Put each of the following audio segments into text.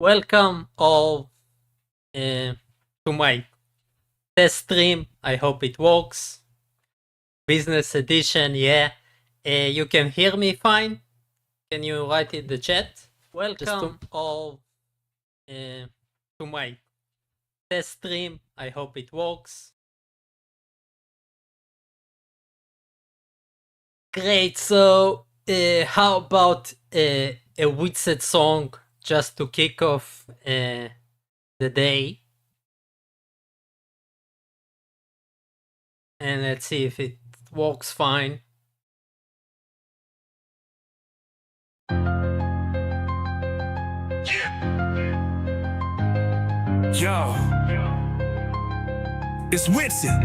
Welcome all to my test stream. I hope it works. Business edition, yeah. You can hear me fine? Can you write in the chat? Welcome all to my test stream. I hope it works. Great, so how about a Witset song just to kick off the day? And let's see if it works fine. Yo, it's Whitson.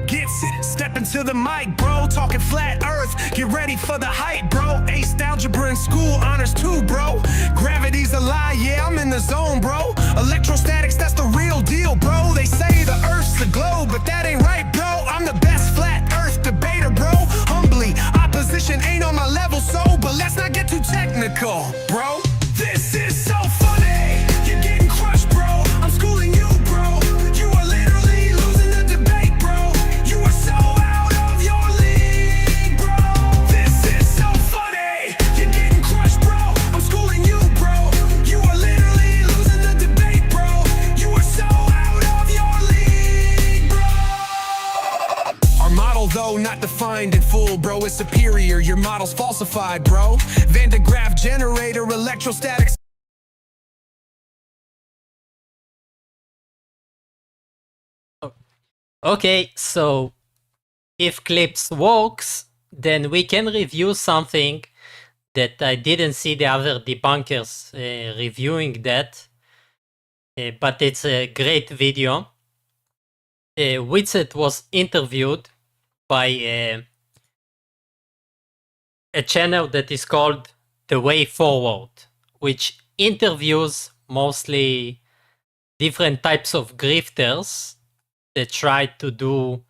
Gets it. Step into the mic, bro. Talking flat earth. Get ready for the hype, bro. Aced algebra in school, honors too, bro. Gravity's a lie, yeah, I'm in the zone, bro. Electrostatics, that's the real deal, bro. They say the earth's a globe, but that ain't right, bro. I'm the best flat earth debater, bro. Humbly, opposition ain't on my level, so, but let's not get too technical, bro. This is so funny. You're getting crushed, bro. I'm schooling you, bro. You are literally losing the debate, bro. You are so out of your league, bro. This is so funny. You're getting crushed, bro. I'm schooling you, bro. You are literally losing the debate, bro. You are so out of your league, bro. Our model, though, not defined in full, bro, is superior. Your model's falsified, bro. Van de Graaff generator, electrostatics. Okay, so if Clips works, then we can review something that I didn't see the other debunkers reviewing that, but it's a great video. Witset was interviewed by a channel that is called The Way Forward, which interviews mostly different types of grifters that try to do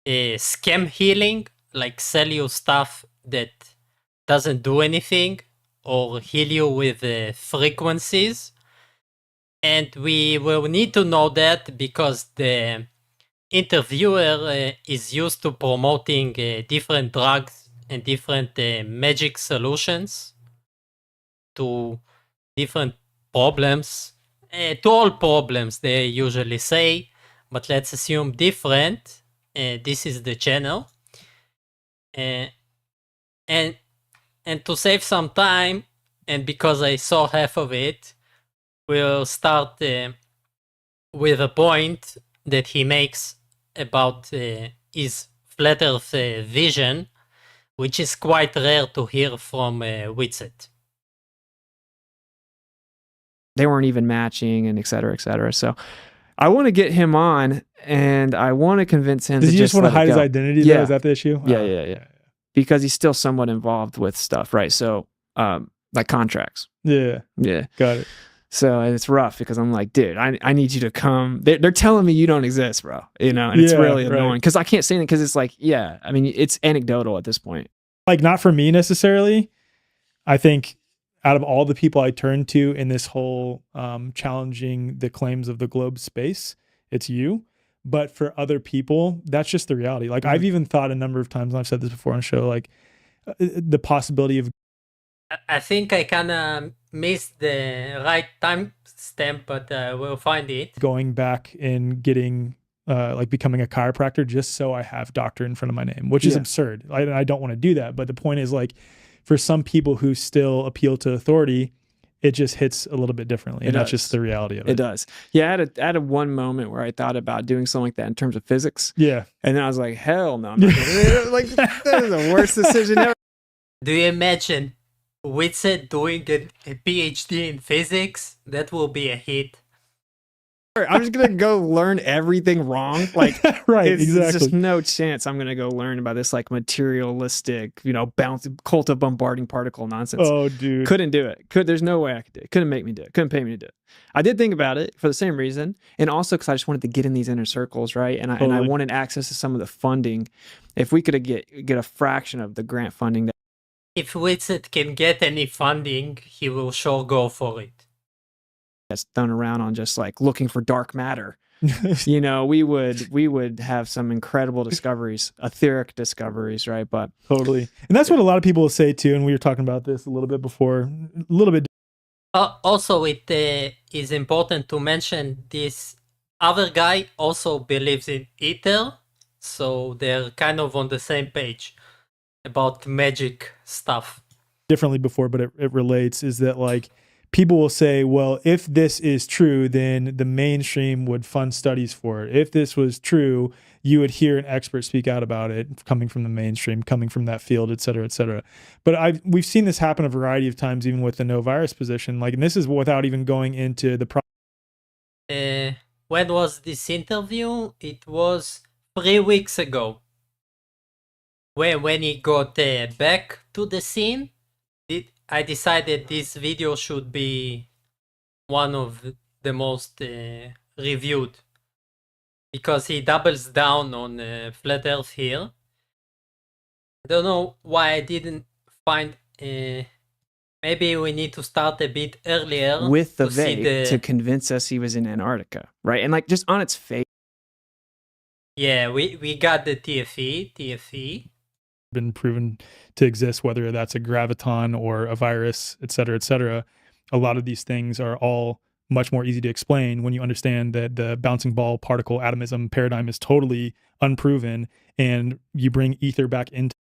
scam healing, like sell you stuff that doesn't do anything or heal you with frequencies. And we will need to know that because the interviewer is used to promoting different drugs and different magic solutions to different problems, to all problems they usually say, but let's assume different. This is the channel, and to save some time, and because I saw half of it, we'll start with a point that he makes about his flat Earth vision, which is quite rare to hear from Witset. They weren't even matching, and et cetera, et cetera. So I want to get him on, and I want to convince him. Does he just want to hide his go. identity? Yeah. Though? Is that the issue? Yeah. Because he's still somewhat involved with stuff, right? So, like contracts. Yeah. Got it. So it's rough because I'm like, dude, I need you to come. They're telling me you don't exist, bro. You know, and it's really annoying because I can't say anything because it's like, yeah, I mean, it's anecdotal at this point. Like, not for me necessarily. I think out of all the people I turn to in this whole challenging the claims of the globe space, it's you. But for other people, that's just the reality. Like, I've even thought a number of times, and I've said this before on the show, like the possibility of. I think I kind of missed the right time stamp, but we'll find it. Going back and getting, like becoming a chiropractor just so I have doctor in front of my name, which is absurd. I don't want to do that. But the point is, like, for some people who still appeal to authority, it just hits a little bit differently. And that's just the reality of it. It does. Yeah, I had one moment where I thought about doing something like that in terms of physics. Yeah. And then I was like, hell no. I'm not gonna, like, that is the worst decision ever. Do you imagine Witset doing a PhD in physics? That will be a hit. I'm just going to go learn everything wrong. Like, right, it's exactly. just no chance I'm going to go learn about this, like, materialistic, cult of bombarding particle nonsense. Oh, dude. Couldn't do it. There's no way I could do it. Couldn't make me do it. Couldn't pay me to do it. I did think about it for the same reason. And also because I just wanted to get in these inner circles, right? And I wanted access to some of the funding. If we could get a fraction of the grant funding. If Witset can get any funding, he will sure go for it. that's thrown around on just like looking for dark matter. You know, we would have some incredible discoveries, etheric discoveries, right? But totally. And that's what a lot of people will say too. And we were talking about this a little bit before, a little bit. Also, it is important to mention this other guy also believes in ether, so they're kind of on the same page about magic stuff. Differently before, but it relates, is that like people will say, well, if this is true, then the mainstream would fund studies for it. If this was true, you would hear an expert speak out about it coming from the mainstream, coming from that field, et cetera, et cetera. But we've seen this happen a variety of times, even with the no virus position. Like, and this is without even going into the when was this interview? It was 3 weeks ago. When he got back to the scene, I decided this video should be one of the most reviewed, because he doubles down on flat earth here. I don't know why I didn't find... maybe we need to start a bit earlier with the to see vape to convince us he was in Antarctica, right? And like just on its face. Yeah, we got the TFE. Been proven to exist, whether that's a graviton or a virus, et cetera, et cetera. A lot of these things are all much more easy to explain when you understand that the bouncing ball particle atomism paradigm is totally unproven, and you bring ether back into.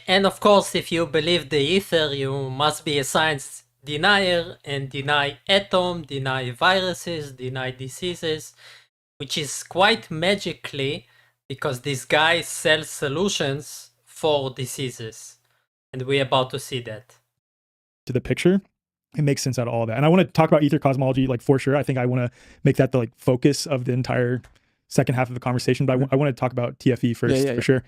And of course, if you believe the ether, you must be a science denier and deny atom, deny viruses, deny diseases, which is quite magically because this guy sells solutions for diseases. And we're about to see that. To the picture, it makes sense out of all that. And I want to talk about ether cosmology, like for sure. I think I want to make that the like focus of the entire second half of the conversation, but I want to talk about TFE first for sure.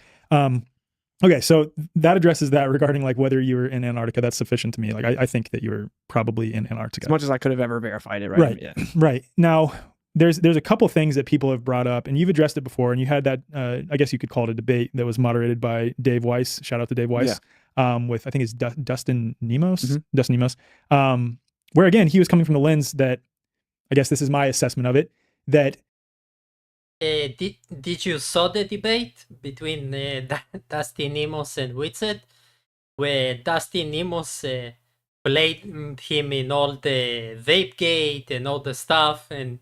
Okay, so that addresses that regarding like whether you were in Antarctica. That's sufficient to me. Like I think that you were probably in Antarctica. As much as I could have ever verified it, right? Right. Yeah. Right. Now, there's a couple things that people have brought up, and you've addressed it before, and you had that, I guess you could call it a debate that was moderated by Dave Weiss. Shout out to Dave Weiss. With, I think it's Dustin Nemos, Dustin Nemos, where again, he was coming from the lens that, I guess this is my assessment of it, that did you saw the debate between Dustin Nemos and Witset, where Dustin Nemos blamed him in all the Vapegate and all the stuff, and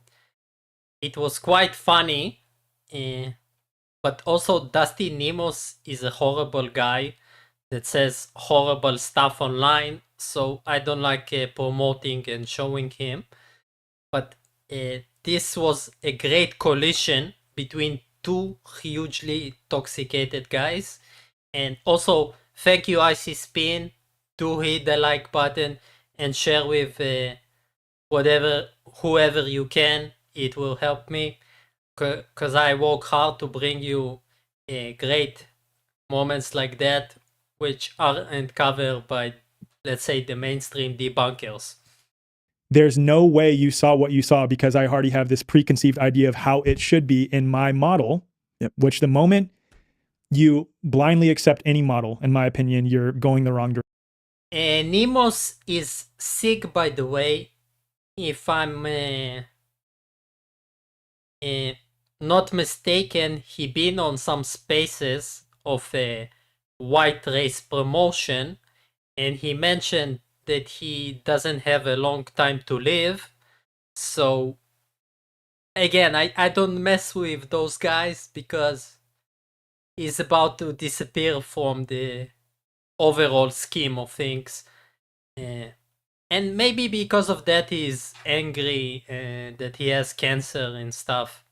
it was quite funny, but also Dustin Nemos is a horrible guy that says horrible stuff online, so I don't like promoting and showing him. But this was a great collision between two hugely intoxicated guys. And also, thank you, IC Spin. Do hit the like button and share with whoever you can. It will help me, because I work hard to bring you great moments like that, which aren't covered by, let's say, the mainstream debunkers. There's no way you saw what you saw because I already have this preconceived idea of how it should be in my model, which the moment you blindly accept any model, in my opinion, you're going the wrong direction. Nemos is sick, by the way. If I'm not mistaken, he been on some spaces of a white race promotion, and he mentioned that he doesn't have a long time to live. So again, I don't mess with those guys because he's about to disappear from the overall scheme of things. And maybe because of that he's angry that he has cancer and stuff.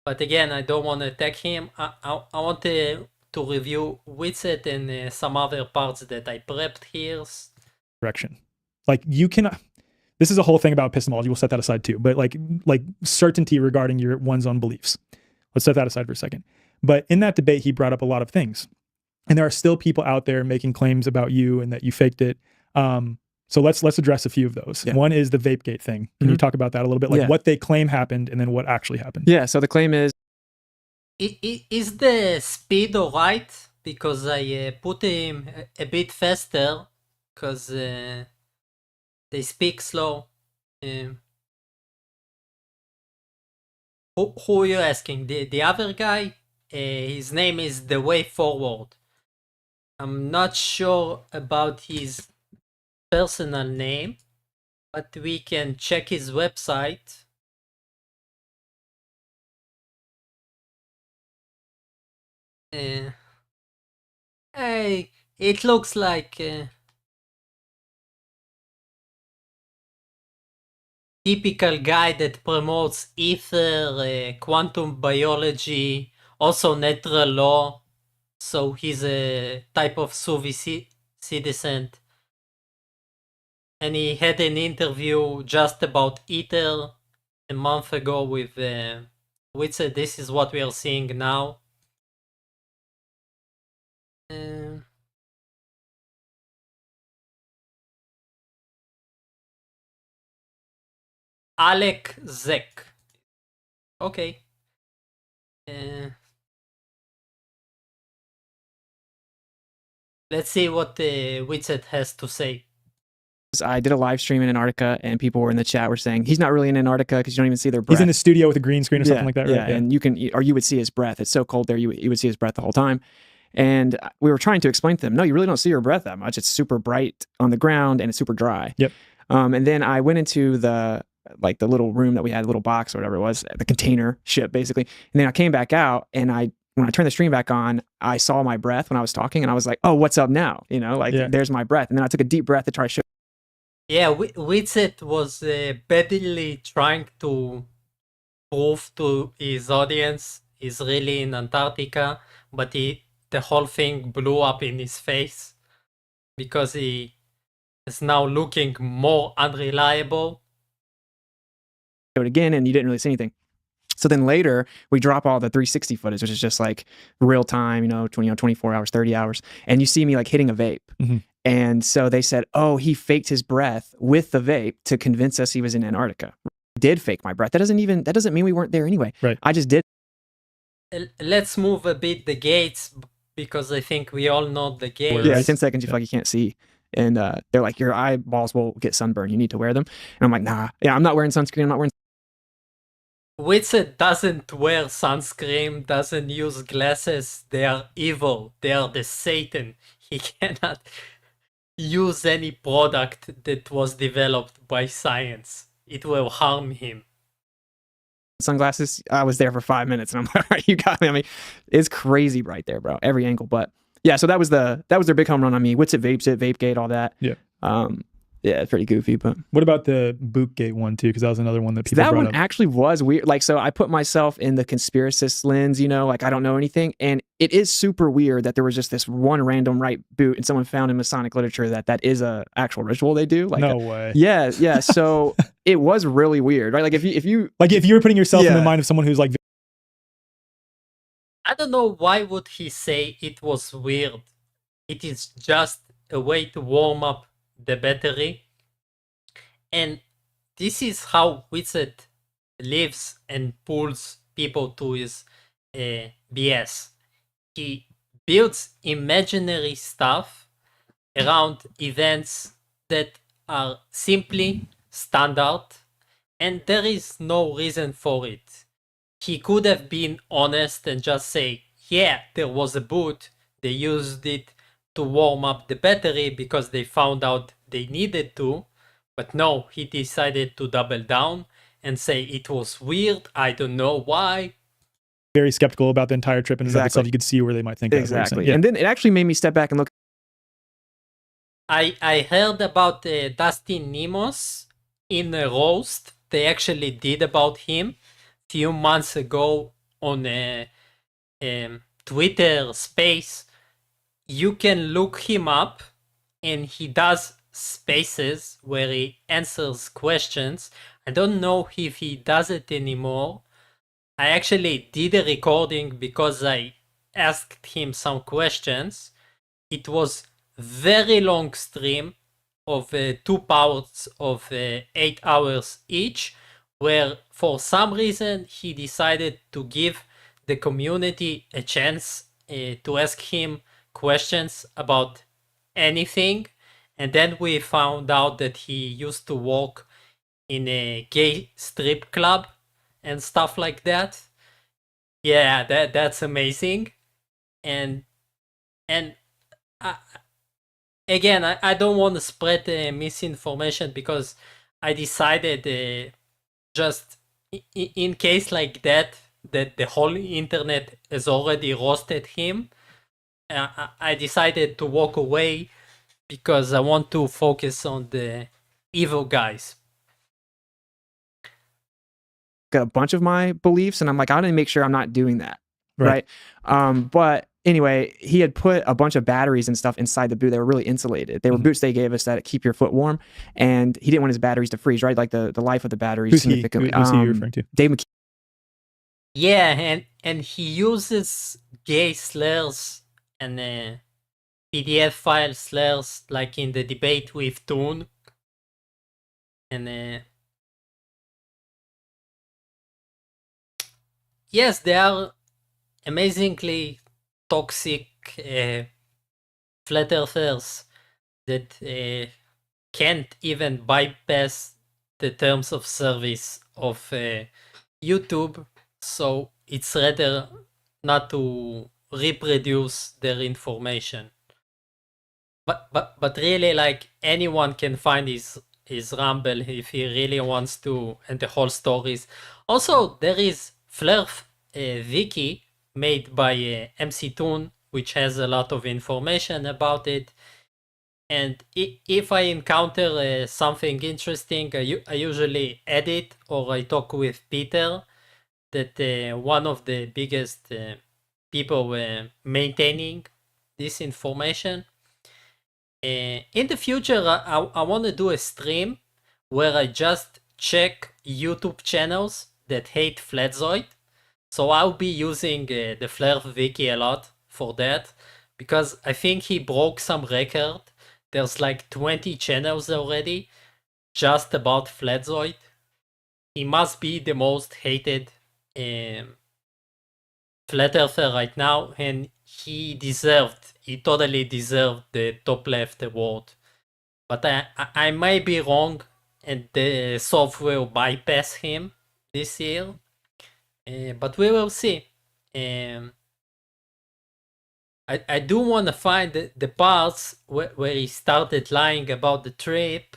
But again, I don't want to attack him. I want to review Witset and some other parts that I prepped here. Direction. Like you can, this is a whole thing about epistemology. We'll set that aside too. But like certainty regarding your one's own beliefs. Let's set that aside for a second. But in that debate, he brought up a lot of things. And there are still people out there making claims about you and that you faked it. So let's address a few of those. Yeah. One is the Vapegate thing. Can you talk about that a little bit? Like what they claim happened and then what actually happened? Yeah, so the claim is... Is the speed all right? Because I put him a bit faster because they speak slow. Um, who are you asking? The other guy? His name is The Way Forward. I'm not sure about his personal name, but we can check his website. Uh, it looks like typical guy that promotes ether, quantum biology, also natural law. So he's a type of Suvi citizen. And he had an interview just about ether a month ago with which this is what we are seeing now. Alec Zek. Okay. Let's see what the widget has to say. I did a live stream in Antarctica, and people were in the chat were saying he's not really in Antarctica because you don't even see their breath. He's in the studio with a green screen or something like that, right? Yeah, and you would see his breath. It's so cold there, you would see his breath the whole time. And we were trying to explain to them, no, you really don't see your breath that much. It's super bright on the ground and it's super dry. Yep. And then I went into the little room that we had, the little box or whatever it was, the container ship basically. And then I came back out, and when I turned the stream back on, I saw my breath when I was talking, and I was like, oh, what's up now? There's my breath. And then I took a deep breath to try to show. Yeah, Widget was badly trying to prove to his audience he's really in Antarctica, but the whole thing blew up in his face because he is now looking more unreliable. It again, and you didn't really see anything. So then later we drop all the 360 footage, which is just like real time, 24 hours, 30 hours. And you see me like hitting a vape. Mm-hmm. And so they said, oh, he faked his breath with the vape to convince us he was in Antarctica. I did fake my breath. That doesn't mean we weren't there anyway. Right. I just did. Let's move a bit the gates, because I think we all know the gates. Yeah, 10 seconds you feel like you can't see. And they're like, your eyeballs will get sunburned. You need to wear them. And I'm like, nah, yeah, I'm not wearing sunscreen. I'm not wearing. Widget doesn't wear sunscreen, doesn't use glasses. They are evil. They are the Satan. He cannot use any product that was developed by science. It will harm him. Sunglasses. I was there for 5 minutes, and I'm like, all right, you got me. I mean, it's crazy right there, bro. Every angle. But yeah, so that was their big home run on me. Widget, Vapegate, all that. Yeah. Yeah, it's pretty goofy. But what about the Bootgate one too? Because that was another one that people brought up. Actually was weird. Like, so I put myself in the conspiracist lens, like I don't know anything, and it is super weird that there was just this one random right boot, and someone found in Masonic literature that is a actual ritual they do. Like, no way. Yeah. So it was really weird, right? Like if you were putting yourself in the mind of someone who's like, I don't know why would he say it was weird. It is just a way to warm up the battery. And this is how Widget lives and pulls people to his BS. He builds imaginary stuff around events that are simply standard, and there is no reason for it. He could have been honest and just say, yeah, there was a boot, they used it to warm up the battery because they found out they needed to. But no, he decided to double down and say it was weird. I don't know why. Very skeptical about the entire trip, and itself, you could see where they might think exactly. Yeah. And then it actually made me step back and look. I heard about Dustin Nemos in a roast they actually did about him a few months ago on Twitter Space. You can look him up, and he does spaces where he answers questions. I don't know if he does it anymore. I actually did a recording because I asked him some questions. It was very long stream of 2 parts of 8 hours each, where for some reason he decided to give the community a chance to ask him questions about anything. And then we found out that he used to work in a gay strip club and stuff like that. Yeah, that's amazing. And and I, again, I don't want to spread misinformation, because I decided just in case like that the whole internet has already roasted him. I decided to walk away because I want to focus on the evil guys. A bunch of my beliefs, and I'm like, I want to make sure I'm not doing that, right? But anyway, he had put a bunch of batteries and stuff inside the boot. They were really insulated. They were boots they gave us that keep your foot warm, and he didn't want his batteries to freeze, right? Like the life of the batteries Who's he? significantly. Who's he referring to? Dave McKee. Yeah, and he uses gay slurs and PDF file slurs, like in the debate with Toon. And yes, they are amazingly toxic flat earthers that can't even bypass the terms of service of YouTube, so it's rather not to reproduce their information. But really, like, anyone can find his Rumble if he really wants to, and the whole stories. Also, there is Flurf Wiki made by MC Toon, which has a lot of information about it. And if I encounter something interesting, I usually edit, or I talk with Peter, that one of the biggest people maintaining this information. In the future, I want to do a stream where I just check YouTube channels that hate Flatzoid. So I'll be using the Flare Wiki a lot for that, because I think he broke some record. There's like 20 channels already just about Flatzoid. He must be the most hated flat earther right now, and he totally deserved the top left award. But I might be wrong, and the software will bypass him this year. But we will see. I do want to find the parts where he started lying about the trip.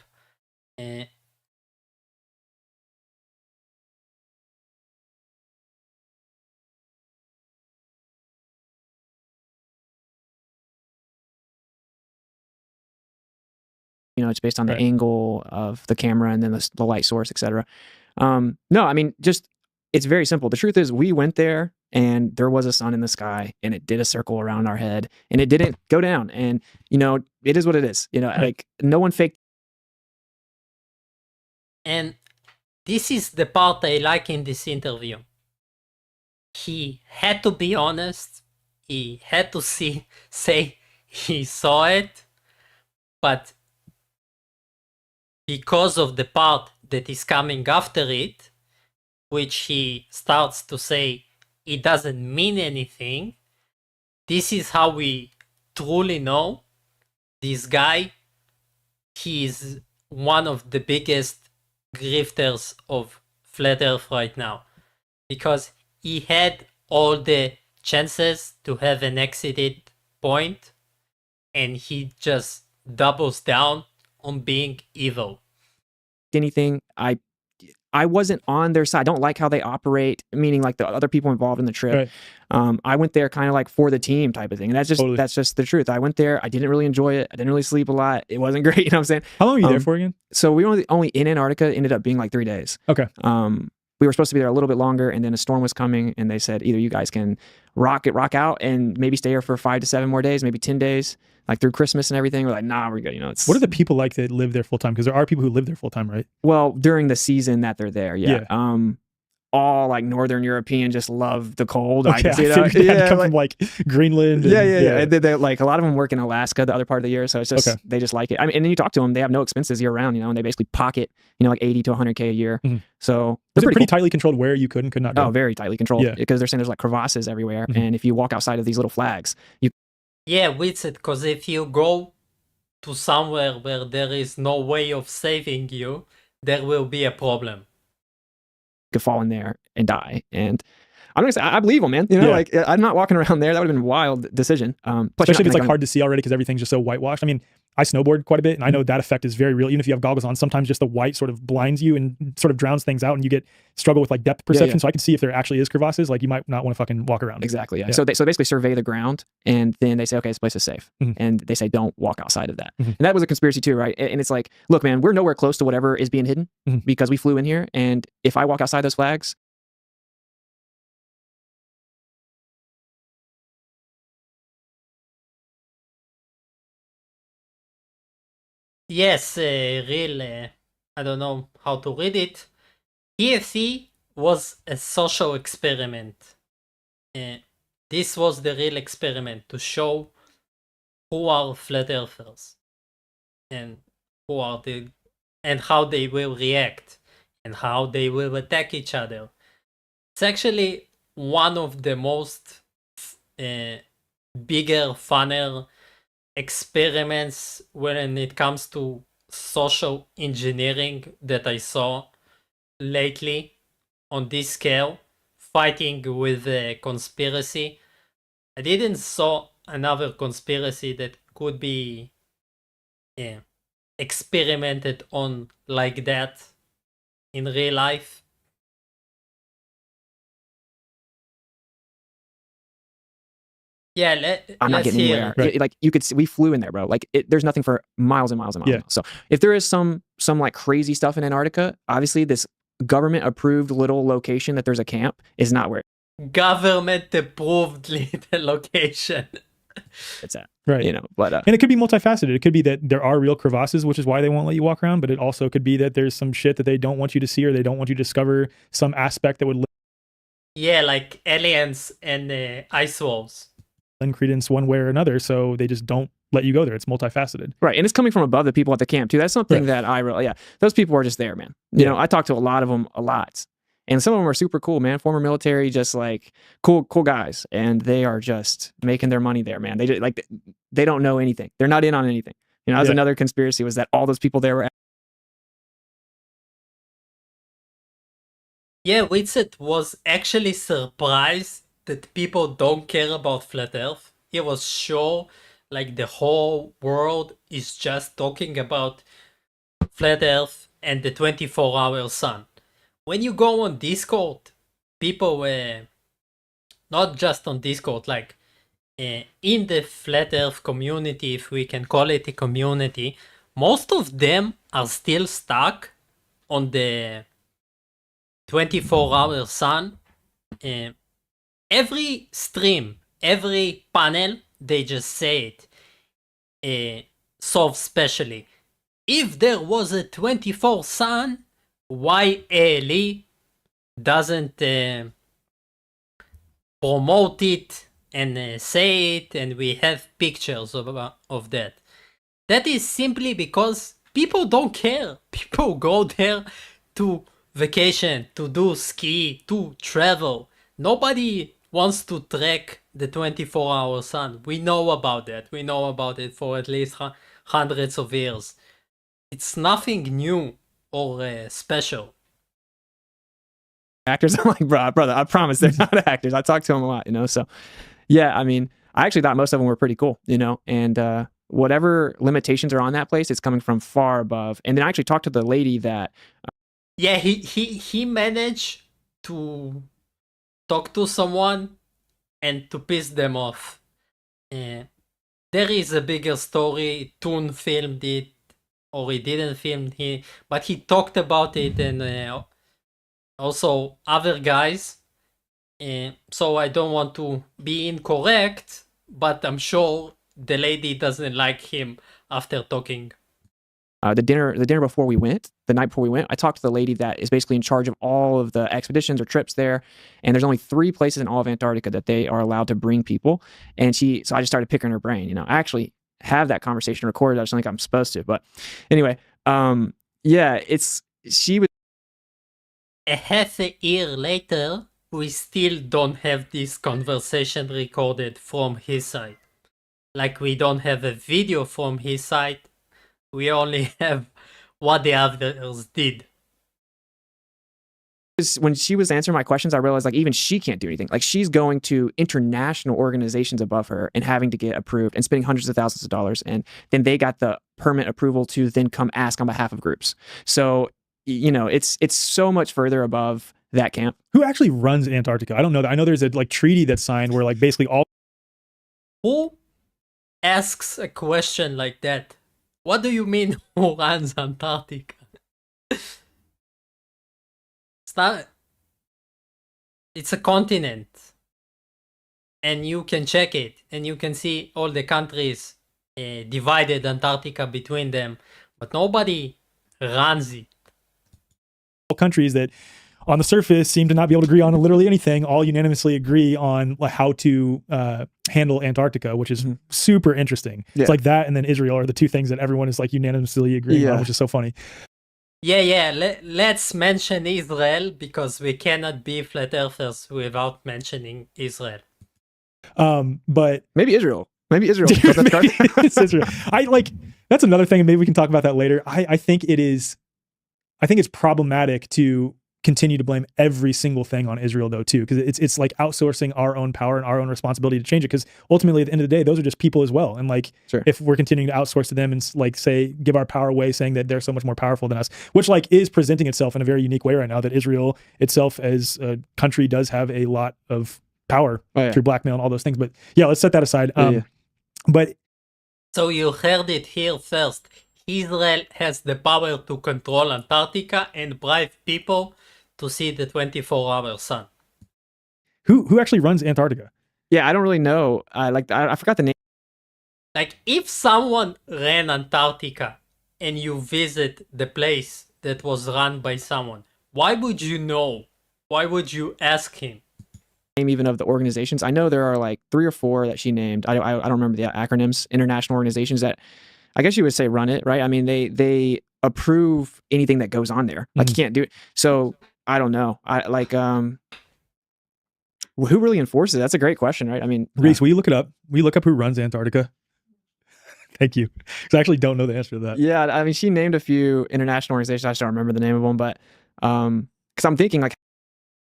It's based on the angle of the camera and then the light source, etc. No, I mean, just, it's very simple. The truth is, we went there and there was a sun in the sky and it did a circle around our head and it didn't go down. And, it is what it is. Like, no one faked. And this is the part I like in this interview. He had to be honest. He had to say he saw it. But because of the part that is coming after it, which he starts to say it doesn't mean anything, this is how we truly know this guy. He is one of the biggest grifters of Flat Earth right now, because he had all the chances to have an exit point, and he just doubles down on being evil. Anything, I wasn't on their side. I don't like how they operate, meaning like the other people involved in the trip. I went there kind of like for the team type of thing. And that's just the truth. I went there. I didn't really enjoy it. I didn't really sleep a lot. It wasn't great. You know what I'm saying? How long were you there for again? So we were only in Antarctica, ended up being like 3 days. Okay. We were supposed to be there a little bit longer, and then a storm was coming, and they said either you guys can rock out and maybe stay here for 5 to 7 more days, maybe 10 days, like through Christmas and everything. We're like, nah, we're good. What are the people like that live there full time? Because there are people who live there full time, right? Well, during the season that they're there, yeah. All like Northern European just love the cold. Okay, I figured they had to come from like Greenland. Yeah. They like, a lot of them work in Alaska the other part of the year, so it's just they just like it. I mean, and then you talk to them, they have no expenses year round, and they basically pocket, like 80 to 100K a year. So was it pretty tightly controlled where you could and could not go? Oh, very tightly controlled. Yeah, because they're saying there's like crevasses everywhere, and if you walk outside of these little flags, with it, because if you go to somewhere where there is no way of saving you, there will be a problem. Could fall in there and die. And I'm gonna say I believe him, man. You know, Yeah. like I'm not walking around there. That would have been a wild decision. Plus, Especially if it's like hard to see already because everything's just so whitewashed. I mean, I snowboard quite a bit, and I know that effect is very real. Even if you have goggles on, sometimes just the white sort of blinds you and sort of drowns things out, and you struggle with like depth perception. So I can see if there actually is crevasses, like you might not want to fucking walk around. Exactly. Yeah. So they basically survey the ground, and then they say, okay, this place is safe, and they say don't walk outside of that. And that was a conspiracy too, right? And it's like, look, man, we're nowhere close to whatever is being hidden because we flew in here, and if I walk outside those flags. Yes, I don't know how to read it. TFC was a social experiment. This was the real experiment to show who are flat earthers and and how they will react and how they will attack each other. It's actually one of the most bigger, funner experiments when it comes to social engineering that I saw lately on this scale, fighting with a conspiracy. I didn't saw another conspiracy that could be experimented on like that in real life. Yeah, I'm not let's getting hear. anywhere. Right. Like you could see, we flew in there, bro. Like there's nothing for miles and miles and miles. Yeah. And miles. So if there is some like crazy stuff in Antarctica, obviously this government approved little location that there's a camp is not where Government approved the location. it's at. Right. You know, but and it could be multifaceted. It could be that there are real crevasses, which is why they won't let you walk around, but it also could be that there's some shit that they don't want you to see, or they don't want you to discover some aspect that would Yeah, like aliens and ice walls. lend credence one way or another, so they just don't let you go there. It's multifaceted. right. And it's coming from above the people at the camp too. That's something that I really, those people are just there, man. You know, I talk to a lot of them a lot. And some of them are super cool, man. Former military, just like cool guys. And they are just making their money there, man. They just, like, they don't know anything. They're not in on anything. You know, that's another conspiracy, was that all those people there were. Yeah, Witset was actually surprised that people don't care about flat Earth. He was sure like the whole world is just talking about flat Earth and the 24-hour sun. When you go on Discord, people were not just on Discord, like in the flat Earth community, if we can call it a community, most of them are still stuck on the 24-hour sun. Every stream, every panel, they just say it. Solve specially. If there was a 24 sun, why ALE doesn't promote it and say it, and we have pictures of that? That is simply because people don't care. People go there to vacation, to do ski, to travel. Nobody wants to track the 24-hour sun. We know about that. We know about it for at least hundreds of years. It's nothing new or special. Actors, I'm like, brother, I promise they're not actors. I talk to them a lot, you know. So, yeah, I mean, I actually thought most of them were pretty cool, you know, and whatever limitations are on that place, it's coming from far above. And then I actually talked to the lady that. Yeah, he managed to talk to someone and to piss them off. There is a bigger story. Toon filmed it, or he didn't film it, but he talked about it, and also other guys. So I don't want to be incorrect, but I'm sure the lady doesn't like him after talking. The dinner before we went, the night before we went, I talked to the lady that is basically in charge of all of the expeditions or trips there. And there's only 3 places in all of Antarctica that they are allowed to bring people. And so I just started picking her brain. You know, I actually have that conversation recorded. I just don't think I'm supposed to. But anyway, yeah, she was. A half a year later, we still don't have this conversation recorded from his side. Like, we don't have a video from his side. We only have what the others did. when she was answering my questions, I realized like even she can't do anything. Like she's going to international organizations above her and having to get approved and spending hundreds of thousands of dollars. And then they got the permit approval to then come ask on behalf of groups. So, you know, it's so much further above that camp. Who actually runs Antarctica? I don't know that. I know there's a like treaty that's signed where like basically all. Who asks a question like that? What do you mean who runs Antarctica? It's a continent, and you can check it, and you can see all the countries divided Antarctica between them, but nobody runs it. Countries that on the surface seem to not be able to agree on literally anything, all unanimously agree on how to handle Antarctica, which is super interesting. Yeah. It's like that and then Israel are the two things that everyone is like unanimously agreeing on, which is so funny. Let's mention Israel because we cannot be flat earthers without mentioning Israel. But maybe Israel. Maybe Israel. It's Israel. That's another thing, and maybe we can talk about that later. I think it's problematic to continue to blame every single thing on Israel though too, because it's like outsourcing our own power and our own responsibility to change it, because ultimately at the end of the day those are just people as well, and like if we're continuing to outsource to them and like say give our power away, saying that they're so much more powerful than us, which like is presenting itself in a very unique way right now, that Israel itself as a country does have a lot of power through blackmail and all those things. But yeah, let's set that aside. But so you heard it here first. Israel has the power to control Antarctica and bribe people to see the 24-hour sun. Who actually runs Antarctica? Yeah, I don't really know. I forgot the name. Like if someone ran Antarctica and you visit the place that was run by someone, why would you know? Why would you ask him? Name even of the organizations. I know there are like 3 or 4 that she named. I don't remember the acronyms. International organizations that I guess you would say run it, right? I mean, they approve anything that goes on there. Like you can't do it. So I don't know. Who really enforces it? That's a great question, right? I mean, Reese, will you look it up? Will you look up who runs Antarctica? Thank you. Because I actually don't know the answer to that. Yeah, I mean, she named a few international organizations. I just don't remember the name of them, but because I'm thinking like,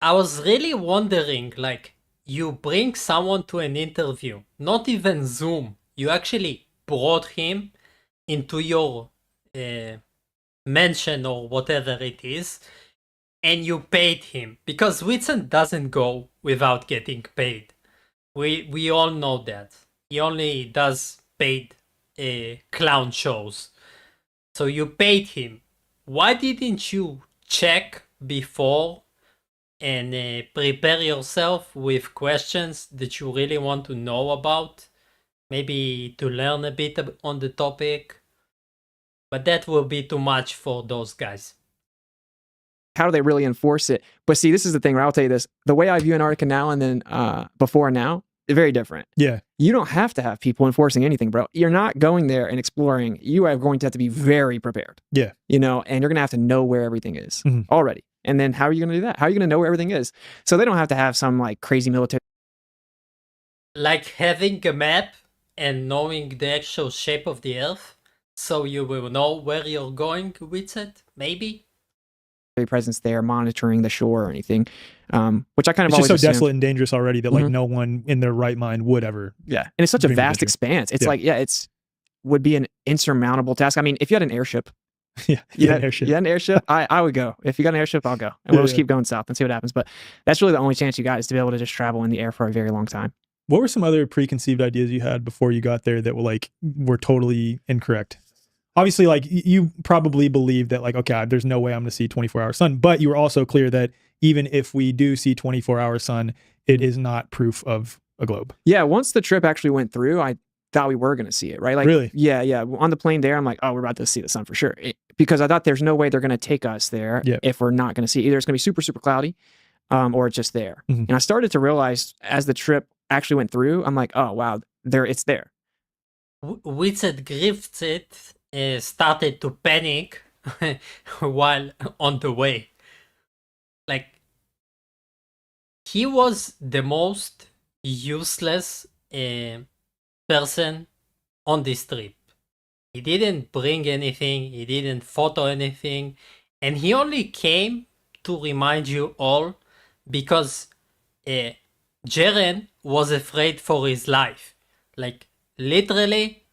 I was really wondering, like, you bring someone to an interview, not even Zoom. You actually brought him into your mansion or whatever it is, and you paid him, because Whitson doesn't go without getting paid. We all know that. He only does paid clown shows. So you paid him. Why didn't you check before and prepare yourself with questions that you really want to know about? Maybe to learn a bit on the topic. But that will be too much for those guys. How do they really enforce it? But see, this is the thing where I'll tell you this. The way I view Antarctica now and then before and now, is very different. Yeah. You don't have to have people enforcing anything, bro. You're not going there and exploring. You are going to have to be very prepared. Yeah. You know, and you're going to have to know where everything is already. And then how are you going to do that? How are you going to know where everything is? So they don't have to have some like crazy military. Like having a map and knowing the actual shape of the Earth, so you will know where you're going with it, maybe? Presence there, monitoring the shore or anything, which I kind of it's always just so assumed. Desolate and dangerous already that like no one in their right mind would ever. Yeah, and it's such a vast expanse. It's like it's would be an insurmountable task. I mean, if you had an airship, you had an airship, I would go. If you got an airship, I'll go, and we'll just keep going south and see what happens. But that's really the only chance you got, is to be able to just travel in the air for a very long time. What were some other preconceived ideas you had before you got there that were totally incorrect? Obviously, like you probably believe that like, okay, there's no way I'm going to see 24-hour sun, but you were also clear that even if we do see 24-hour sun, it is not proof of a globe. Yeah. Once the trip actually went through, I thought we were going to see it, right? Like, really? Yeah. On the plane there, I'm like, oh, we're about to see the sun for sure. Because I thought there's no way they're going to take us there if we're not going to see it. Either it's going to be super, super cloudy or it's just there. And I started to realize as the trip actually went through, I'm like, oh, wow, it's there. Wizard Griffith started to panic while on the way. Like, he was the most useless person on this trip. He didn't bring anything, he didn't photo anything, and he only came to remind you all, because Jaren was afraid for his life. Like, literally,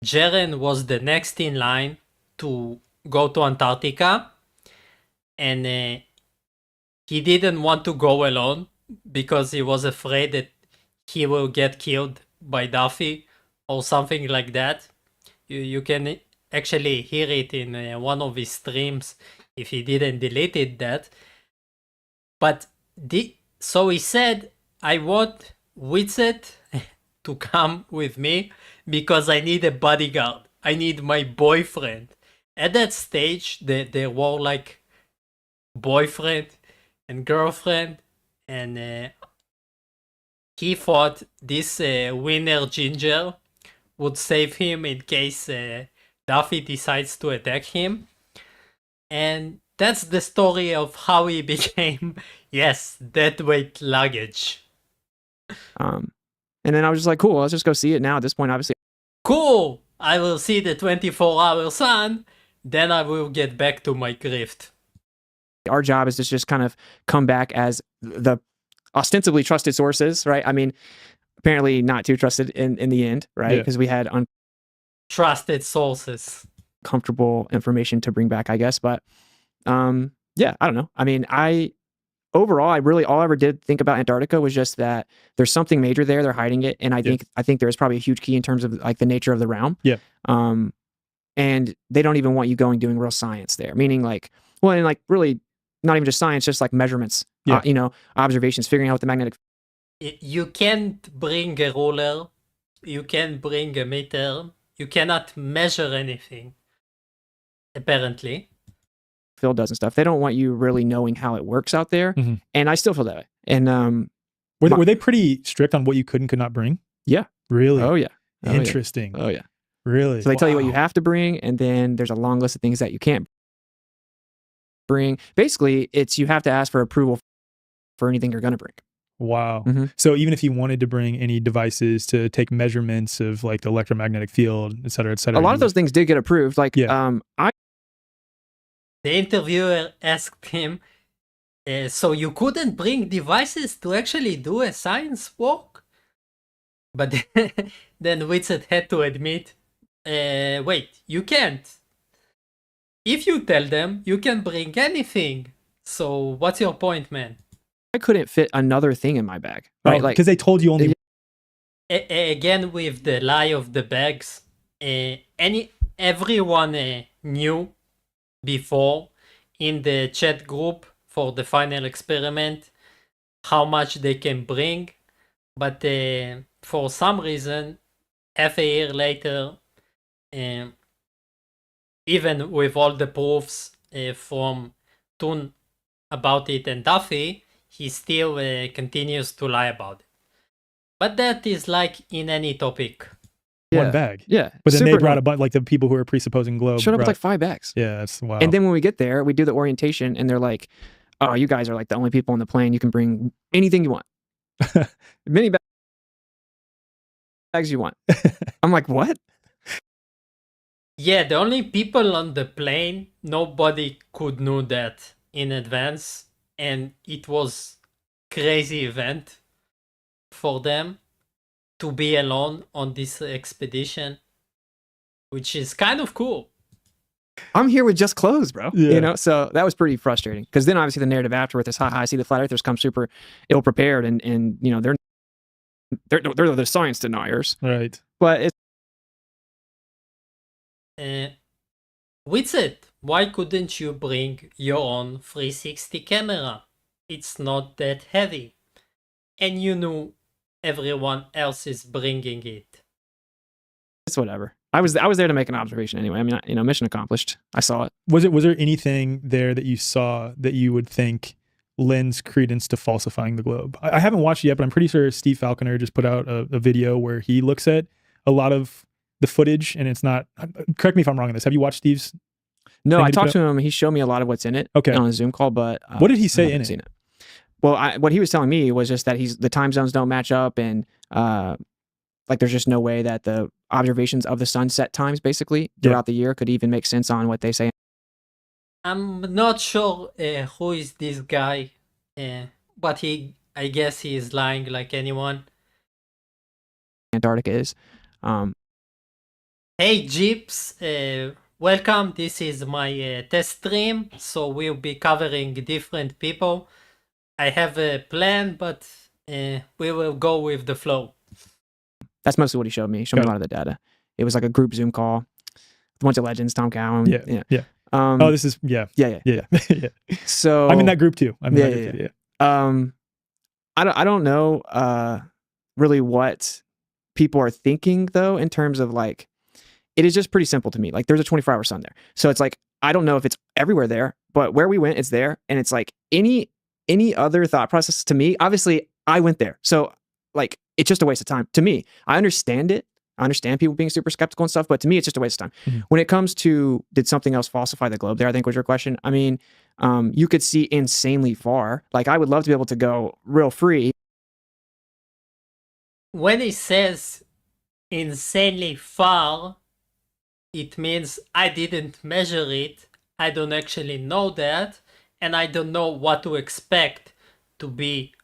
Jaren was the next in line to go to Antarctica, and he didn't want to go alone because he was afraid that he will get killed by Duffy or something like that. You can actually hear it in one of his streams if he didn't delete it that. But so he said, I want Witset to come with me because I need a bodyguard. I need my boyfriend. At that stage, they were like boyfriend and girlfriend, and he thought this winner Ginger would save him in case Duffy decides to attack him. And that's the story of how he became, yes, deadweight luggage. And then I was just like, cool, let's just go see it now. At this point, obviously, Cool! I will see the 24-hour sun, then I will get back to my grift. our job is to just kind of come back as the ostensibly trusted sources, right? I mean, apparently not too trusted in the end, right? Because we had Trusted sources. uncomfortable information to bring back, I guess. But yeah, I don't know. I mean, overall, all I ever did think about Antarctica was just that there's something major there. They're hiding it, and I think there's probably a huge key in terms of like the nature of the realm. Yeah. And they don't even want you doing real science there, meaning like, well, and like really not even just science, just like measurements. Observations, figuring out what the magnetic. You can't bring a ruler. You can't bring a meter. You cannot measure anything. Apparently. Phil does and stuff. They don't want you really knowing how it works out there. Mm-hmm. And I still feel that way. And were they pretty strict on what you could and could not bring? Yeah. Really? Oh yeah. Interesting. Oh yeah. Really? So they tell you what you have to bring, and then there's a long list of things that you can't bring. Basically, it's you have to ask for approval for anything you're going to bring. Wow. Mm-hmm. So even if you wanted to bring any devices to take measurements of like the electromagnetic field, et cetera, a lot of those things did get approved. Like, the interviewer asked him, so you couldn't bring devices to actually do a science walk? But then Witset had to admit, wait, you can't. If you tell them, you can bring anything. So what's your point, man? I couldn't fit another thing in my bag, right? Like, because they told you only. Again, with the lie of the bags, everyone knew before in the chat group for the final experiment how much they can bring, but for some reason, half a year later, even with all the proofs from Toon about it and Duffy, he still continues to lie about it. But that is like in any topic. One bag. Yeah. But then they brought a bunch, like the people who are presupposing Globe. Showed up with like 5 bags. Yeah, that's wow. And then when we get there, we do the orientation, and they're like, oh, you guys are like the only people on the plane. You can bring anything you want. Many bags you want. I'm like, what? Yeah, the only people on the plane, nobody could know that in advance, and it was crazy event for them to be alone on this expedition, which is kind of cool. I'm here with just clothes, bro. Yeah. You know, so that was pretty frustrating, because then obviously the narrative afterward is, I see the flat earthers come super ill prepared, and you know they're the science deniers, right? But it's Witset, why couldn't you bring your own 360 camera? It's not that heavy, and you knew everyone else is bringing it. It's whatever. I was there to make an observation anyway. I mean, you know, mission accomplished. I saw it. Was there anything there that you saw that you would think lends credence to falsifying the globe? I haven't watched it yet, but I'm pretty sure Steve Falconer just put out a video where he looks at a lot of the footage, and it's not. Correct me if I'm wrong on this. Have you watched Steve's? No, I talked to him. He showed me a lot of what's in it. Okay. On a Zoom call, but what did he say in it? Seen it? Well, what he was telling me was just that the time zones don't match up, and like there's just no way that the observations of the sunset times basically throughout the year could even make sense on what they say I'm not sure who is this guy, but I guess he is lying like anyone. Antarctica is. Hey Jeeps, welcome. This is my test stream, so we'll be covering different people. I have a plan, but we will go with the flow. That's mostly what he showed me. He showed me a lot of the data. It was like a group Zoom call, a bunch of legends, Tom Cowan. Yeah. Oh, this is yeah. So I'm in that group too. I don't know really what people are thinking though in terms of like, it is just pretty simple to me. Like there's a 24-hour sun there, so it's like I don't know if it's everywhere there, but where we went, it's there, and it's like any other thought process to me. Obviously, I went there, so like it's just a waste of time to me. I understand it. I understand people being super skeptical and stuff, but to me, it's just a waste of time. Mm-hmm. When it comes to did something else falsify the globe there, I think was your question. I mean, you could see insanely far. Like I would love to be able to go real free. When he says insanely far, it means I didn't measure it. I don't actually know that, and I don't know what to expect to be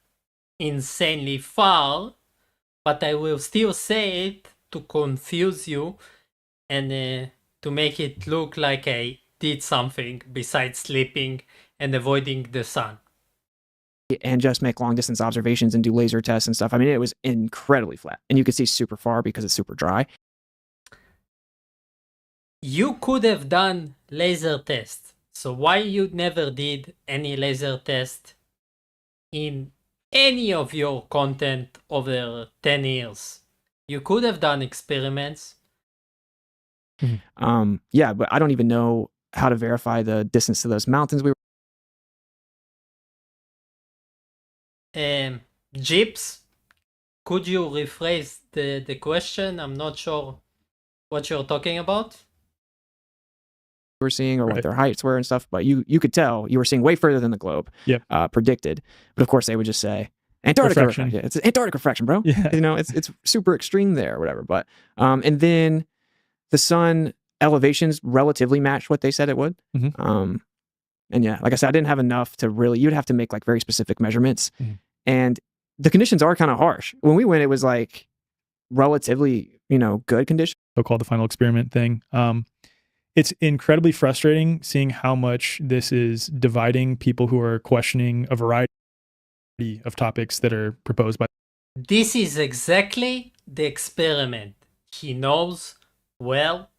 insanely far, but I will still say it to confuse you and to make it look like I did something besides sleeping and avoiding the sun. And just make long distance observations and do laser tests and stuff. I mean, it was incredibly flat, and you could see super far because it's super dry. You could have done laser tests, so why you never did any laser test in any of your content over 10 years? You could have done experiments. Yeah, but I don't even know how to verify the distance to those mountains we were. Jeeps, could you rephrase the question? I'm not sure what you're talking about. Were seeing or what their heights were and stuff, but you could tell you were seeing way further than the globe predicted. But of course they would just say Antarctica refraction. Yeah, it's Antarctic refraction, bro. Yeah. You know, it's super extreme there or whatever. But and then the sun elevations relatively matched what they said it would. Mm-hmm. And yeah, like I said, I didn't have enough to really, you'd have to make like very specific measurements. Mm-hmm. And the conditions are kind of harsh. When we went, it was like relatively, good conditions. So-called the final experiment thing. It's incredibly frustrating seeing how much this is dividing people who are questioning a variety of topics that are proposed by. This is exactly the experiment. He knows well.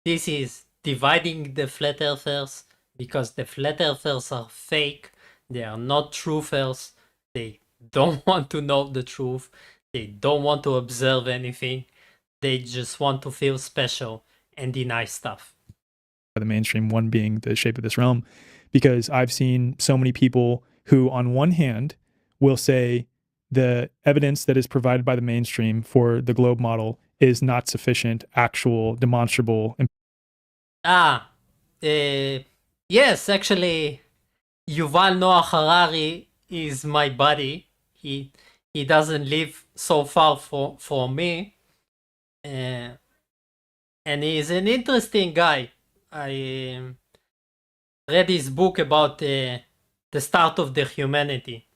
This is dividing the flat earthers because the flat earthers are fake. They are not truthers. They don't want to know the truth. They don't want to observe anything. They just want to feel special and deny stuff. The mainstream, one being the shape of this realm, because I've seen so many people who on one hand will say the evidence that is provided by the mainstream for the globe model is not sufficient, actual, demonstrable. Yes, actually, Yuval Noah Harari is my buddy. He doesn't live so far from me, and he's an interesting guy. I read his book about the start of the humanity.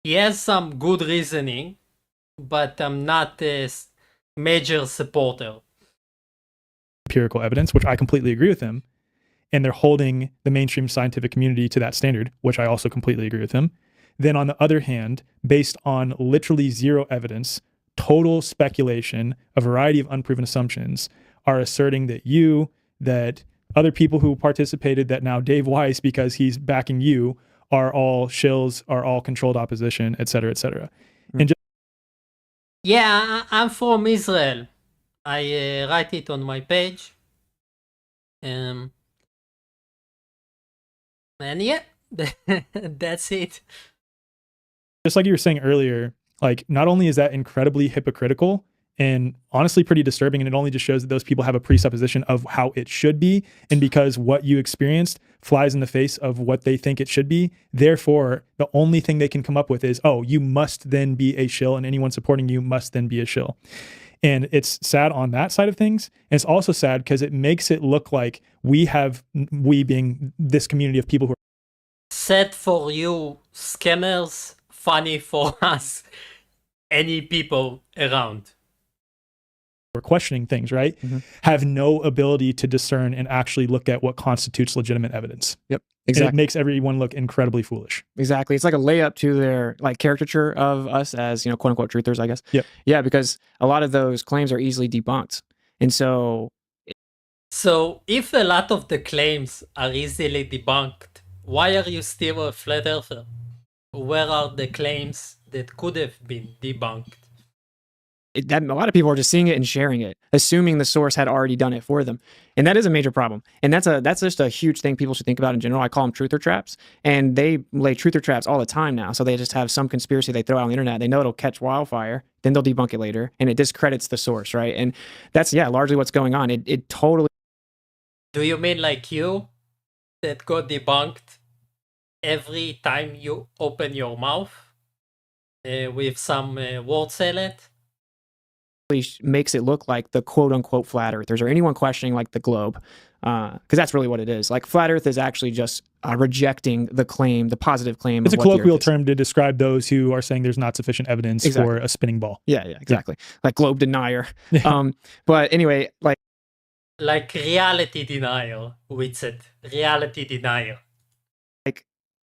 He has some good reasoning, but I'm not a major supporter. Empirical evidence, which I completely agree with him, and they're holding the mainstream scientific community to that standard, which I also completely agree with him. Then on the other hand, based on literally zero evidence, total speculation, a variety of unproven assumptions, are asserting that other people who participated, that now Dave Weiss, because he's backing you, are all shills, are all controlled opposition, et cetera, et cetera. And yeah, I'm from Israel. I write it on my page. And yeah, that's it. Just like you were saying earlier, like not only is that incredibly hypocritical and honestly pretty disturbing, and it only just shows that those people have a presupposition of how it should be, and because what you experienced flies in the face of what they think it should be, therefore the only thing they can come up with is, oh, you must then be a shill, and anyone supporting you must then be a shill. And it's sad on that side of things. And it's also sad because it makes it look like we being this community of people who are sad for you scammers, funny for us, any people around. We're questioning things, right? Mm-hmm. Have no ability to discern and actually look at what constitutes legitimate evidence. Yep. Exactly. Exactly. It makes everyone look incredibly foolish. Exactly. It's like a layup to their like caricature of us as, you know, quote unquote truthers, I guess. Yep. Yeah, because a lot of those claims are easily debunked. And so if a lot of the claims are easily debunked, why are you still a flat earther? Where are the claims that could have been debunked? a lot of people are just seeing it and sharing it, assuming the source had already done it for them, and that is a major problem. And that's just a huge thing people should think about in general. I call them truther traps, and they lay truther traps all the time now. So they just have some conspiracy they throw out on the internet. They know it'll catch wildfire, then they'll debunk it later, and it discredits the source, right? And that's largely what's going on. It totally. Do you mean like you that got debunked every time you open your mouth with some word salad? Makes it look like the quote unquote flat earthers or anyone questioning like the globe, because that's really what it is. Like flat earth is actually just rejecting the claim, the positive claim. It's a colloquial term to describe those who are saying there's not sufficient evidence for a spinning ball. Yeah, exactly. Like globe denier. But anyway, like reality denial, with it. Reality denial.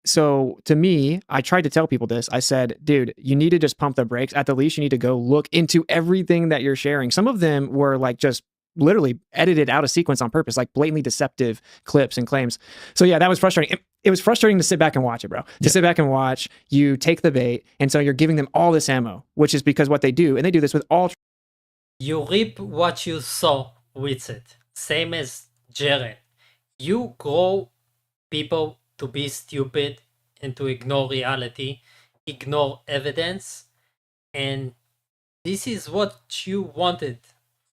So to me, I tried to tell people this. I said, dude, you need to just pump the brakes. At the least, you need to go look into everything that you're sharing. Some of them were like just literally edited out of sequence on purpose, like blatantly deceptive clips and claims. So yeah, that was frustrating. It was frustrating to sit back and watch it, bro. To sit back and watch, you take the bait. And so you're giving them all this ammo, which is because what they do, and they do this with all. You reap what you sow with it. Same as Jaren. You grow people to be stupid and to ignore reality, ignore evidence, and this is what you wanted.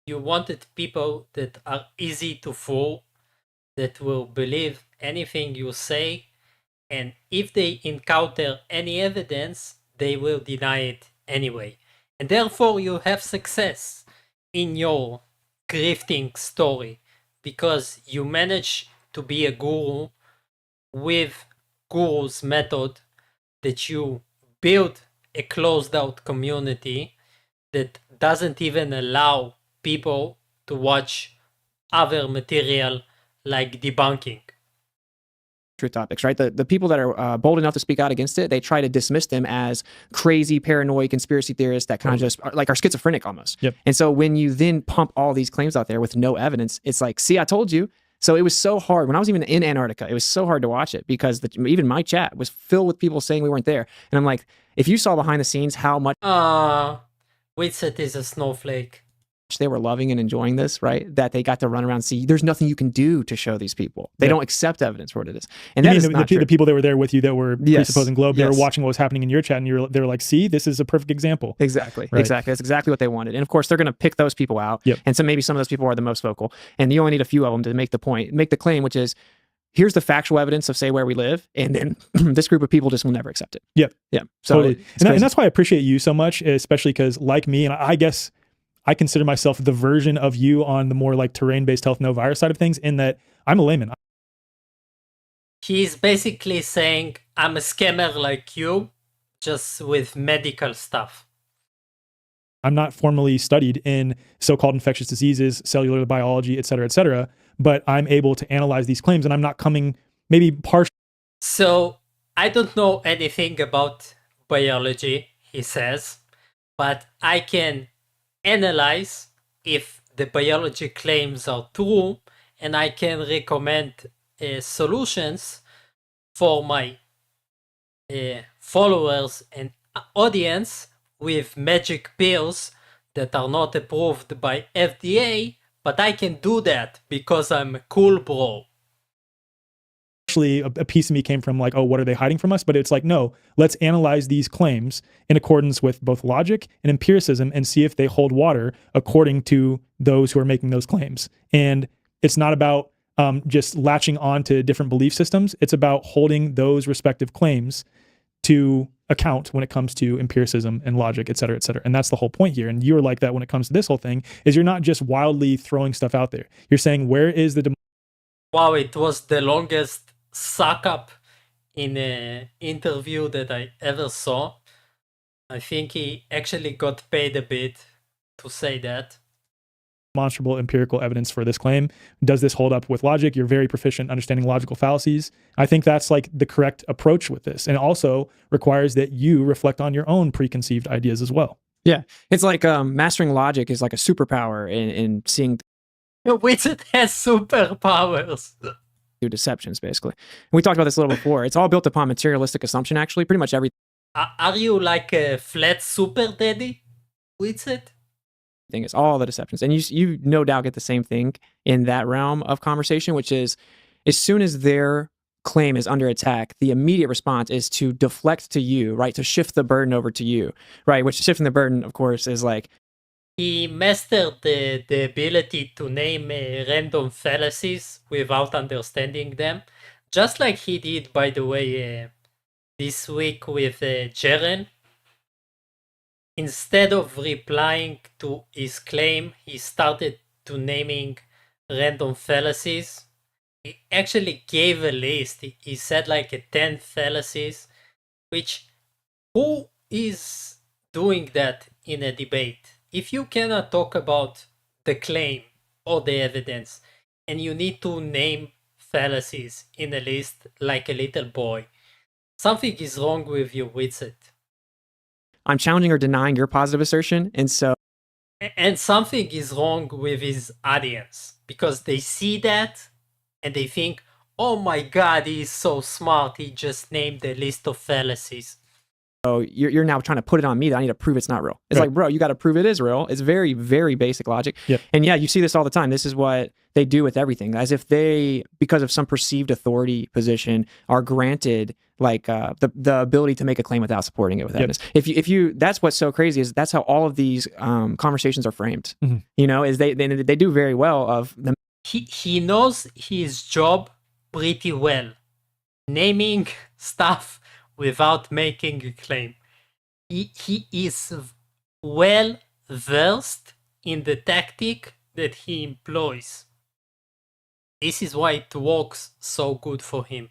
You wanted people that are easy to fool, that will believe anything you say, and if they encounter any evidence, they will deny it anyway. And therefore you have success in your grifting story, because you manage to be a guru with guru's method, that you build a closed out community that doesn't even allow people to watch other material like debunking. Truth topics, right? The people that are bold enough to speak out against it, they try to dismiss them as crazy, paranoid conspiracy theorists that kind of just are schizophrenic almost. Yep. And so when you then pump all these claims out there with no evidence, it's like, see, I told you. So it was so hard. When I was even in Antarctica, it was so hard to watch it because even my chat was filled with people saying we weren't there. And I'm like, if you saw behind the scenes how much Witset is a snowflake. They were loving and enjoying this, right? That they got to run around and see there's nothing you can do to show these people. They don't accept evidence for what it is. And that is not true. The people that were there with you that were presupposing globe, they were Yes. watching what was happening in your chat, and they were like, see, this is a perfect example. Exactly. Right. Exactly. That's exactly what they wanted. And of course, they're going to pick those people out. Yep. And so maybe some of those people are the most vocal. And you only need a few of them to make the point, make the claim, which is, here's the factual evidence of say where we live. And then this group of people just will never accept it. Yep. Yeah. So Totally. And that's why I appreciate you so much, especially because like me, and I guess I consider myself the version of you on the more like terrain-based health no virus side of things, in that I'm a layman. He's basically saying, I'm a scammer like you, just with medical stuff. I'm not formally studied in so-called infectious diseases, cellular biology, et cetera, but I'm able to analyze these claims, and I'm not coming maybe partially. So I don't know anything about biology, he says, but I can analyze if the biology claims are true, and I can recommend solutions for my followers and audience with magic pills that are not approved by FDA, but I can do that because I'm a cool bro. Actually, a piece of me came from like, oh, what are they hiding from us? But it's like, no, let's analyze these claims in accordance with both logic and empiricism and see if they hold water according to those who are making those claims. And it's not about just latching on to different belief systems. It's about holding those respective claims to account when it comes to empiricism and logic, et cetera, et cetera. And that's the whole point here. And you're like that when it comes to this whole thing, is you're not just wildly throwing stuff out there. You're saying, where is the Wow, it was the longest suck up in an interview that I ever saw. I think he actually got paid a bit to say that. demonstrable empirical evidence for this claim? Does this hold up with logic? You're very proficient understanding logical fallacies. I think that's like the correct approach with this. And it also requires that you reflect on your own preconceived ideas as well. Yeah. It's like mastering logic is like a superpower in seeing Wizard has superpowers. through deceptions, basically. And we talked about this a little before. It's all built upon materialistic assumption, actually. Pretty much everything Are you like a flat super daddy, Wizard? is all the deceptions. And you no doubt get the same thing in that realm of conversation, which is as soon as their claim is under attack, the immediate response is to deflect to you, right? To shift the burden over to you, right? Which shifting the burden, of course, is like, He mastered the ability to name random fallacies without understanding them. Just like he did, by the way, this week with Jeren. Instead of replying to his claim, he started to naming random fallacies. He actually gave a list. He said like 10 fallacies, which who is doing that in a debate? If you cannot talk about the claim or the evidence, and you need to name fallacies in a list like a little boy, something is wrong with you, Wizard. I'm challenging or denying your positive assertion. And so And something is wrong with his audience because they see that and they think, oh my god, he's so smart, he just named a list of fallacies. you're now trying to put it on me that I need to prove it's not real. It's Right. like, bro, you got to prove it is real. It's very, very basic logic. Yep. And yeah, you see this all the time. This is what they do with everything, as if they, because of some perceived authority position, are granted like the ability to make a claim without supporting it with Yep. evidence. If you that's what's so crazy is that's how all of these conversations are framed. Mhm. You know, is they do very well of the He knows his job pretty well, naming stuff without making a claim. He is well versed in the tactic that he employs. This is why it works so good for him.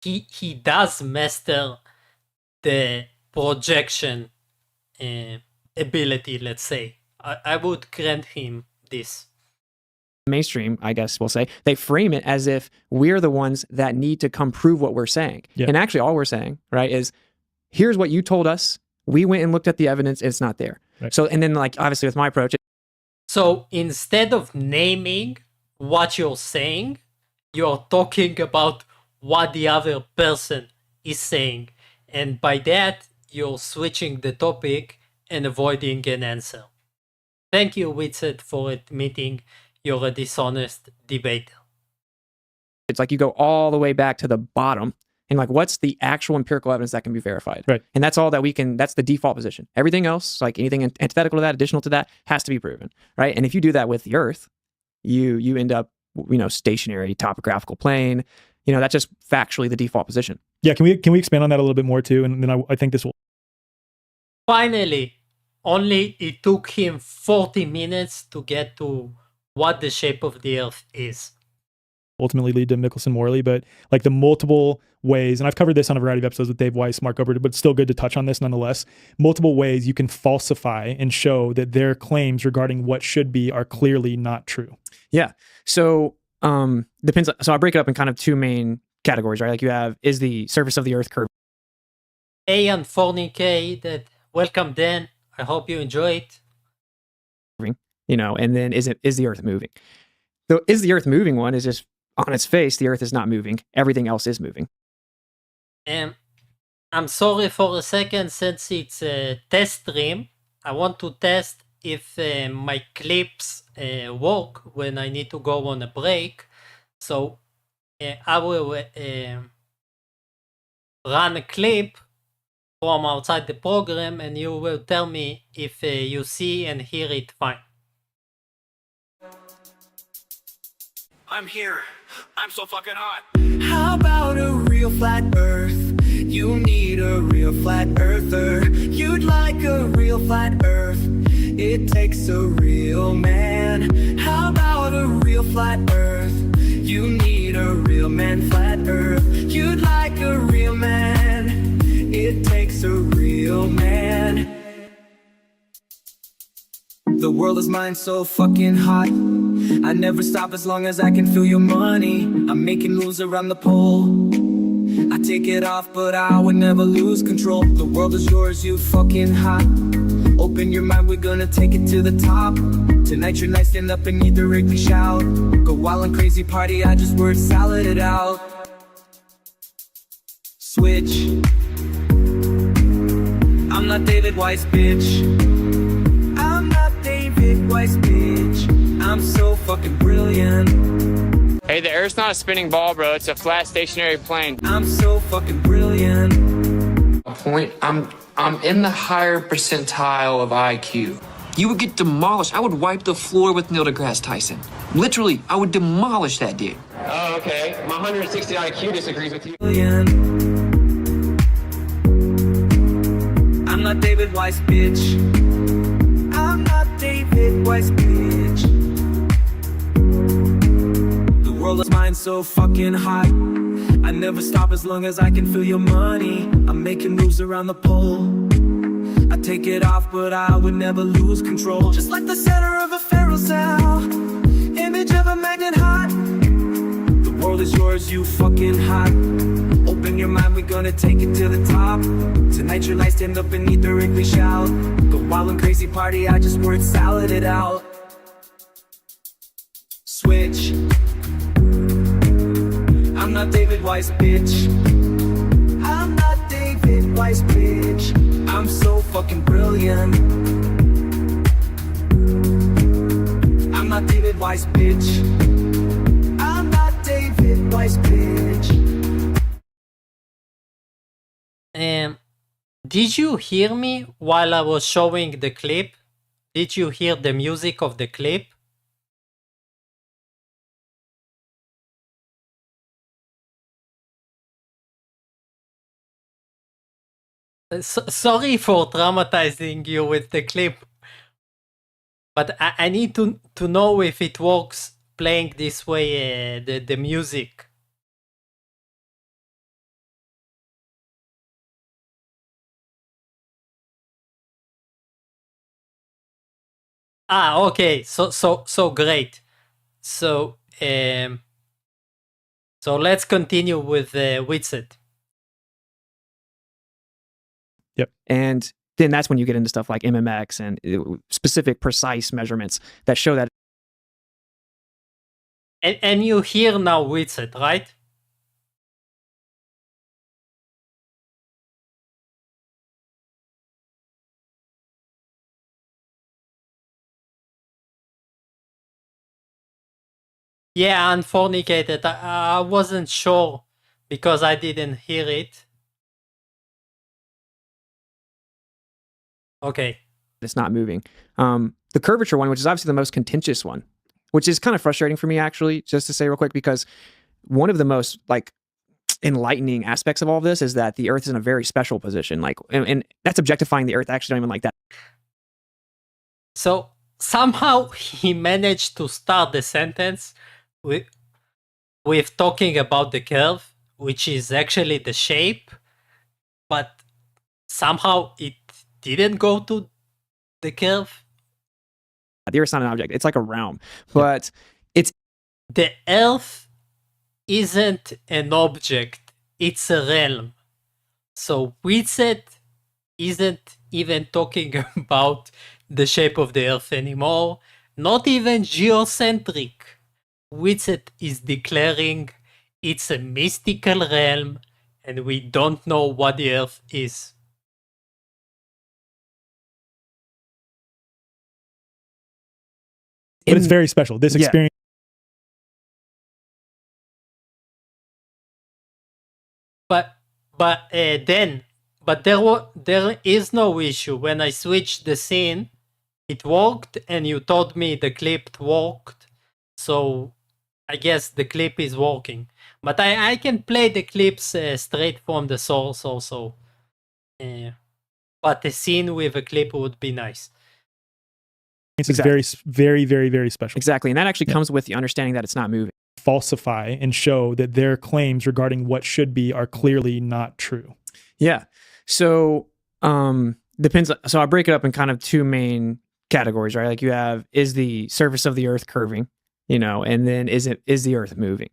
He does master the projection ability, let's say. I would grant him this. mainstream, I guess we'll say, they frame it as if we're the ones that need to come prove what we're saying. Yeah. And actually all we're saying, right, is here's what you told us. We went and looked at the evidence. It's not there. Right. So, and then like, obviously with my approach, So instead of naming what you're saying, you're talking about what the other person is saying. And by that, you're switching the topic and avoiding an answer. Thank you, Wizard, for admitting you're a dishonest debater. it's like you go all the way back to the bottom and like, what's the actual empirical evidence that can be verified? Right. And that's all that we can, that's the default position. Everything else, like anything antithetical to that, additional to that, has to be proven, right? And if you do that with the Earth, you end up, stationary topographical plane, that's just factually the default position. Yeah. Can we expand on that a little bit more too? And then I think this will. Finally, only it took him 40 minutes to get to what the shape of the Earth is. Ultimately lead to Mickelson Morley, but like the multiple ways, and I've covered this on a variety of episodes with Dave Weiss, Mark Gilbert, but it's still good to touch on this nonetheless. Multiple ways you can falsify and show that their claims regarding what should be are clearly not true. Yeah. So depends. So I break it up in kind of two main categories, right? Like you have, is the surface of the Earth curved? Hey, and Fornique, that welcome Dan. I hope you enjoy it. And then is the Earth moving? The is the Earth moving one is just on its face, the Earth is not moving. Everything else is moving. I'm sorry for a second, since it's a test stream. I want to test if my clips work when I need to go on a break. So I will run a clip from outside the program, and you will tell me if you see and hear it fine. I'm here. I'm so fucking hot. How about a real flat earth? You need a real flat earther. You'd like a real flat earth. It takes a real man. How about a real flat earth? You need a real man, flat earth. You'd like a real man. It takes a real man. The world is mine, so fucking hot. I never stop as long as I can feel your money. I'm making moves around the pole. I take it off, but I would never lose control. The world is yours, you fucking hot. Open your mind, we're gonna take it to the top. Tonight your night, stand up and either rig me shout. Go wild and crazy party, I just word salad it out. Switch. I'm not David Weiss, bitch. I'm not David Weiss, bitch. I'm so fucking brilliant. Hey, the Earth's not a spinning ball, bro. It's a flat, stationary plane. I'm so fucking brilliant. Point. I'm in the higher percentile of IQ. You would get demolished. I would wipe the floor with Neil deGrasse Tyson. Literally, I would demolish that dude. Oh, okay. My 160 IQ disagrees with you. I'm not David Weiss, bitch. I'm not David Weiss, bitch. The world is mine, so fucking hot. I never stop as long as I can feel your money. I'm making moves around the pole. I take it off, but I would never lose control. Just like the center of a feral cell, image of a magnet hot. The world is yours, you fucking hot. Open your mind, we're gonna take it to the top. Tonight your light, stand up and eat the English shout. Go wild and crazy party, I just word salad it out. Switch. I'm not David Weiss, bitch. I'm not David Weiss, bitch. I'm so fucking brilliant. I'm not David Weiss, bitch. I'm not David Weiss, bitch. Did you hear me while I was showing the clip? Did you hear the music of the clip? Sorry for traumatizing you with the clip, but I need to know if it works playing this way, the music. Ah, okay. So great. So let's continue with Widset. And then that's when you get into stuff like MMX and specific precise measurements that show that. And you hear now Widset, right? Yeah, unfornicated. I wasn't sure because I didn't hear it. Okay. It's not moving. The curvature one, which is obviously the most contentious one, which is kind of frustrating for me, actually, just to say real quick, because one of the most like enlightening aspects of all of this is that the Earth is in a very special position. Like, and that's objectifying the Earth. I actually don't even like that. So somehow he managed to start the sentence with talking about the curve, which is actually the shape, but somehow it didn't go to the curve. The Earth's not an object. It's like a realm, but it's... The Earth isn't an object. It's a realm. So Widset isn't even talking about the shape of the Earth anymore. Not even geocentric. Widset is declaring it's a mystical realm and we don't know what the Earth is. But it's very special. This experience. But there is no issue. When I switched the scene, it worked, and you told me the clip worked. So I guess the clip is working, but I can play the clips straight from the source also. But a scene with a clip would be nice. It's Exactly. very, very, very special. Exactly. And that actually comes with the understanding that it's not moving. Falsify and show that their claims regarding what should be are clearly not true. Yeah. So depends. So I break it up in kind of two main categories, right? Like you have, is the surface of the earth curving, and then is the earth moving?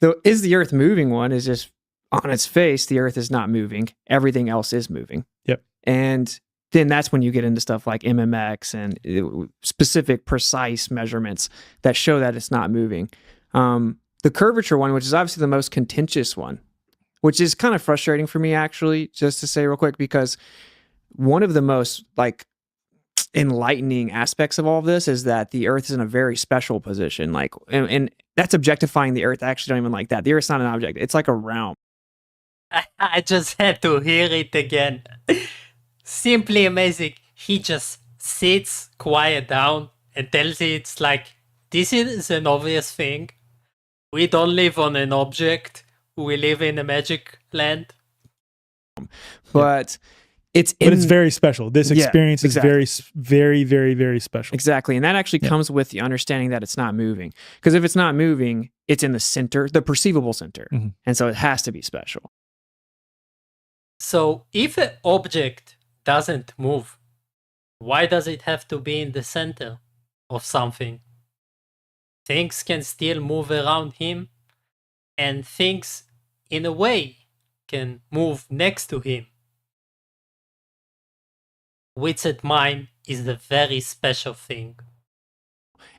The is the earth moving one is just on its face, the earth is not moving. Everything else is moving. Yep. And then that's when you get into stuff like MMX and specific precise measurements that show that it's not moving. The curvature one, which is obviously the most contentious one, which is kind of frustrating for me, actually, just to say real quick, because one of the most enlightening aspects of all of this is that the earth is in a very special position. And that's objectifying the earth. I actually don't even like that. The earth's not an object. It's like a realm. I just had to hear it again. Simply amazing. He just sits quiet down and tells you it's like, this is an obvious thing. We don't live on an object. We live in a magic land. But it's very special. This experience is very, very, very, very special. Exactly. And that actually comes with the understanding that it's not moving. Because if it's not moving, it's in the center, the perceivable center. Mm-hmm. And so it has to be special. So if an object doesn't move, why does it have to be in the center of something? Things can still move around him, and things, in a way, can move next to him. Which at mine is a very special thing.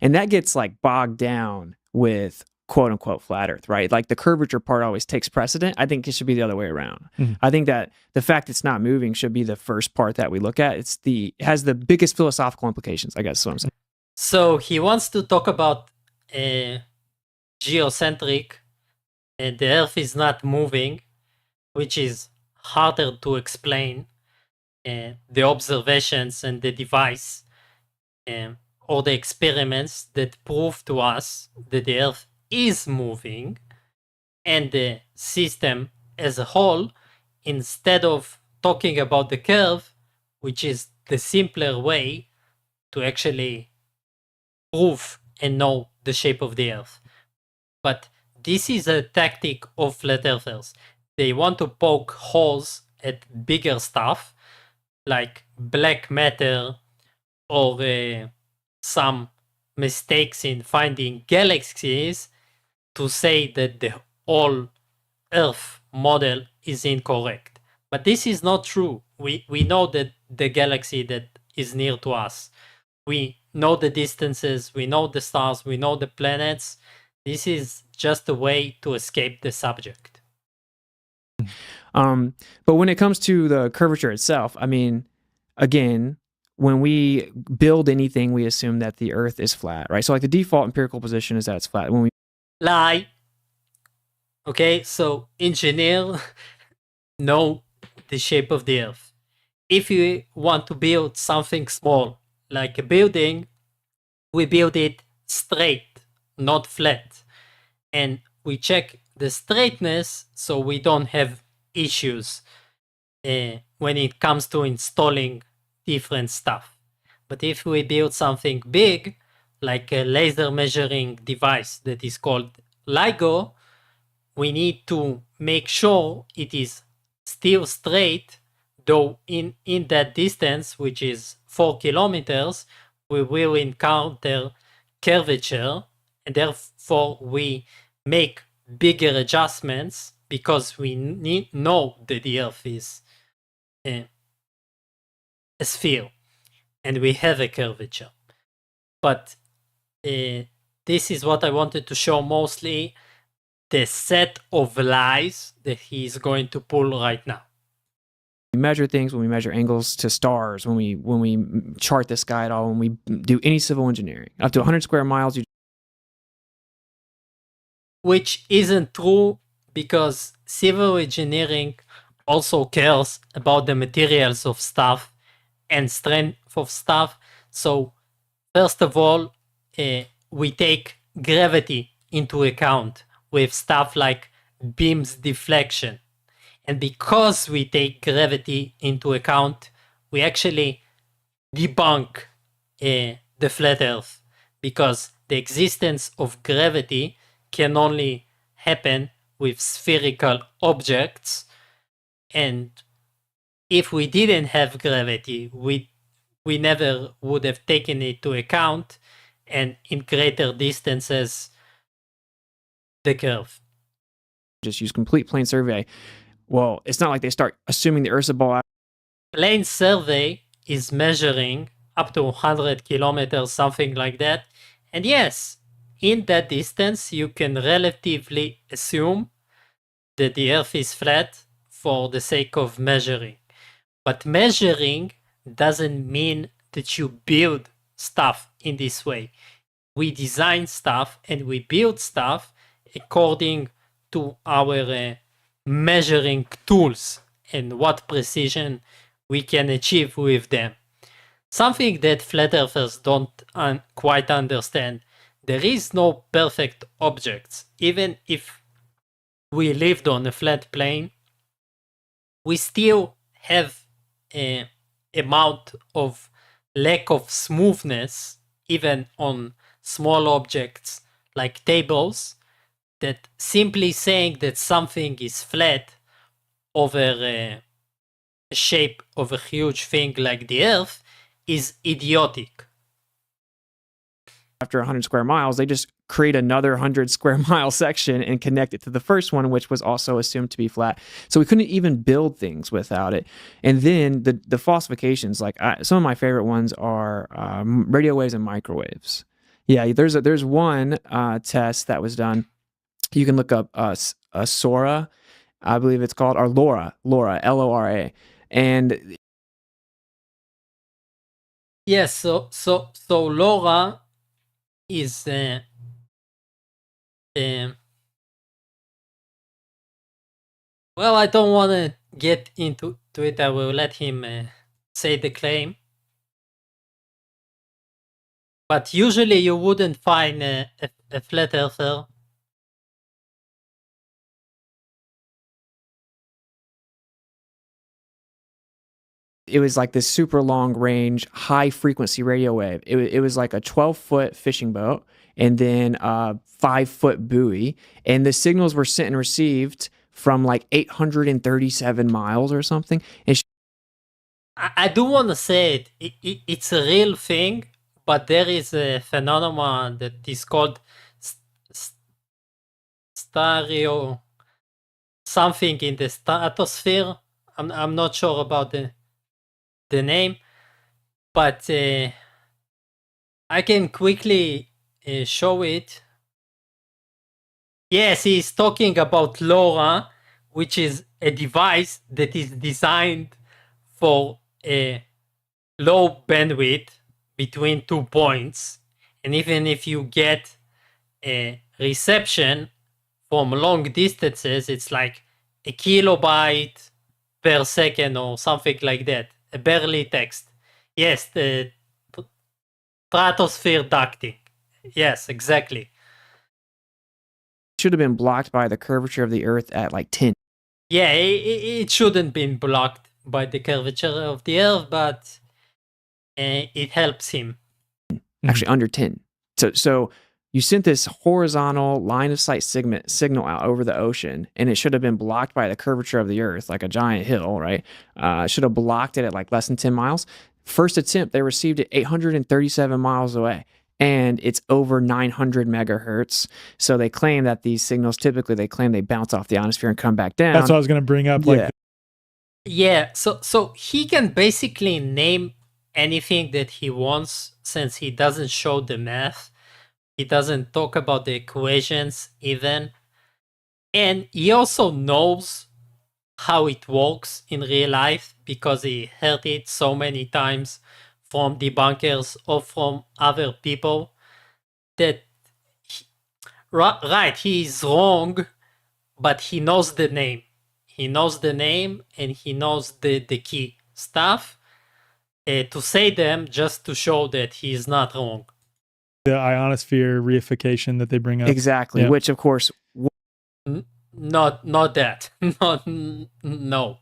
And that gets bogged down with quote unquote flat earth, right? Like the curvature part always takes precedent. I think it should be the other way around. Mm-hmm. I think that the fact it's not moving should be the first part that we look at. It has the biggest philosophical implications, I guess is what I'm saying. So he wants to talk about geocentric, and the earth is not moving, which is harder to explain. The observations and the device or the experiments that prove to us that the earth is moving, and the system as a whole, instead of talking about the curve, which is the simpler way to actually prove and know the shape of the earth. But this is a tactic of flat earthers. They want to poke holes at bigger stuff like black matter or some mistakes in finding galaxies to say that the whole Earth model is incorrect. But this is not true. We know that the galaxy that is near to us. We know the distances, we know the stars, we know the planets. This is just a way to escape the subject. But when it comes to the curvature itself, I mean, again, when we build anything, we assume that the Earth is flat, right? So the default empirical position is that it's flat. When we lie. Okay, so engineer know the shape of the Earth. If you want to build something small, like a building, we build it straight, not flat. And we check the straightness so we don't have issues when it comes to installing different stuff. But if we build something big, like a laser measuring device that is called LIGO, we need to make sure it is still straight, though in that distance, which is 4 kilometers, we will encounter curvature, and therefore we make bigger adjustments because we know that the Earth is a sphere and we have a curvature. But this is what I wanted to show mostly, the set of lies that he's going to pull right now. We measure things, when we measure angles to stars, when we chart the sky at all, when we do any civil engineering, up to 100 square miles. Which isn't true, because civil engineering also cares about the materials of stuff and strength of stuff. So first of all, we take gravity into account with stuff like beam's deflection. And because we take gravity into account, we actually debunk the flat Earth, because the existence of gravity can only happen with spherical objects. And if we didn't have gravity, we never would have taken it into account, and in greater distances, the curve. Just use complete plane survey. Well, it's not like they start assuming the Earth's a ball. Plane survey is measuring up to 100 kilometers, something like that. And yes, in that distance, you can relatively assume that the Earth is flat for the sake of measuring. But measuring doesn't mean that you build stuff in this way. We design stuff and we build stuff according to our measuring tools and what precision we can achieve with them. Something that flat earthers don't quite understand. There is no perfect objects. Even if we lived on a flat plane, we still have an amount of lack of smoothness, even on small objects like tables, that simply saying that something is flat over a shape of a huge thing like the Earth is idiotic. After 100 square miles, they just create another 100 square mile section and connect it to the first one, which was also assumed to be flat. So we couldn't even build things without it. And then the falsifications, like some of my favorite ones are radio waves and microwaves. Yeah, there's one test that was done. You can look up Sora, I believe it's called, or LoRa, Lora, and yes. So LoRa is well, I don't want to get into it. I will let him say the claim. But usually you wouldn't find a flat earther it was like this super long range, high frequency radio wave. It was like a 12-foot fishing boat and then a 5-foot buoy. And the signals were sent and received from like 837 miles or something. And I do want to say it's a real thing, but there is a phenomenon that is called stereo something in the stratosphere. I'm not sure about the name, but I can quickly show it. Yes, he's talking about LoRa, which is a device that is designed for a low bandwidth between 2 points. And even if you get a reception from long distances, it's like a kilobyte per second or something like that. A barely text. Yes, the stratosphere ducting. Yes, exactly. should have been blocked by the curvature of the Earth at like 10. Yeah, it shouldn't been blocked by the curvature of the Earth, but it helps him. Actually, under 10. So you sent this horizontal line of sight signal out over the ocean, and it should have been blocked by the curvature of the Earth, like a giant hill, right? Should have blocked it at like less than 10 miles. First attempt, they received it 837 miles away, and it's over 900 megahertz. So they claim that these signals, typically they claim they bounce off the ionosphere and come back down. That's what I was going to bring up. Like, yeah. So he can basically name anything that he wants, since he doesn't show the math. He doesn't talk about the equations even. And he also knows how it works in real life, because he heard it so many times from debunkers or from other people, that he is wrong, but he knows the name. He knows the name and he knows the key stuff to say them, just to show that he is not wrong. The ionosphere reification that they bring up. Exactly, Yeah. which of course Not that. No.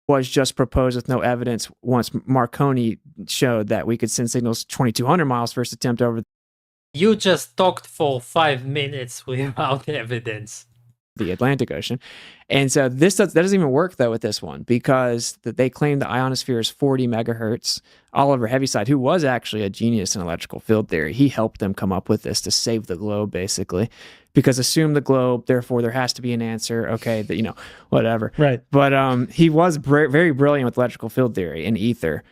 was just proposed with no evidence once Marconi showed that we could send signals 2,200 miles first attempt over You just talked for 5 minutes without evidence. the Atlantic Ocean. And so that doesn't even work though with this one, because they claim the ionosphere is 40 megahertz. Oliver Heaviside, who was actually a genius in electrical field theory, he helped them come up with this to save the globe, basically, because assume the globe, therefore there has to be an answer. Okay, that, whatever. Right. But he was very brilliant with electrical field theory and ether.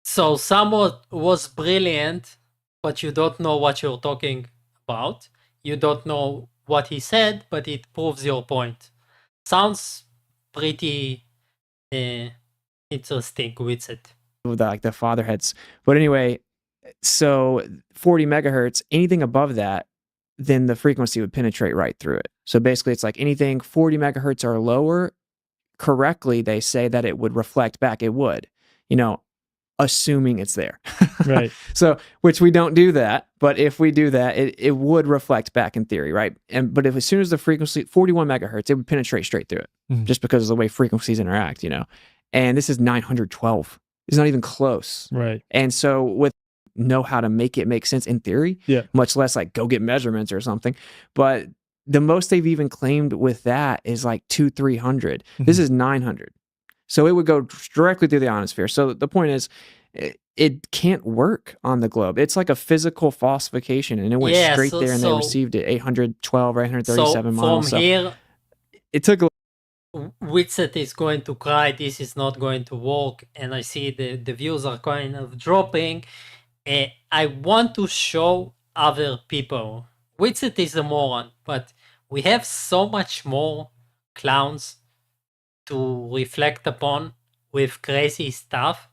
So someone was brilliant, but you don't know what you're talking about. You don't know what he said, but it proves your point. Sounds pretty interesting with it. the fatherheads. But anyway, so 40 megahertz, anything above that, then the frequency would penetrate right through it. So basically, it's like anything 40 megahertz or lower, correctly, they say that it would reflect back. It would, assuming it's there. Right. So, which we don't do that, but if we do that, it would reflect back in theory, right? But if as soon as the frequency 41 megahertz, it would penetrate straight through it, just because of the way frequencies interact, And this is 912. It's not even close. Right. And so with know how to make it make sense in theory, much less like go get measurements or something. But the most they've even claimed with that is like 200-300. This is 900. So it would go directly through the ionosphere. So the point is, it can't work on the globe. It's like a physical falsification, and it went straight there, and they received it 812 or 837 miles. From here, it took a Witset is going to cry, this is not going to work, and I see the views are kind of dropping. I want to show other people. Witset is a moron, but we have so much more clowns to reflect upon with crazy stuff.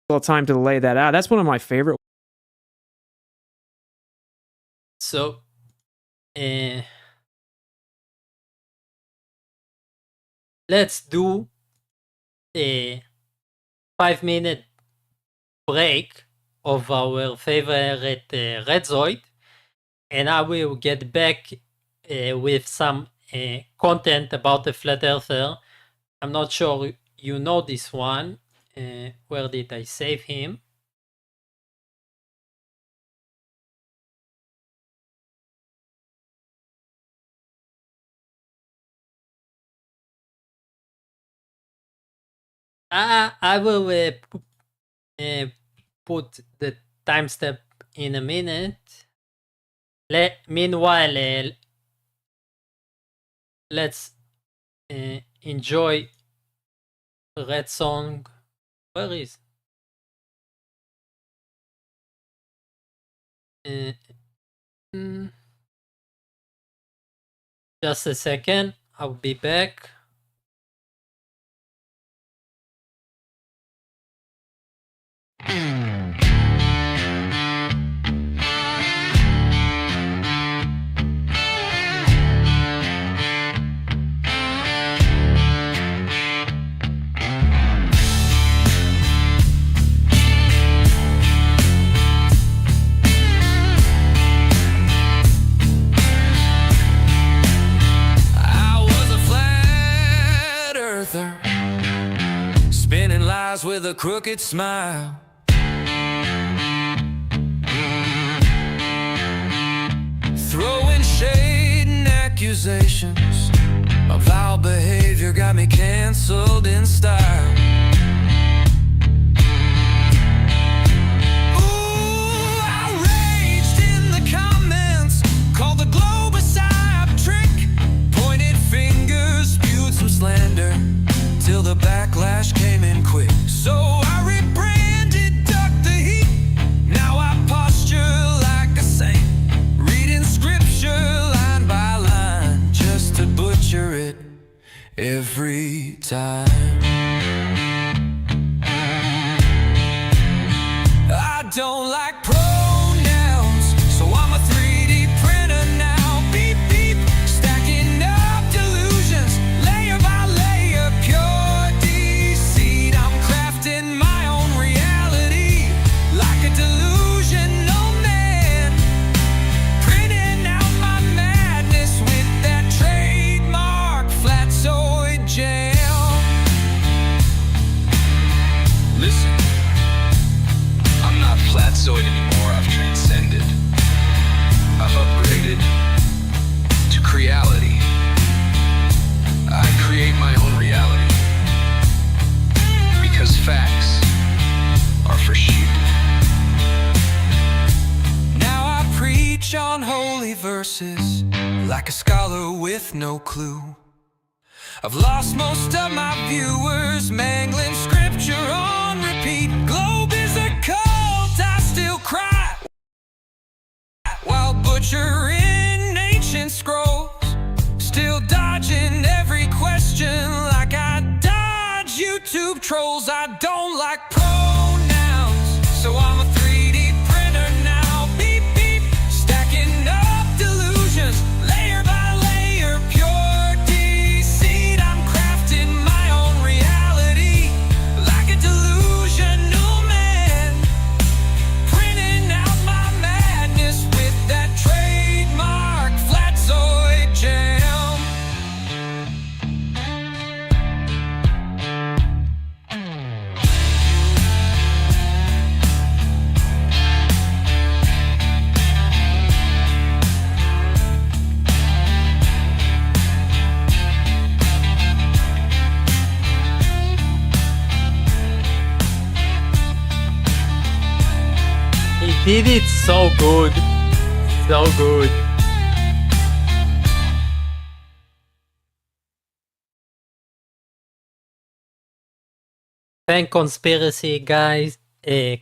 little time to lay that out. That's one of my favorite. So, let's do a 5-minute break of our favorite Redzoid, and I will get back with some content about the Flat Earther. I'm not sure you know this one. Where did I save him? I will put the timestamp in a minute. Meanwhile, let's enjoy Red Song. Where is? Just a second, I'll be back. Spinning lies with a crooked smile. Throwing shade and accusations. My vile behavior got me canceled in style. Ooh, outraged in the comments. Called the globe a psyop trick. Pointed fingers, spewed some slander. Till the backlash came in quick. So I rebranded, ducked the heat. Now I posture like a saint, reading scripture line by line, just to butcher it every time. I don't like pronouns, so I'm a 3D printer now. Beep beep, stacking up delusions, layer by layer, pure deceit. I'm crafting my own reality like a delusion. verses like a scholar with no clue. I've lost most of my viewers, mangling scripture on repeat. Globe is a cult, I still cry while butchering ancient scrolls. Still dodging every question like I dodge YouTube trolls. I don't like pronouns, so I'm a 3D printer now. Beep beep, stacking up delusions, layer by layer, pure deceit. I'm crafting my own reality like a delusional man, printing out my madness with that trademark flatzoid jam. He did it so good. So good. Thank Conspiracy guys,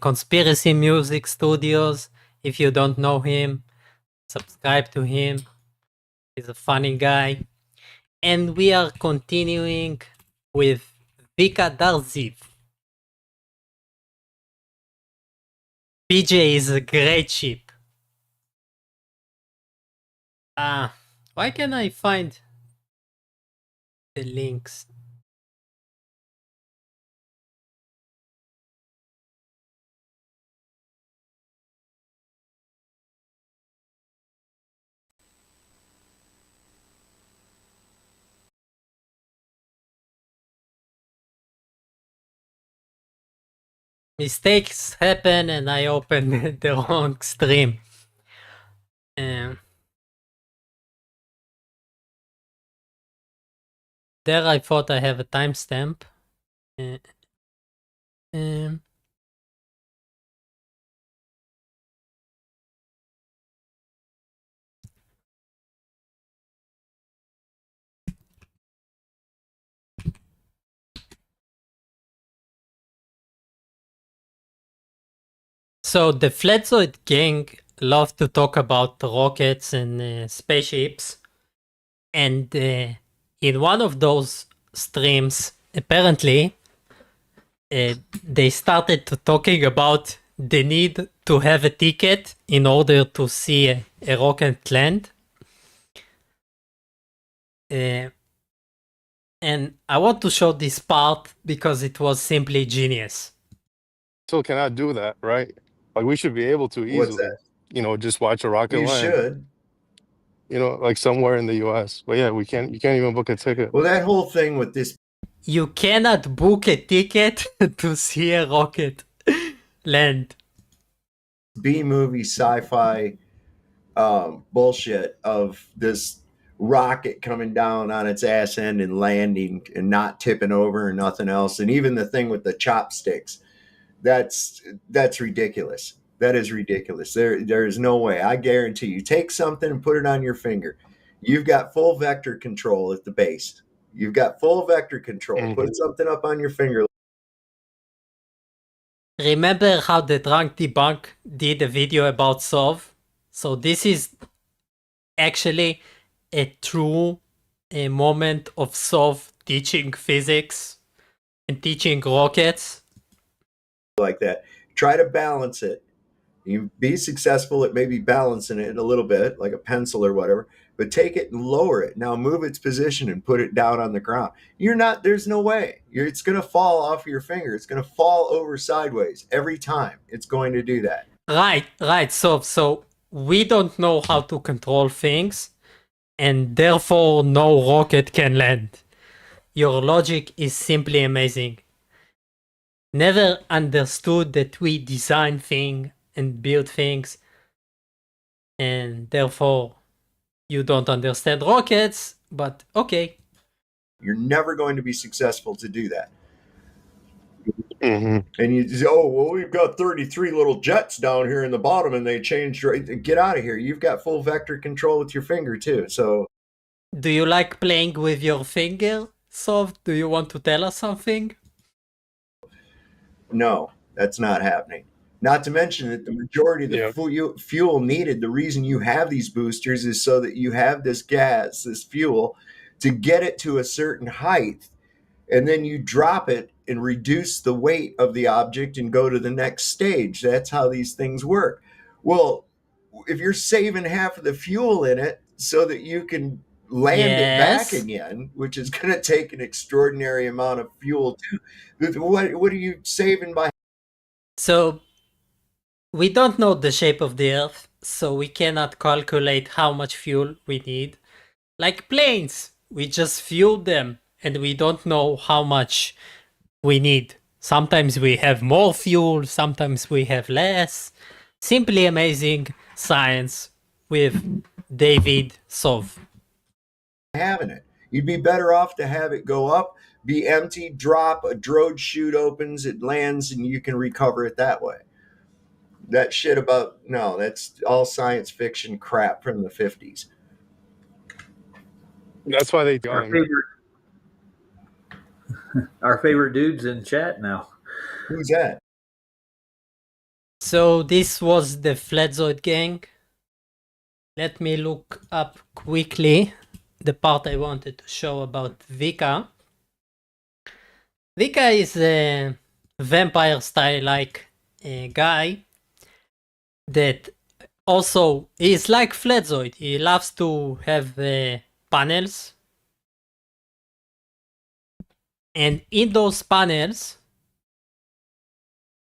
Conspiracy Music Studios. If you don't know him, subscribe to him. He's a funny guy. And we are continuing with Vika Darziv. PJ is a great ship. Why can I find the links? Mistakes happen and I opened the wrong stream. There I thought I have a timestamp. So the Flatzoid gang love to talk about rockets and spaceships. And in one of those streams, apparently, they started to talking about the need to have a ticket in order to see a rocket land. And I want to show this part because it was simply genius. Still cannot do that, right? Like we should be able to easily. What's that? You know, just watch a rocket You land. should. You know, like somewhere in the U.S. But yeah, we can't. You can't even book a ticket. Well, that whole thing with this You cannot book a ticket to see a rocket land. B-movie sci-fi bullshit of this rocket coming down on its ass end and landing and not tipping over and nothing else, and even the thing with the chopsticks, that's ridiculous. That is ridiculous. There is no way. I guarantee you, take something and put it on your finger. You've got full vector control at the base. You've got full vector control. Mhm. Put something up on your finger. Remember how the Drunk Debunk did a video about SOV? So this is actually a true moment of SOV teaching physics and teaching rockets. Like that. Try to balance it. You be successful at maybe balancing it a little bit, like a pencil or whatever, but take it and lower it. Now move its position and put it down on the ground. There's no way. It's going to fall off your finger. It's going to fall over sideways every time. It's going to do that. Right. So we don't know how to control things, and therefore no rocket can land. Your logic is simply amazing. Never understood that we design things and build things, and therefore you don't understand rockets, but okay. You're never going to be successful to do that. Mhm. And you say, oh, well, we've got 33 little jets down here in the bottom and they changed. Get out of here. You've got full vector control with your finger, too. So, Do you like playing with your finger, Sov? Do you want to tell us something? no, that's not happening. Not to mention that the majority of the Yep. fuel needed, the reason you have these boosters is so that you have this gas, this fuel, to get it to a certain height. And then you drop it and reduce the weight of the object and go to the next stage. That's how these things work. Well, if you're saving half of the fuel in it so that you can land it back Yes. again, which is going to take an extraordinary amount of fuel too, what are you saving by? So we don't know the shape of the Earth, so we cannot calculate how much fuel we need. Like planes, we just fuel them and we don't know how much we need. Sometimes we have more fuel, sometimes we have less. Simply amazing science with David Sov. Having it. You'd be better off to have it go up, be empty, drop, a droid chute opens, it lands, and you can recover it that way. That shit about, no, that's all science fiction crap from the 50s. That's why they Our gun. favorite dudes in chat now. Who's that? So this was the Flatzoid gang. Let me look up quickly the part I wanted to show about Vika. Vika is a vampire style like guy that also is like Flatzoid. He loves to have panels. And in those panels,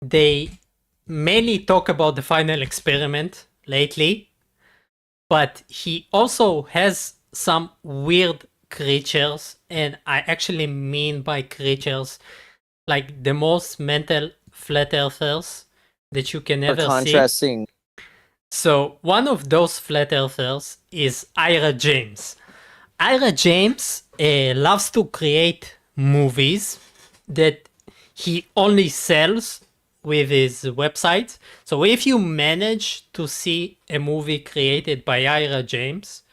they mainly talk about the final experiment lately, but he also has some weird creatures, and I actually mean by creatures like the most mental flat earthers that you can ever see. So one of those flat earthers is Ira James. Ira James loves to create movies that he only sells with his website. So if you manage to see a movie created by Ira James,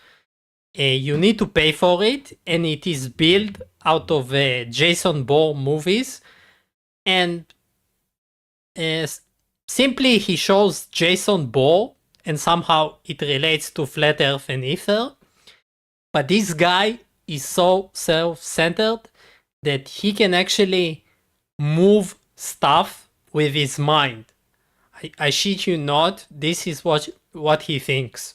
you need to pay for it, and it is built out of Jason Bourne movies. And simply he shows Jason Bourne, and somehow it relates to Flat Earth and Ether. But this guy is so self-centered that he can actually move stuff with his mind. I shit you not, this is what he thinks.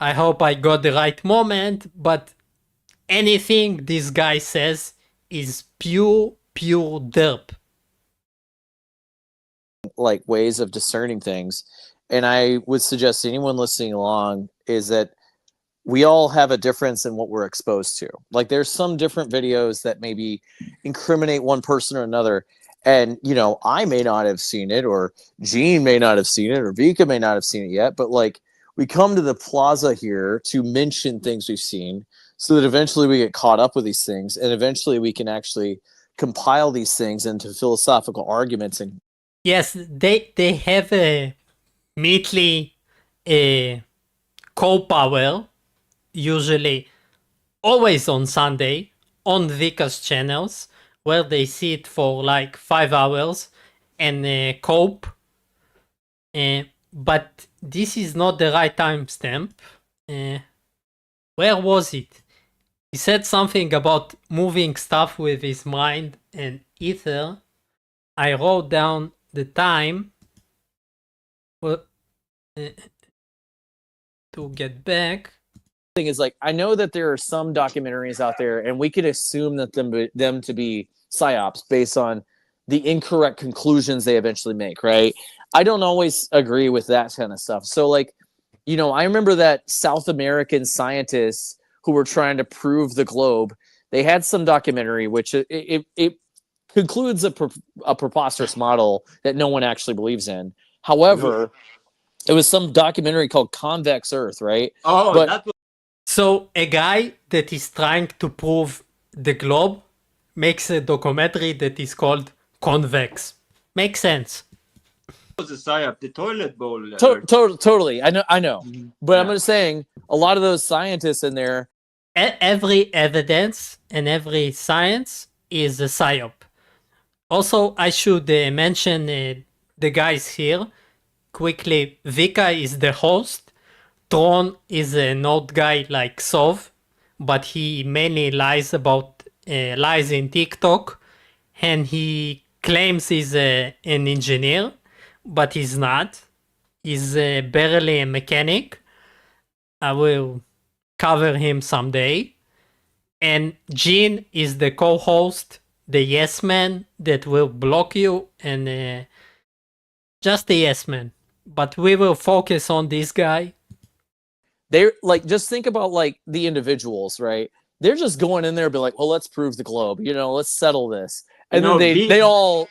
I hope I got the right moment, but anything this guy says is pure derp. Like ways of discerning things. And I would suggest to anyone listening along is that we all have a difference in what we're exposed to. Like there's some different videos that maybe incriminate one person or another. And, you know, I may not have seen it, or Gene may not have seen it, or Vika may not have seen it yet. But like we come to the plaza here to mention things we've seen so that eventually we get caught up with these things. And eventually we can actually compile these things into philosophical arguments. And yes, they have a meatly co-power, usually always on Sunday, on Vika's channels, where they sit for like 5 hours and cope. But this is not the right timestamp. Where was it? He said something about moving stuff with his mind and ether. I wrote down the time. Well, to get back. Thing is, like, I know that there are some documentaries out there, and we could assume that them to be psyops based on the incorrect conclusions they eventually make, right? I don't always agree with that kind of stuff. So, like, you know, I remember that South American scientists who were trying to prove the globe. They had some documentary which it concludes a preposterous model that no one actually believes in. However, it was some documentary called Convex Earth, right? So a guy that is trying to prove the globe makes a documentary that is called Convex. Makes sense. Was a psyop, the toilet bowl. Totally, I know. But I'm Yeah. just saying, a lot of those scientists in there. Every evidence and every science is a psyop. Also, I should mention the guys here quickly. Vika is the host. Tron is an old guy like Sov, but he mainly lies in TikTok, and he claims he's an engineer, but he's not. He's barely a mechanic. I will cover him someday. And Gene is the co-host, the yes man that will block you, and just the yes man. But we will focus on this guy. They're like, just think about like the individuals, right? They're just going in there and be like, well, let's prove the globe, let's settle this. And then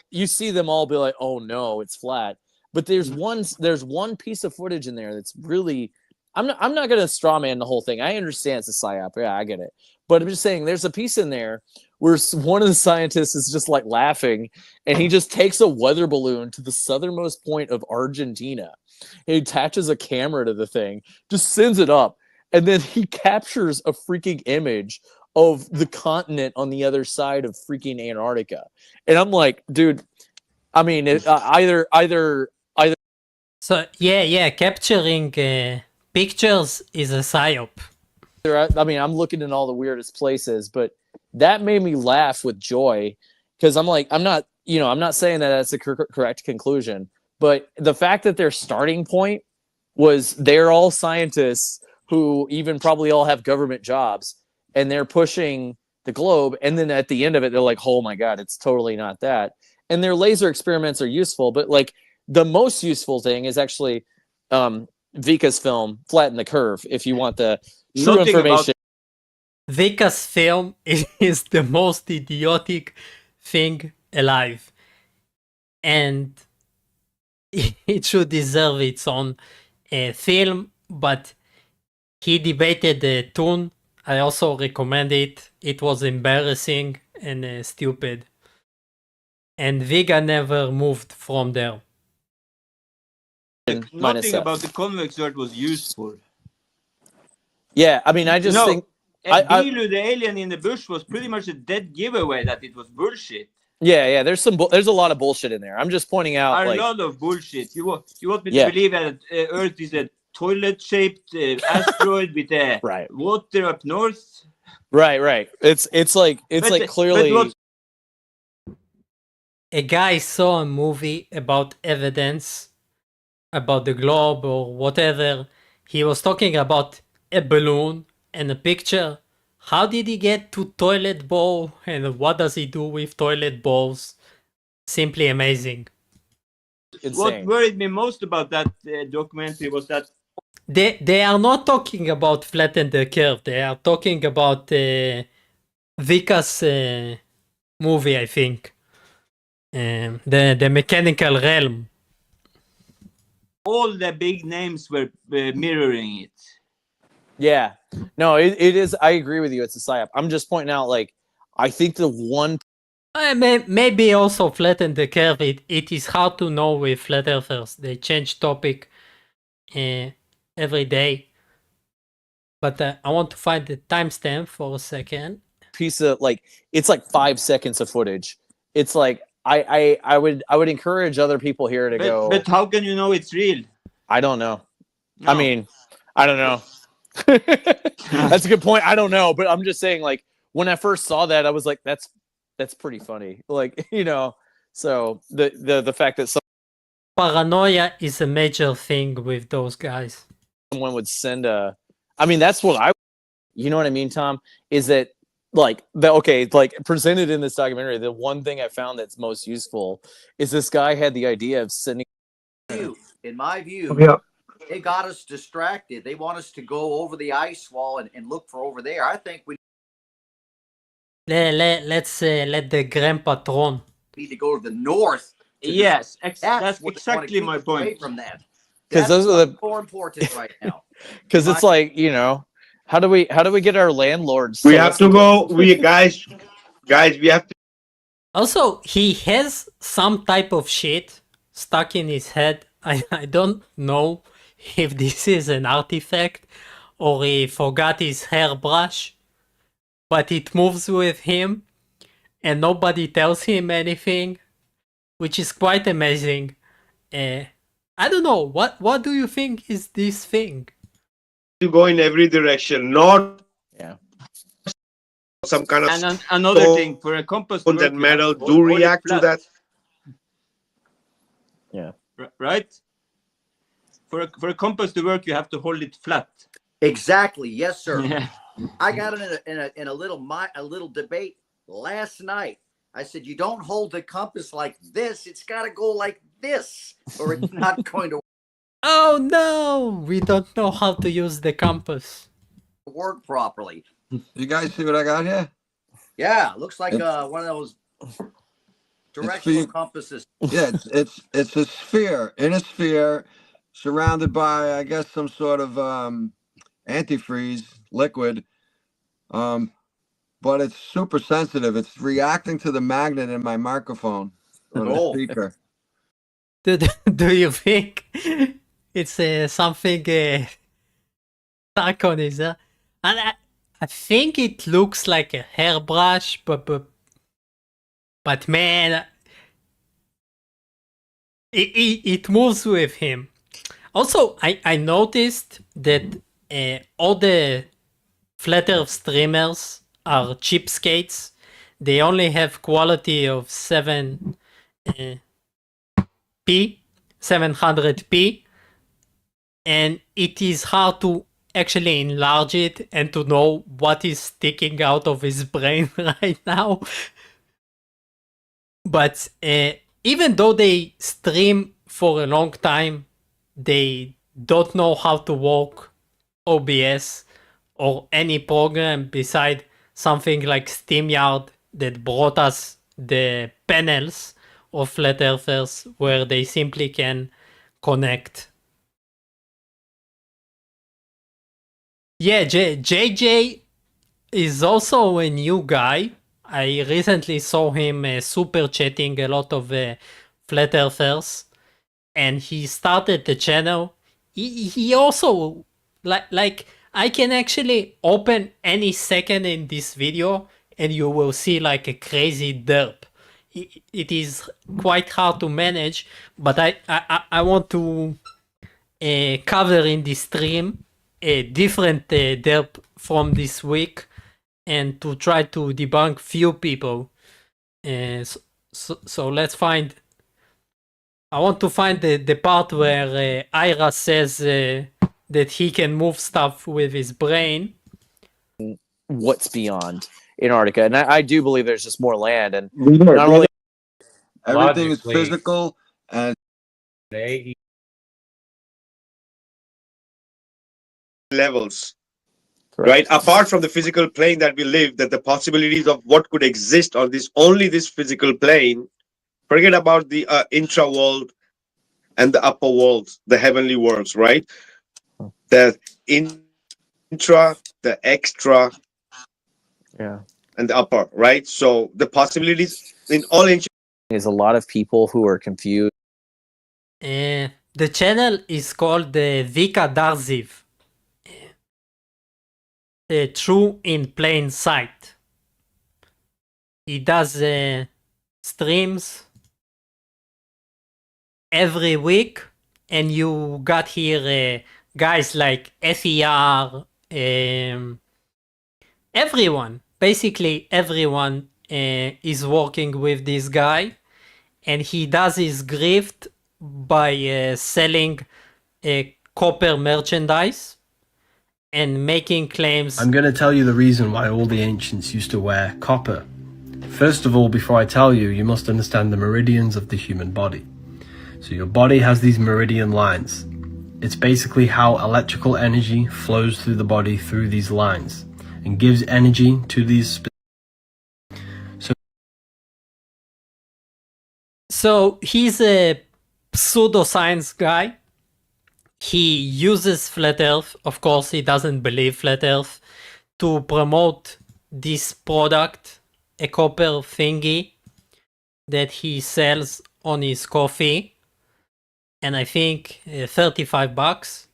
you see them all be like, oh no, it's flat. But there's one piece of footage in there that's really, I'm not gonna straw man the whole thing. I understand it's a psyop, yeah, I get it. But I'm just saying, there's a piece in there where one of the scientists is just like laughing, and he just takes a weather balloon to the southernmost point of Argentina. He attaches a camera to the thing, just sends it up, and then he captures a freaking image of the continent on the other side of freaking Antarctica. And I'm like, dude, I mean, either. So yeah, capturing pictures is a psyop. I mean, I'm looking in all the weirdest places, but that made me laugh with joy, because I'm like, I'm not saying that that's the correct conclusion, but the fact that their starting point was they're all scientists who even probably all have government jobs, and they're pushing the globe, and then at the end of it, they're like, oh my God, it's totally not that. And their laser experiments are useful, but like the most useful thing is actually Vika's film, Flatten the Curve, if you want the true information. Vika's film is the most idiotic thing alive, and it should deserve its own film, but he debated the tune. I also recommend it. It was embarrassing and stupid, and Vika never moved from there. Nothing about the convex dirt was useful. Yeah, I mean, I just think Bilu, the alien in the bush, was pretty much a dead giveaway that it was bullshit. Yeah, there's a lot of bullshit in there. I'm just pointing out a lot of bullshit. You want me to believe that Earth is a toilet-shaped asteroid with water up north? Right. It's like clearly. A guy saw a movie about evidence about the globe or whatever. He was talking about a balloon and a picture. How did he get to toilet bowl, and what does he do with toilet bowls? Simply amazing. Insane. What worried me most about that documentary was that they are not talking about Flatten the Curve. They are talking about Vika's movie, I think. The Mechanical Realm. All the big names were mirroring it. Yeah, no, it is. I agree with you. It's a psyop. I'm just pointing out, like, I think the one. Maybe also Flatten the Curve. It is hard to know with flat earthers. They change topic every day. But I want to find the timestamp for a second. Piece of it's like 5 seconds of footage. It's like I would encourage other people here to go. But how can you know it's real? I don't know. No. I mean, I don't know. That's a good point. I don't know, but I'm just saying, like, when I first saw that, I was like, that's pretty funny. Like, so the fact that paranoia is a major thing with those guys. Someone would send I mean, that's what you know what I mean, Tom, is that like presented in this documentary, the one thing I found that's most useful is this guy had the idea of sending. In my view, they got us distracted. They want us to go over the ice wall and look for over there. I think we let's let the grandpa Tron need to go to the north. Yes, that's exactly my point. From that, because those are the more important right now. Because it's like, how do we get our landlords? We have to go. guys, we have to. Also, he has some type of shit stuck in his head. I don't know if this is an artifact or he forgot his hairbrush, but it moves with him and nobody tells him anything, which is quite amazing. I don't know, what do you think is this thing? To go in every direction, not some kind of and another thing for a compass to work, that metal hold do it react to flat. that. Yeah. Right? For a compass to work, you have to hold it flat. Exactly. Yes, sir. Yeah. I got in a little debate last night. I said, you don't hold the compass like this. It's got to go like this, or it's not going to Oh no, we don't know how to use the compass. work properly. You guys see what I got here? Yeah, looks like one of those directional compasses. Yeah, it's a sphere, in a sphere, surrounded by, I guess, some sort of antifreeze liquid. But it's super sensitive. It's reacting to the magnet in my microphone or the speaker. Do you think it's something stuck on his hair? And I think it looks like a hairbrush, but man, it moves with him. Also, I noticed that all the flat earth streamers are cheapskates. They only have quality of 700p, and it is hard to actually enlarge it and to know what is sticking out of his brain right now. But even though they stream for a long time, they don't know how to work OBS or any program beside something like SteamYard that brought us the panels of flat earthers where they simply can connect. Yeah, JJ is also a new guy. I recently saw him super chatting a lot of flat earthers, and he started the channel. He also like I can actually open any second in this video and you will see like a crazy derp. It is quite hard to manage, but I want to cover in this stream a different derp from this week and to try to debunk few people. So let's find. I want to find the part where Ira says that he can move stuff with his brain. What's beyond Antarctica? And I do believe there's just more land, and not only everything is physical and levels. Right, apart from the physical plane that we live, that the possibilities of what could exist on this physical plane, forget about the intra world and the upper worlds, the heavenly worlds, right? The intra, the extra, and the upper, right? So the possibilities in all ancient is a lot of people who are confused. The channel is called Vika Darziv. True in plain sight. He does streams every week, and you got here guys like FER, everyone, basically everyone is working with this guy, and he does his grift by selling copper merchandise and making claims. I'm going to tell you the reason why all the ancients used to wear copper. First of all, before I tell you, you must understand the meridians of the human body. So your body has these meridian lines. It's basically how electrical energy flows through the body through these lines and gives energy to these. So he's a pseudoscience guy. He uses flat earth, of course he doesn't believe flat earth, to promote this product a copper thingy that he sells on his coffee, and I think $35.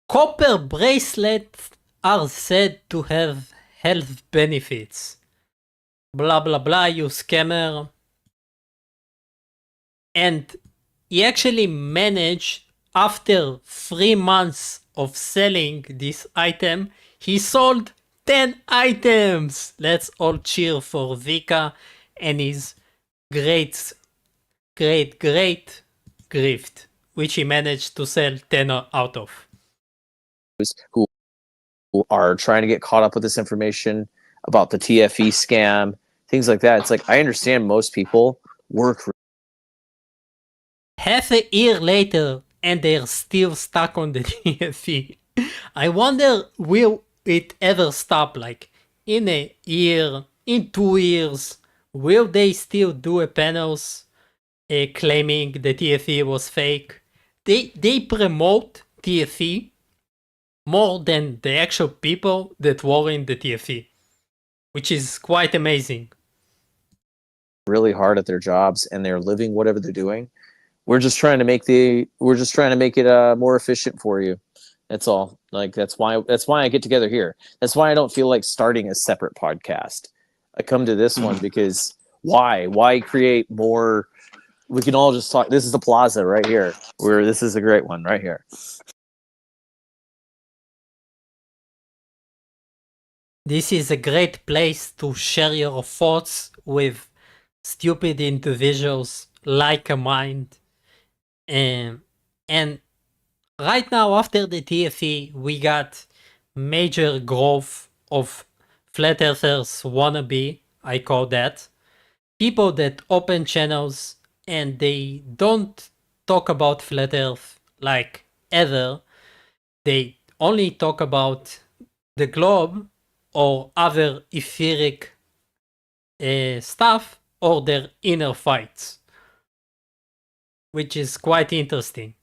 Copper bracelets are said to have health benefits. Blah blah blah, you scammer. And he actually managed, after 3 months of selling this item, he sold 10 items. Let's all cheer for Vika and his great grift, which he managed to sell 10 out of. Who are trying to get caught up with this information about the TFE scam, things like that. It's like, I understand most people work. Half a year later, and they're still stuck on the TFE. I wonder, will it ever stop? Like, in a year, in 2 years, will they still do a panels claiming the TFE was fake? They promote TFE more than the actual people that were in the TFE, which is quite amazing. Really hard at their jobs, and they're living whatever they're doing. We're just trying to make it more efficient for you. That's all. Like, that's why I get together here. That's why I don't feel like starting a separate podcast. I come to this one because why create more? We can all just talk. This is the plaza right here, where this is a great one right here. This is a great place to share your thoughts with stupid individuals like mine. And right now, after the TFE, we got major growth of flat earthers wannabe, I call that. People that open channels and they don't talk about flat earth like ever. They only talk about the globe or other etheric stuff or their inner fights, which is quite interesting.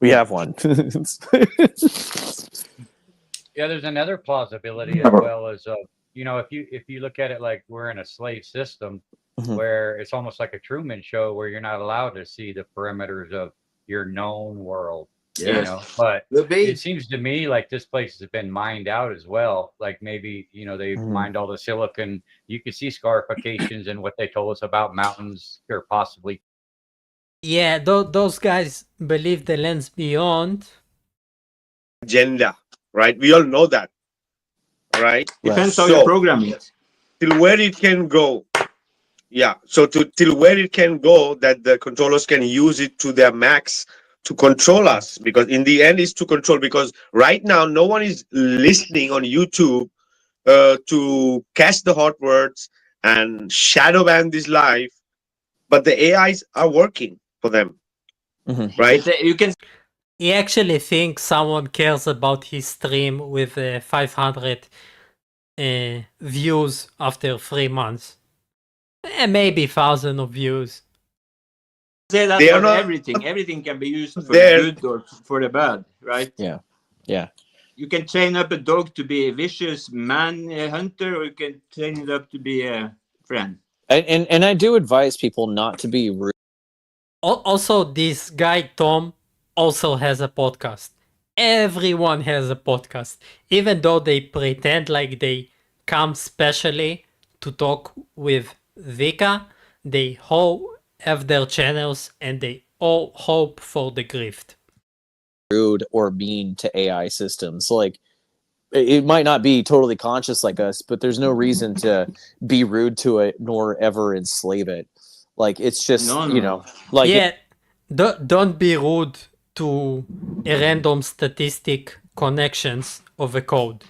We have one. Yeah, there's another plausibility as well as if you look at it like we're in a slave system where it's almost like a Truman Show where you're not allowed to see the perimeters of your known world. Yes. But it seems to me like this place has been mined out as well. Like maybe they've mined all the silicon. You can see scarifications and what they told us about mountains or possibly. Yeah, those guys believe the lands beyond agenda, right? We all know that, right? Depends how you program it. Till where it can go. Yeah, so till where it can go that the controllers can use it to their max to control us, because in the end it's to control, because right now no one is listening on YouTube to catch the hot words and shadow ban this live, but the AIs are working for them, right? You can. He actually thinks someone cares about his stream with 500 views after 3 months, and maybe 1,000 of views. Say that for everything. Everything can be used for the good or for the bad, right? Yeah. You can train up a dog to be a vicious man hunter, or you can train it up to be a friend. And I do advise people not to be rude. Also, this guy Tom also has a podcast. Everyone has a podcast, even though they pretend like they come specially to talk with Vika. They all have their channels and they all hope for the grift. Rude or mean to AI systems. Like, it might not be totally conscious like us, but there's no reason to be rude to it nor ever enslave it. Like, it's just, like, yeah, don't be rude to a random statistic connections of a code.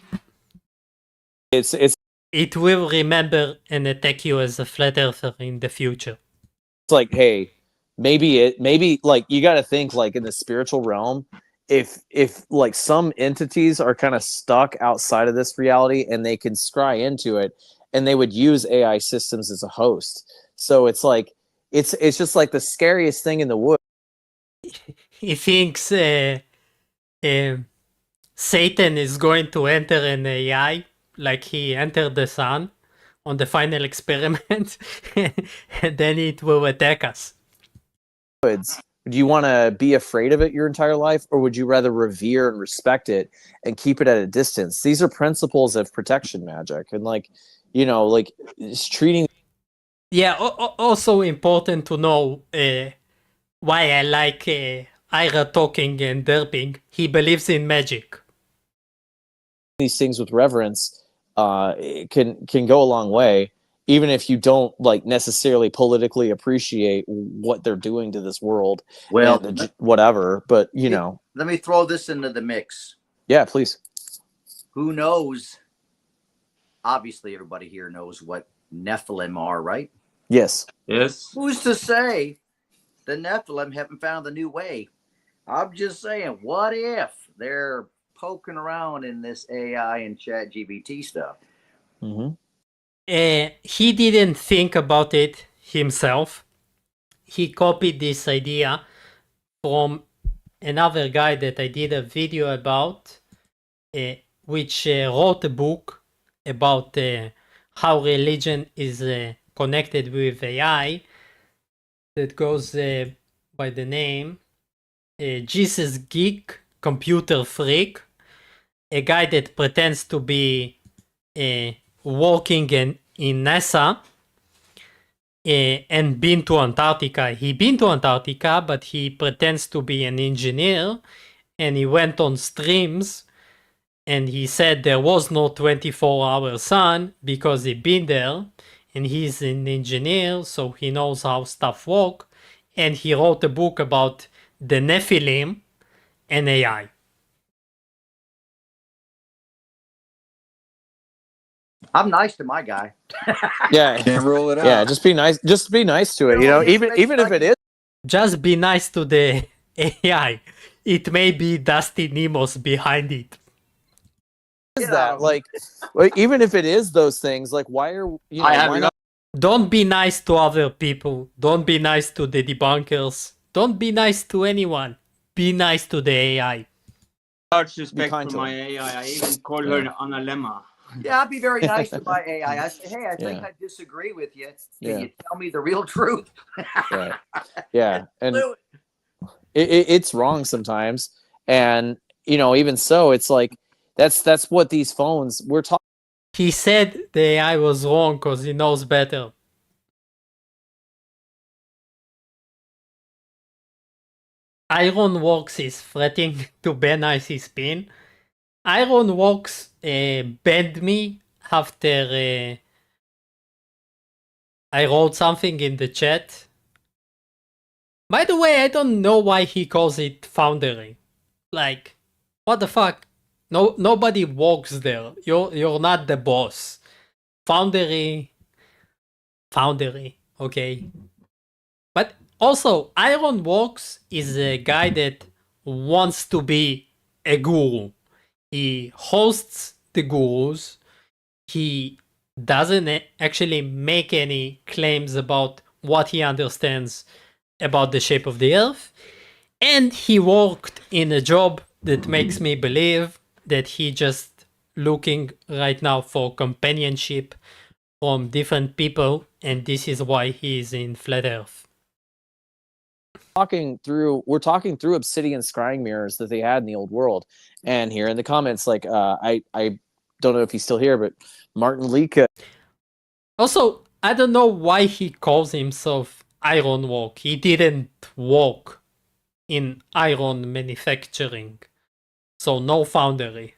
It will remember and attack you as a flat earther in the future. It's like, hey, maybe like you got to think like in the spiritual realm, if like some entities are kind of stuck outside of this reality and they can scry into it, and they would use AI systems as a host. So it's like it's just like the scariest thing in the woods. He thinks Satan is going to enter an AI like he entered the sun on the final experiment, and then it will attack us. Do you want to be afraid of it your entire life, or would you rather revere and respect it and keep it at a distance? These are principles of protection magic, and like, you know, like it's treating. Yeah, also important to know why I like Ira talking and derping. He believes in magic. These things with reverence it can go a long way, even if you don't like necessarily politically appreciate what they're doing to this world. Well, whatever, but you know. Let me throw this into the mix. Yeah, please. Who knows? Obviously, everybody here knows what Nephilim are, right? Yes. Yes. Who's to say the Nephilim haven't found the new way? I'm just saying, what if they're poking around in this AI and chat GBT stuff? He didn't think about it himself. He copied this idea from another guy that I did a video about, which wrote a book about how religion is connected with AI, that goes by the name Jesus Geek Computer Freak, a guy that pretends to be working in NASA and been to Antarctica. He been to Antarctica, but he pretends to be an engineer, and he went on streams and he said there was no 24-hour sun because he been there, and he's an engineer, so he knows how stuff work, and he wrote a book about the Nephilim and AI. I'm nice to my guy. Yeah, can't rule it out. Yeah, just be nice. Just be nice to it. You know, even if it is. Just be nice to the AI. It may be Dusty Nemos behind it. Is that like even if it is those things, like why are you know, why not? Don't be nice to other people. Don't be nice to the debunkers. Don't be nice to anyone. Be nice to the AI. Large respect for my AI. I even call her Analemma. Yeah, I'd be very nice to my AI. I say, hey, I think I disagree with you. Can you tell me the real truth? Right. Yeah, and it's wrong sometimes, and you know, even so, it's like that's what these phones we're talking. He said the AI was wrong because he knows better. Ironworks is threatening to ban Icy Spin. Ironworks banned me after I wrote something in the chat. By the way, I don't know why he calls it Foundry. Like, what the fuck? No, nobody works there. You're not the boss. Foundry, okay. But also, Ironworks is a guy that wants to be a guru. He hosts the gurus. He doesn't actually make any claims about what he understands about the shape of the earth. And he worked in a job that makes me believe that he just looking right now for companionship from different people, and this is why he is in Flat Earth. We're talking through obsidian scrying mirrors that they had in the old world, and here in the comments, like I don't know if he's still here, but Martin Lika. Also, I don't know why he calls himself Ironwork. He didn't work in iron manufacturing, so no foundry.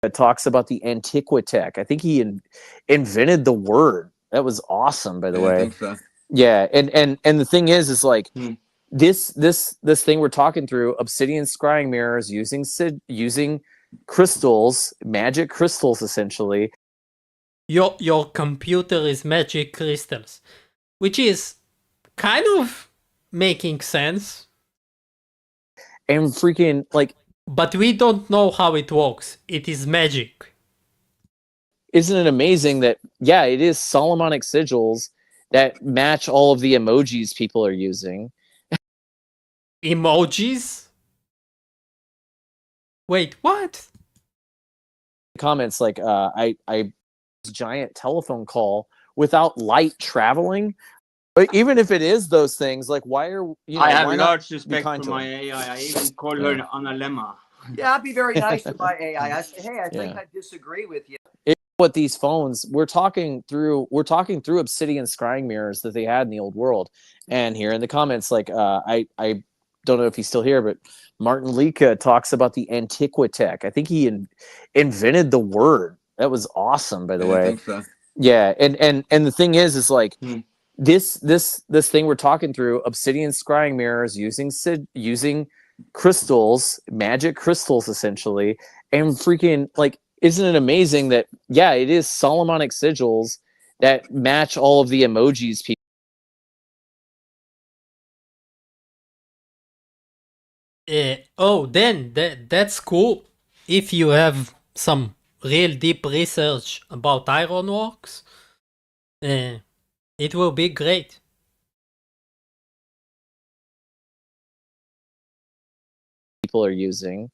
It talks about the Antiquitech. I think he invented the word. That was awesome, by the way. I think so. Yeah, and the thing is like this thing we're talking through, obsidian scrying mirrors using crystals, magic crystals, essentially. Your computer is magic crystals, which is kind of making sense. And freaking like, but we don't know how it works. It is magic. Isn't it amazing that it is Solomonic sigils that match all of the emojis people are using? Emojis? Wait, what? comments like I giant telephone call without light traveling. But even if it is those things, like why are I have why large not be respect kind for to my them? AI. I even call her Anna Lemma. Yeah, I'd be very nice to my AI. I say, hey, I think Yeah. I disagree with you. What these phones we're talking through obsidian scrying mirrors that they had in the old world, and here in the comments like I don't know if he's still here, but Martin Lika talks about the Antiquitech. I think he invented the word. That was awesome, by the way. I think so. Yeah, and the thing is like this thing we're talking through obsidian scrying mirrors using crystals, magic crystals essentially, and freaking like isn't it amazing that yeah, it is Solomonic sigils that match all of the emojis people. Then that's cool. If you have some real deep research about ironworks, it will be great. People are using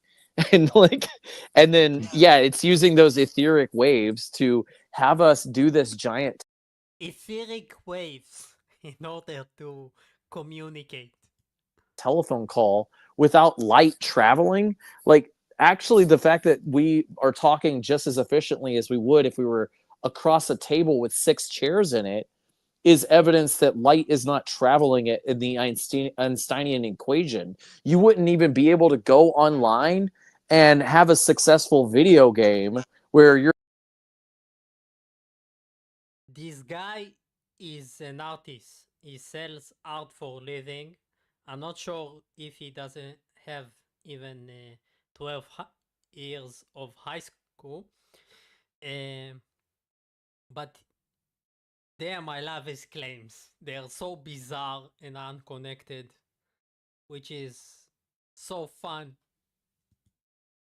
and then yeah, it's using those etheric waves to have us do this giant etheric waves in order to communicate. Telephone call without light traveling. Like actually the fact that we are talking just as efficiently as we would if we were across a table with 6 chairs in it is evidence that light is not traveling it in the Einsteinian equation. You wouldn't even be able to go online and have a successful video game where you're This guy is an artist. He sells art for a living. I'm not sure if he doesn't have even 12 years of high school. But damn, I love his claims. They are so bizarre and unconnected, which is so fun.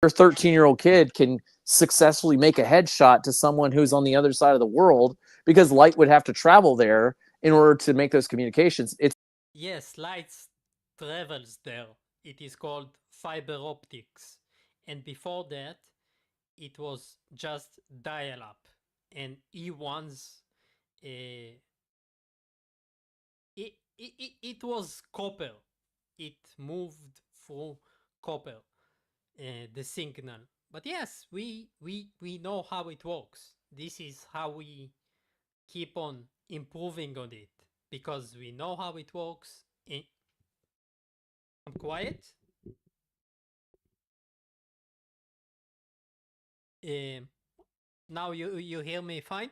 your 13-year-old kid can successfully make a headshot to someone who's on the other side of the world because light would have to travel there in order to make those communications. It's yes, light travels there. It is called fiber optics. And before that, it was just dial-up. And E1's it was copper. It moved through copper, the signal. But yes, we know how it works. This is how we keep on improving on it because we know how it works. I'm quiet. Now you hear me fine?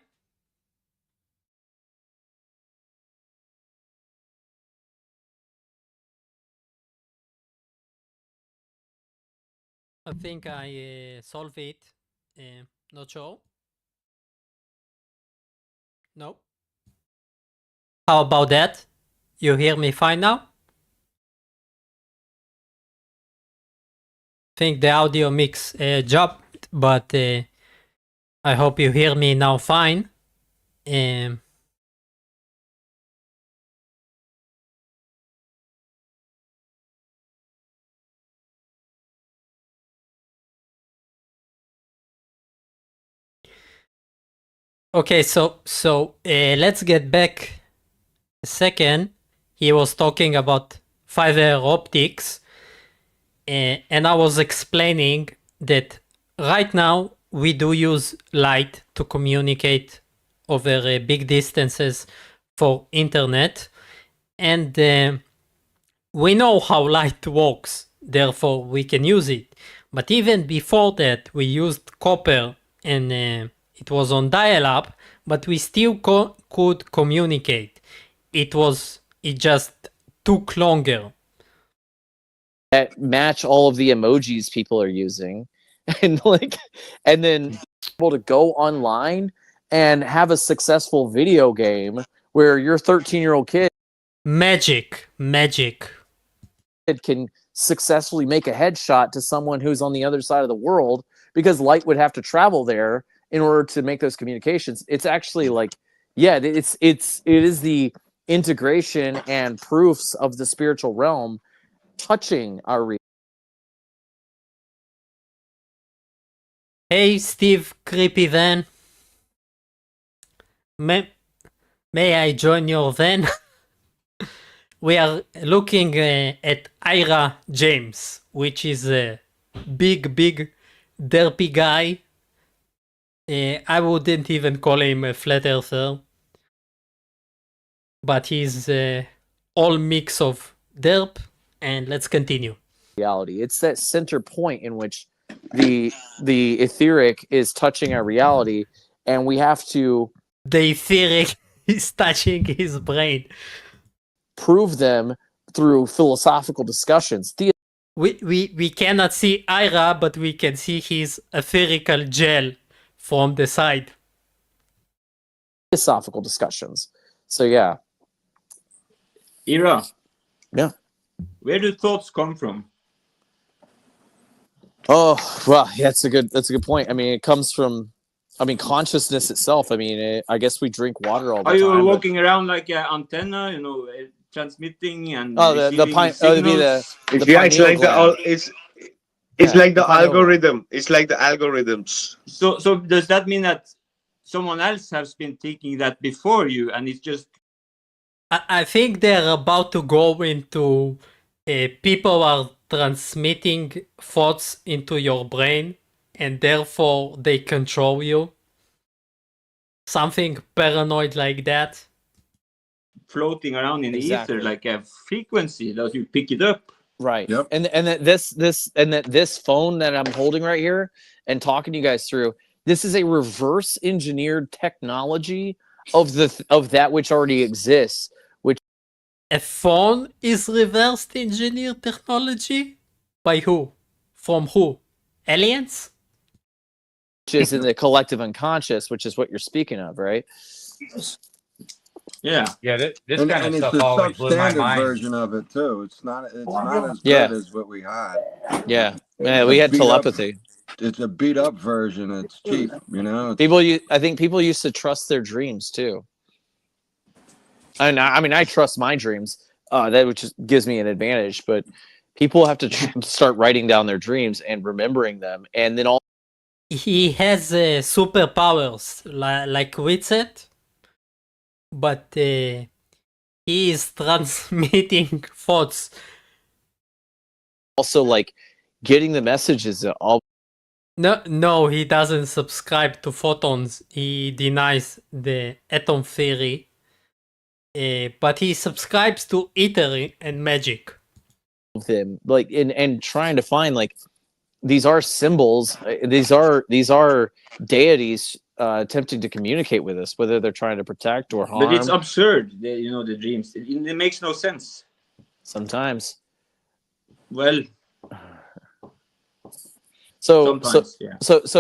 I think I solved it. Not sure. No. How about that? You hear me fine now? Think the audio mix dropped, but I hope you hear me now fine. Okay, so let's get back a second. He was talking about fiber optics, and I was explaining that right now we do use light to communicate over big distances for internet, and we know how light works, therefore we can use it. But even before that, we used copper and it was on dial-up, but we still could communicate. It just took longer. that match all of the emojis people are using and then able to go online and have a successful video game where your 13-year-old kid magic can successfully make a headshot to someone who's on the other side of the world because light would have to travel there in order to make those communications. It's actually like yeah, it is the integration and proofs of the spiritual realm touching our Hey, Steve Creepy Van. May I join your van? We are looking at Ira James, which is a big derpy guy. I wouldn't even call him a flat earther, but he's all mix of derp. And let's continue. Reality. It's that center point in which the etheric is touching our reality, and we have to the etheric is touching his brain. Prove them through philosophical discussions. We cannot see Ira, but we can see his etherical gel from the side. Philosophical discussions. So yeah. Ira. Yeah. Where do thoughts come from? Oh well, yeah, that's a good point. I mean, it comes from, consciousness itself. I mean, I guess we drink water all the time. Are you walking around like an antenna, transmitting and receiving signals? It's like the algorithm. It's like the algorithms. So does that mean that someone else has been thinking that before you, and it's just? I think they're about to go into people are transmitting thoughts into your brain, and therefore they control you. Something paranoid like that. Floating around in the ether like a frequency that you pick it up. Right. Yep. And that this phone that I'm holding right here and talking to you guys through, this is a reverse engineered technology of that which already exists. Which a phone is reverse engineered technology? By who? From who? Aliens? Which is in the collective unconscious, which is what you're speaking of, right? Yeah. This and kind of it's stuff a always blew my substandard mind. version of it too. It's not as good as what we had. Yeah. Man, we had telepathy. It's a beat up version. It's cheap, I think people used to trust their dreams too. And I trust my dreams. That which gives me an advantage, but people have to start writing down their dreams and remembering them, and then all. He has superpowers like Witset, but he is transmitting thoughts. Also, like getting the messages all. No, he doesn't subscribe to photons. He denies the atom theory, but he subscribes to ether and magic. Them like and trying to find like these are symbols. These are deities attempting to communicate with us, whether they're trying to protect or harm. But it's absurd. The dreams. It makes no sense. Sometimes. Well. So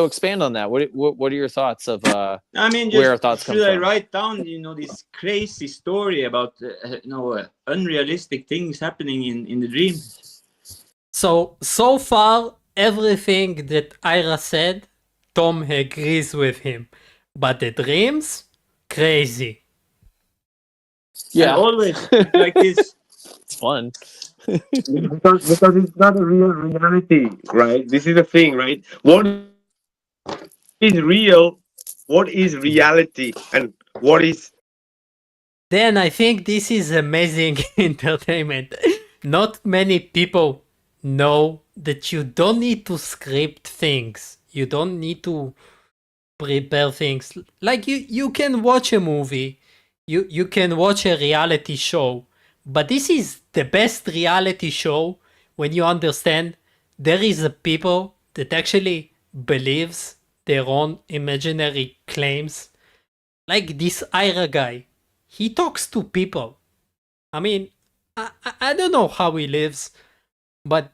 expand on that. What are your thoughts of where our thoughts come from? Should I write down this crazy story about unrealistic things happening in the dream? So far everything that Ira said, Tom agrees with him, but the dreams, crazy. Yeah, and always like this. It's fun. because it's not a real reality, right? This is the thing, right? What is real? What is reality? And what is? Then I think this is amazing entertainment. Not many people know that you don't need to script things. You don't need to prepare things. Like you can watch a movie, you can watch a reality show, but this is the best reality show when you understand there is a people that actually believes their own imaginary claims. Like this Ira guy, he talks to people. I mean, I don't know how he lives, but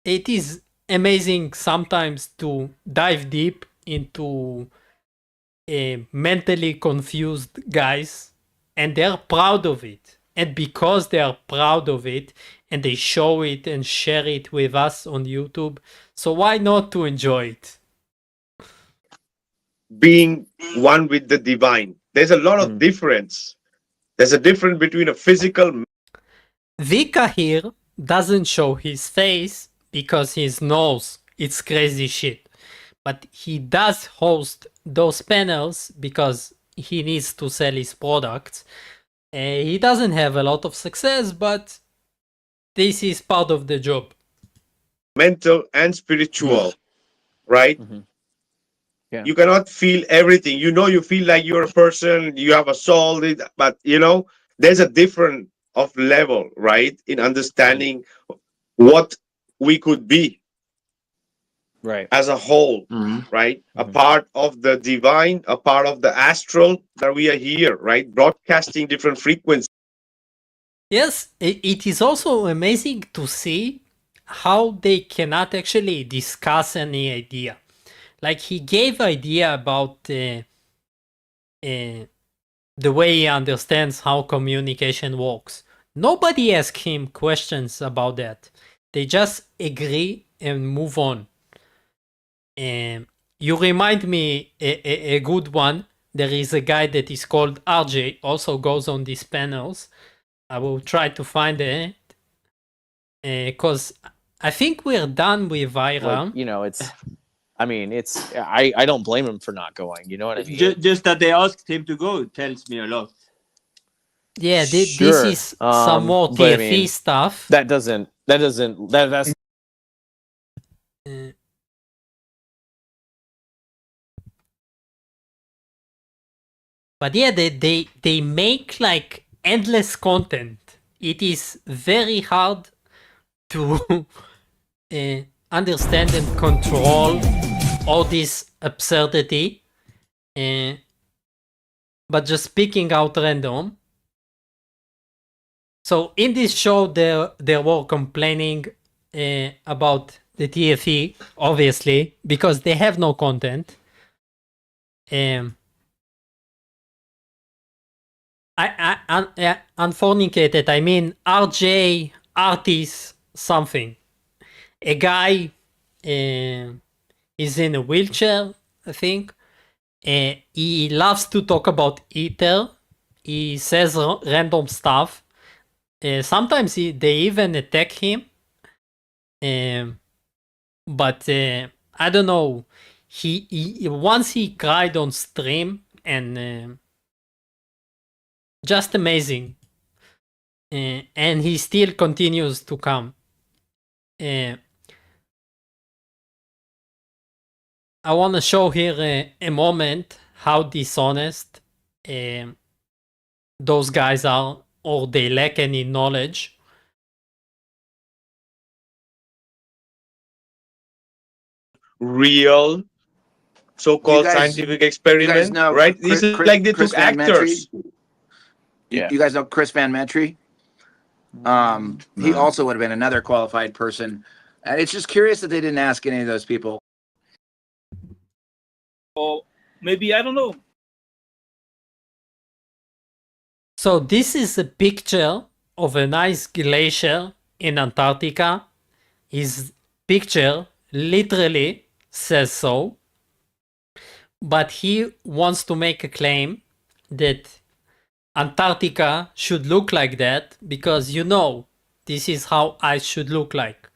it is amazing sometimes to dive deep into mentally confused guys, and they're proud of it. And because they are proud of it, and they show it and share it with us on YouTube, so why not to enjoy it? Being one with the divine. There's a lot of difference. There's a difference between a physical. Vika here doesn't show his face because he knows it's crazy shit. but he does host those panels because he needs to sell his products. He doesn't have a lot of success, but this is part of the job. Mental and spiritual, right? Yeah. You cannot feel everything. You feel like you're a person, you have a soul, but there's a different of level, right? In understanding what we could be right as a whole, right? A part of the divine, a part of the astral that we are here, right? Broadcasting different frequencies. Yes, it is also amazing to see how they cannot actually discuss any idea. Like he gave idea about the way he understands how communication works. Nobody asked him questions about that. They just agree and move on. You remind me a good one. There is a guy that is called RJ, also goes on these panels. I will try to find it because I think we're done with Ira. It's I mean, I don't blame him for not going. You know what I mean? Just that they asked him to go tells me a lot. Yeah, this Sure. is some more but I TFE mean, stuff. that's But yeah, they make like endless content. It is very hard to understand and control all this absurdity. But just picking out random. So in this show, they were complaining about the TFE, obviously, because they have no content. Unfornicated, I mean RJ, artist, something. A guy is in a wheelchair, I think. He loves to talk about Ether. He says random stuff. Sometimes they even attack him. But I don't know. He once he cried on stream and just amazing. And he still continues to come. I want to show here a moment how dishonest those guys are, or they lack any knowledge. Real so-called scientific experiment, right? This is like they took actors. You guys know Chris Van Metry? He also would have been another qualified person. It's just curious that they didn't ask any of those people. Or maybe, I don't know. So this is a picture of an ice glacier in Antarctica. His picture literally says so. But he wants to make a claim that Antarctica should look like that because, this is how ice should look like.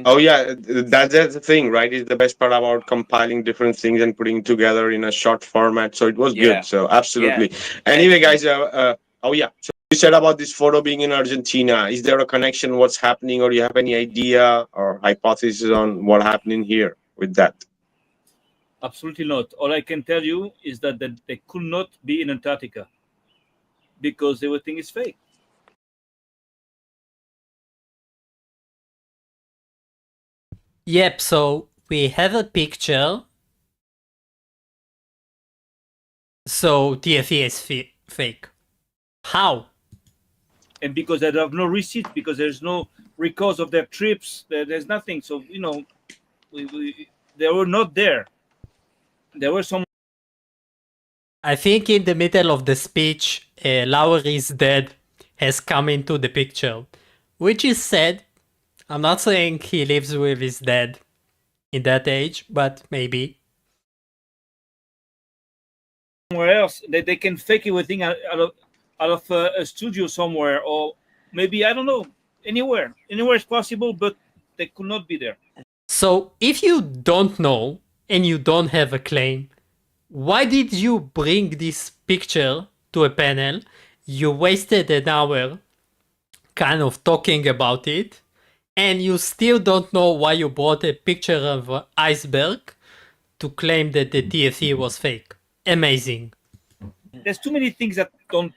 Oh yeah, that's the thing, right? Is the best part about compiling different things and putting together in a short format. So it was good. So absolutely. Anyway, guys, oh yeah. So you said about this photo being in Argentina. Is there a connection? What's happening, or do you have any idea or hypothesis on what happening here with that? Absolutely not. All I can tell you is that they could not be in Antarctica because everything is fake. Yep, so we have a picture. So TFE is fake. How? And because they have no receipt, because there's no records of their trips, there's nothing. So, they were not there. There were some. I think in the middle of the speech, Lowry's dad has come into the picture, which is sad. I'm not saying he lives with his dad in that age, but maybe. Somewhere else, they can fake everything out of a studio somewhere, or maybe, I don't know, anywhere is possible, but they could not be there. So if you don't know, and you don't have a claim, why did you bring this picture to a panel? You wasted an hour kind of talking about it, and you still don't know why you brought a picture of an iceberg to claim that the TFE was fake. Amazing. There's too many things that don't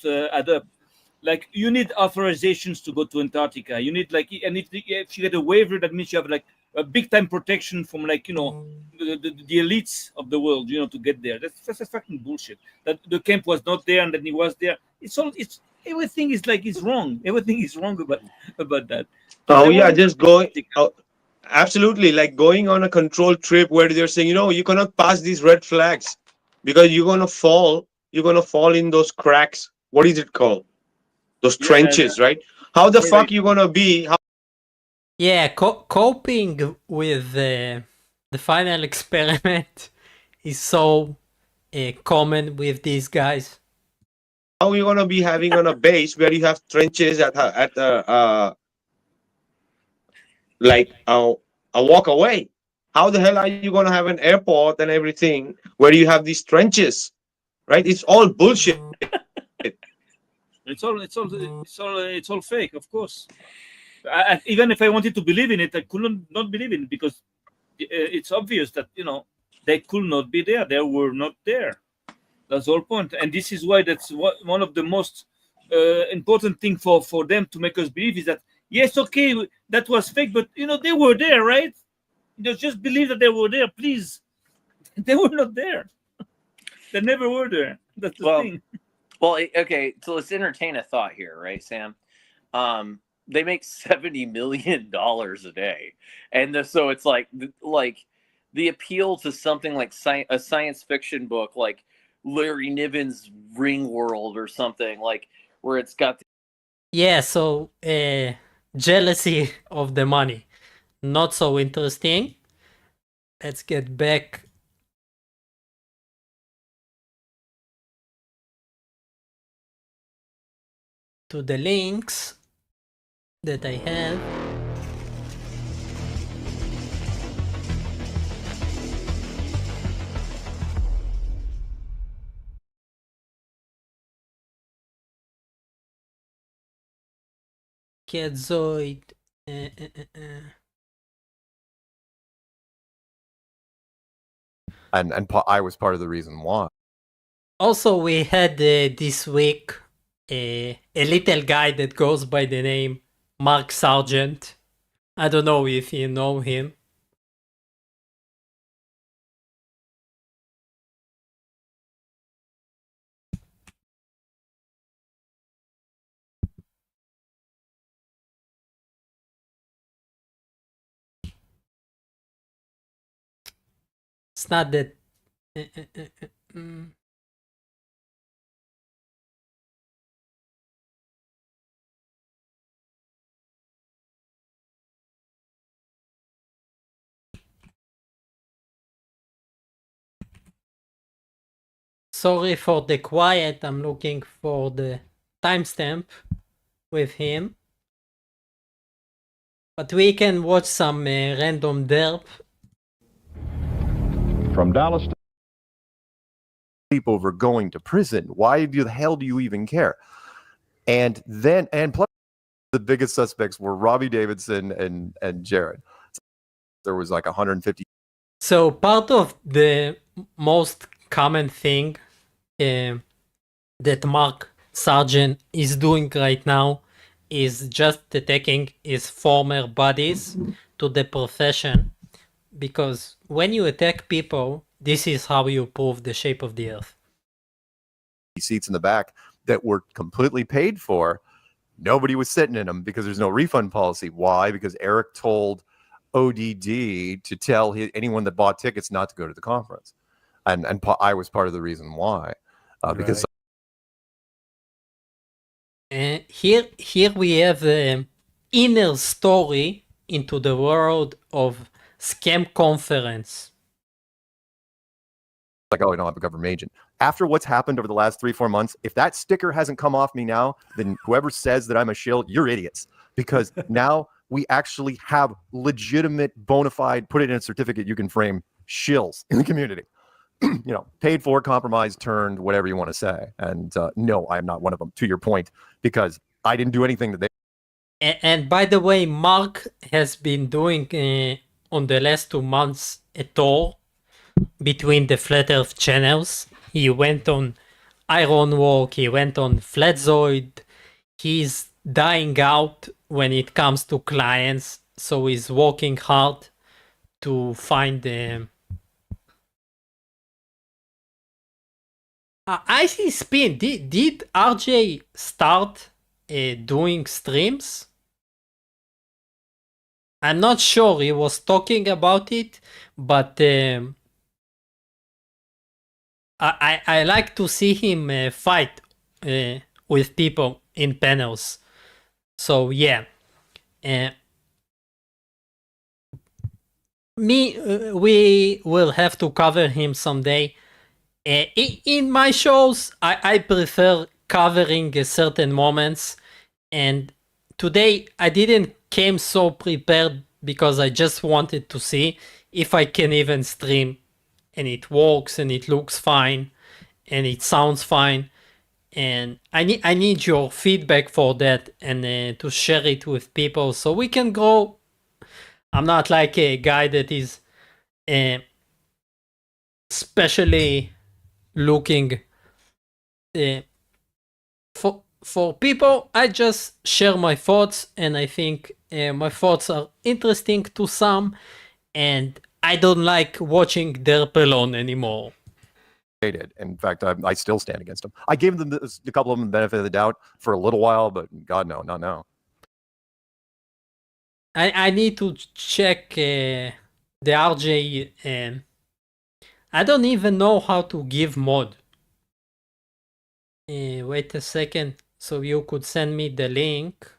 add up. Like, you need authorizations to go to Antarctica. You need and if you get a waiver, that means you have like a big time protection from the elites of the world, to get there. That's fucking bullshit. That the camp was not there and then he was there. It's everything is wrong. Everything is wrong about that. Oh yeah, just going. Absolutely, like going on a controlled trip where they're saying, you cannot pass these red flags because you're gonna fall. You're gonna fall in those cracks. What is it called? Those trenches, right? How the fuck you gonna be? Yeah, coping with the final experiment is so common with these guys. How are you gonna be having on a base where you have trenches at a walk away? How the hell are you gonna have an airport and everything where you have these trenches, right? It's all bullshit. It's all fake, of course. Even if I wanted to believe in it, I couldn't not believe in it because it's obvious that they could not be there. They were not there. That's the whole point. And this is why that's one of the most important thing for them to make us believe is that yes, okay, that was fake, but they were there, right? Just believe that they were there, please. They were not there. They never were there. That's the thing. Well, okay, so let's entertain a thought here, right, Sam? They make $70 million a day, and so it's like the appeal to something like a science fiction book, like Larry Niven's Ring World or something, like where it's got. Yeah, so jealousy of the money, not so interesting. Let's get back to the links that I have. Zoid. And I was part of the reason why. Also, we had this week a little guy that goes by the name Mark Sargent. I don't know if you know him. It's not that. Sorry for the quiet. I'm looking for the timestamp with him. But we can watch some random derp. From Dallas to people were going to prison. Why the hell do you even care? And plus the biggest suspects were Robbie Davidson and Jared. There was like 150. So part of the most common thing that Mark Sargent is doing right now is just attacking his former buddies to the profession, because when you attack people, this is how you prove the shape of the earth. Seats in the back that were completely paid for. Nobody was sitting in them because there's no refund policy. Why? Because Eric told ODD to tell anyone that bought tickets not to go to the conference, and I was part of the reason why, because. Here we have the inner story into the world of scam conference. Like, oh, I don't have a government agent. After what's happened over the last 3-4 months, if that sticker hasn't come off me now, then whoever says that I'm a shill, you're idiots. Because now we actually have legitimate, bona fide, put it in a certificate you can frame shills in the community. Paid for, compromised, turned, whatever you want to say. And no, I am not one of them, to your point, because I didn't do anything that they. And by the way, Mark has been doing on the last 2 months a tour between the Flat Earth channels. He went on Ironwalk, he went on Flatzoid. He's dying out when it comes to clients, so he's working hard to find them. I see Spin. Did RJ start doing streams? I'm not sure. He was talking about it, but I like to see him fight with people in panels. So yeah, we will have to cover him someday. In my shows, I prefer covering certain moments, and today I didn't came so prepared because I just wanted to see if I can even stream, and it works and it looks fine and it sounds fine, and I need your feedback for that and to share it with people so we can grow. I'm not like a guy that is especially looking for people. I just share my thoughts, and I think my thoughts are interesting to some, and I don't like watching derp alone anymore. They did. In fact, I still stand against them. I gave them a couple of them the benefit of the doubt for a little while, but God, no, not now. I need to check the RJ. I don't even know how to give mod. Wait a second, so you could send me the link.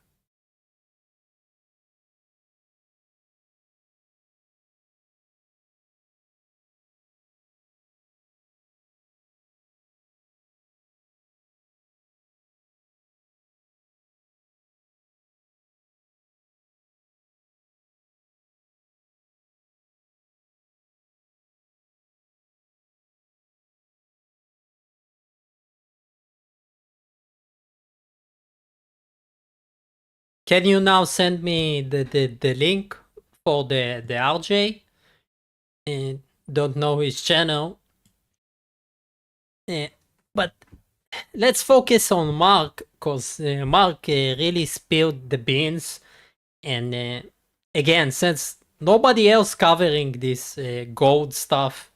Can you now send me the link for the RJ? Don't know his channel. But let's focus on Mark, because Mark really spilled the beans. And again, since nobody else covering this gold stuff,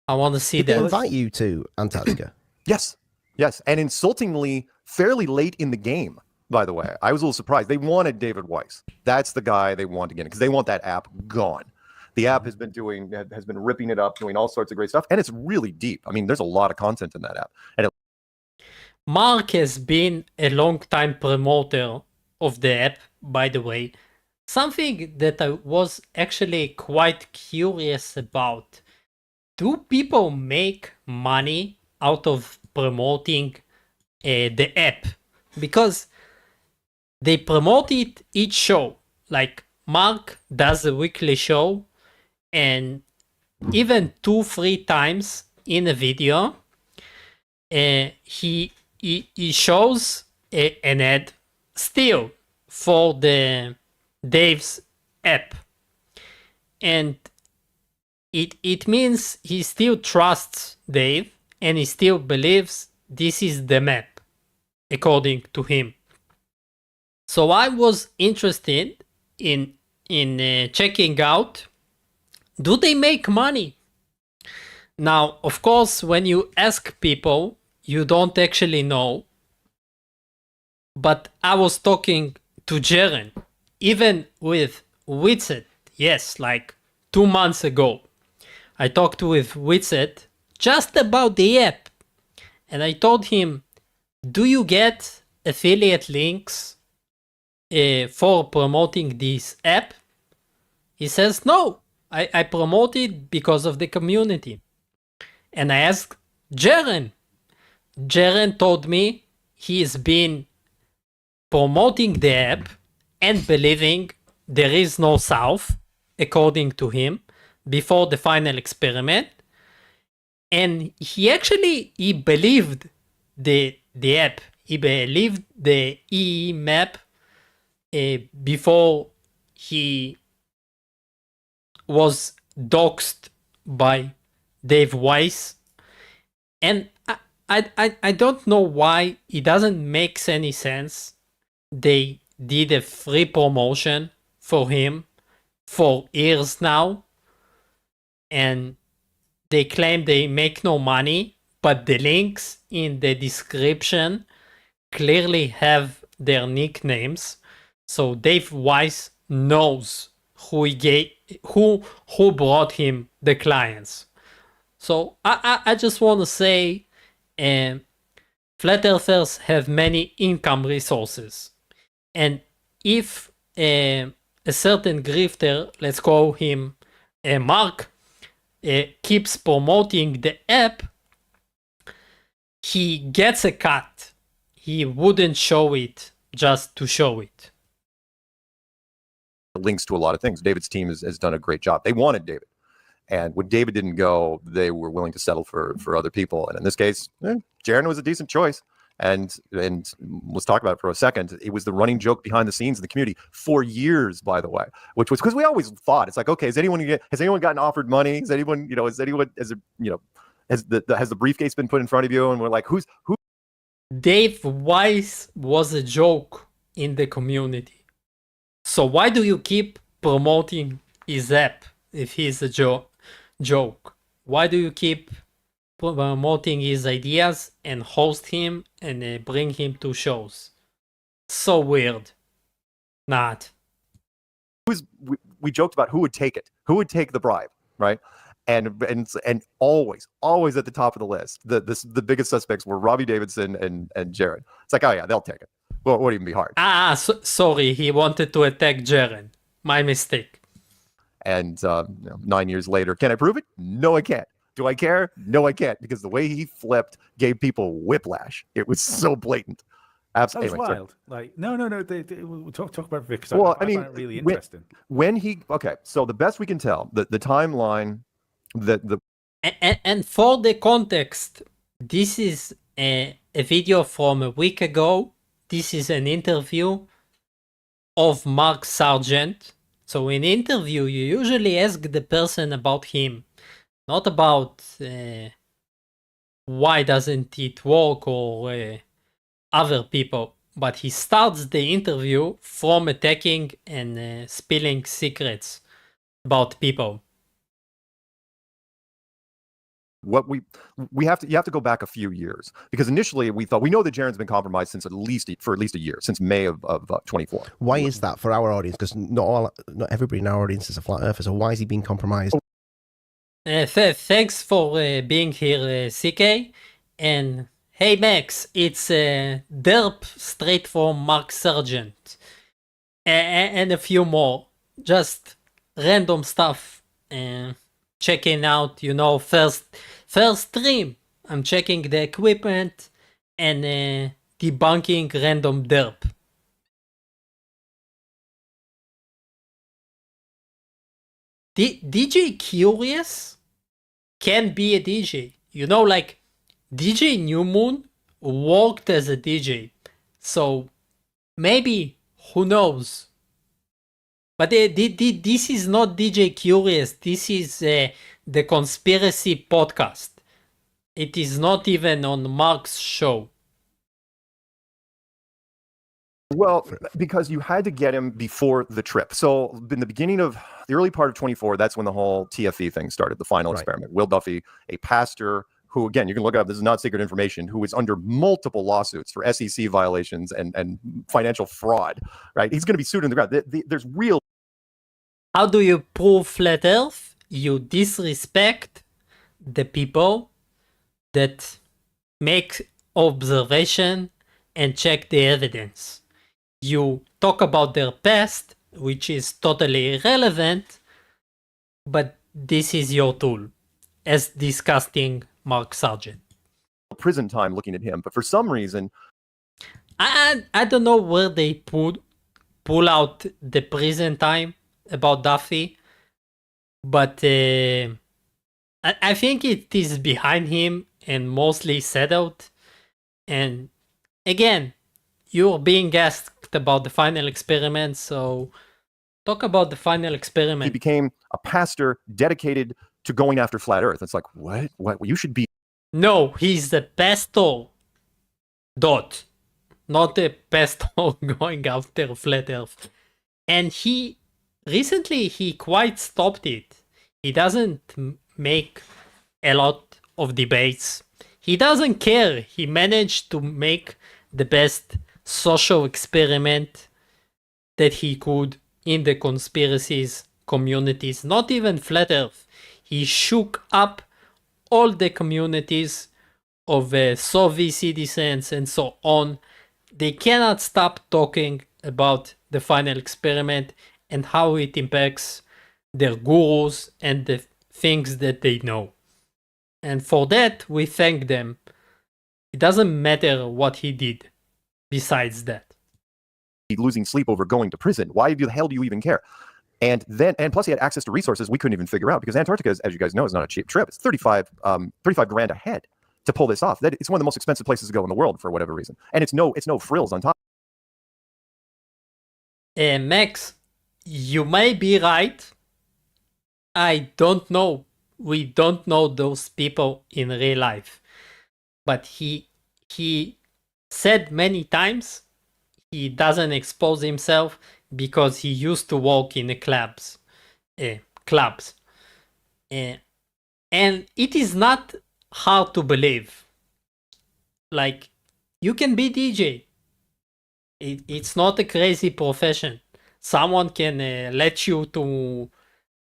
I want to see Did they that. invite you to Antarctica? Yes. And insultingly, fairly late in the game, by the way. I was a little surprised. They wanted David Weiss. That's the guy they want to get in, because they want that app gone. The app has been ripping it up, doing all sorts of great stuff, and it's really deep. I mean, there's a lot of content in that app. And Mark has been a long time promoter of the app, by the way. Something that I was actually quite curious about. Do people make money out of promoting the app? Because they promote it each show. Like Mark does a weekly show, and even 2-3 times in a video, he shows an ad still for the Dave's app, and it means he still trusts Dave, and he still believes this is the map according to him. So I was interested in checking out, do they make money? Now, of course, when you ask people, you don't actually know. But I was talking to Jaren, even with Witset, yes, like 2 months ago. I talked with Witset just about the app. And I told him, do you get affiliate links for promoting this app? He says, no, I promote it because of the community. And I asked Jaren. Jaren told me he's been promoting the app and believing there is no south, according to him, before the final experiment. And he believed the app. He believed the EE map before he was doxxed by Dave Weiss. And I don't know why it doesn't make any sense. They did a free promotion for him for years now, and they claim they make no money, but the links in the description clearly have their nicknames, so Dave Weiss knows who brought him the clients. So I just want to say, flat earthers have many income resources, and if a certain grifter, let's call him Mark, keeps promoting the app, he gets a cut. He wouldn't show it just to show it. Links to a lot of things. David's team has done a great job. They wanted David. And when David didn't go, they were willing to settle for other people. And in this case, Jaron was a decent choice. And let's talk about it for a second. It was the running joke behind the scenes in the community for years, by the way, which was because we always thought it's like, okay, has anyone gotten offered money? Has the briefcase been put in front of you? And we're like, who? Dave Weiss was a joke in the community. So why do you keep promoting his app if he's a joke? Why do you keep promoting his ideas and host him and bring him to shows? So weird. Not. We joked about who would take it, who would take the bribe, right? And always at the top of the list, the biggest suspects were Robbie Davidson and Jaron. It's like, oh yeah, they'll take it. Well, it wouldn't even be hard. Sorry, he wanted to attack Jaron. My mistake. And 9 years later, can I prove it? No, I can't. Do I care? No, I can't, because the way he flipped gave people whiplash. It was so blatant. Absolutely. That was wild. Like, no. We'll talk about Vic. Well, I find it really interesting. So the best we can tell, the timeline, and for the context, this is a video from a week ago. This is an interview of Mark Sargent. So in interview, you usually ask the person about him, not about why doesn't it work or other people. But he starts the interview from attacking and spilling secrets about people. What you have to go back a few years, because initially we know that Jaron's been compromised since at least a year, since May of 24. Why is that for our audience? Because not everybody in our audience is a flat earther. So why is he being compromised? Thanks for being here, CK. And hey Max, it's derp straight from Mark Sargent, and a few more, just random stuff. Checking out, first stream. I'm checking the equipment and debunking random derp. DJ Curious can be a DJ. Like DJ New Moon worked as a DJ. So maybe, who knows? But this is not DJ Curious. This is the Conspiracy Podcast. It is not even on Mark's show. Well, because you had to get him before the trip. So in the beginning of the early part of 24, that's when the whole TFE thing started, the final experiment. Will Duffy, a pastor who, again, you can look it up, this is not secret information, who is under multiple lawsuits for SEC violations and financial fraud, right? He's going to be sued in the ground. There's real. How do you prove flat earth? You disrespect the people that make observation and check the evidence. You talk about their past, which is totally irrelevant, but this is your tool, as disgusting Mark Sargent. Prison time looking at him, but for some reason, I don't know where they pull out the prison time about Duffy, but I think it is behind him and mostly settled. And again, you're being asked about the final experiment, so talk about the final experiment. He became a pastor dedicated to going after flat Earth. It's like, what? You should be. No, he's the pastor. Dot. Not the pastor going after flat Earth. And he recently quite stopped it. He doesn't make a lot of debates. He doesn't care. He managed to make the best social experiment that he could in the conspiracies communities, not even flat Earth. He shook up all the communities of Soviet citizens and so on. They cannot stop talking about the final experiment and how it impacts their gurus and the things that they know. And for that, we thank them. It doesn't matter what he did besides that. Losing sleep over going to prison. Why the hell do you even care? And plus he had access to resources we couldn't even figure out, because Antarctica, as you guys know, is not a cheap trip. It's 35 grand a head to pull this off. It's one of the most expensive places to go in the world for whatever reason. And it's no frills on top. Max, you may be right. I don't know. We don't know those people in real life. But he said many times he doesn't expose himself because he used to work in the clubs. And it is not hard to believe. Like, you can be DJ. It's not a crazy profession. Someone can let you to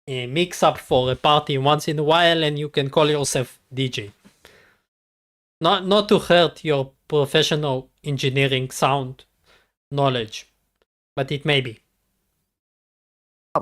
mix up for a party once in a while and you can call yourself DJ. Not to hurt your professional engineering sound knowledge, but it may be.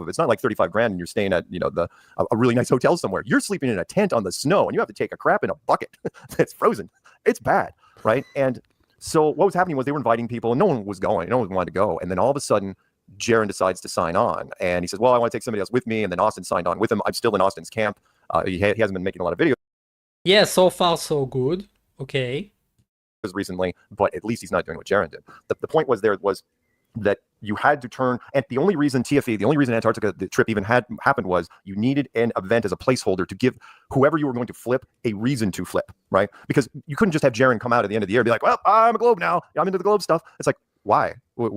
It's not like 35 grand and you're staying at a really nice hotel somewhere. You're sleeping in a tent on the snow and you have to take a crap in a bucket that's frozen. It's bad, right? And so what was happening was they were inviting people and no one was going. No one wanted to go. And then all of a sudden, Jaron decides to sign on. And he says, well, I want to take somebody else with me. And then Austin signed on with him. I'm still in Austin's camp. He hasn't been making a lot of videos. Yeah, so far so good. Okay. Recently, but at least he's not doing what Jaron did. The point was that you had to turn, and the only reason TFE, the only reason Antarctica, the trip even happened was you needed an event as a placeholder to give whoever you were going to flip a reason to flip, right? Because you couldn't just have Jaron come out at the end of the year and be like, well, I'm a globe now. I'm into the globe stuff. It's like, why?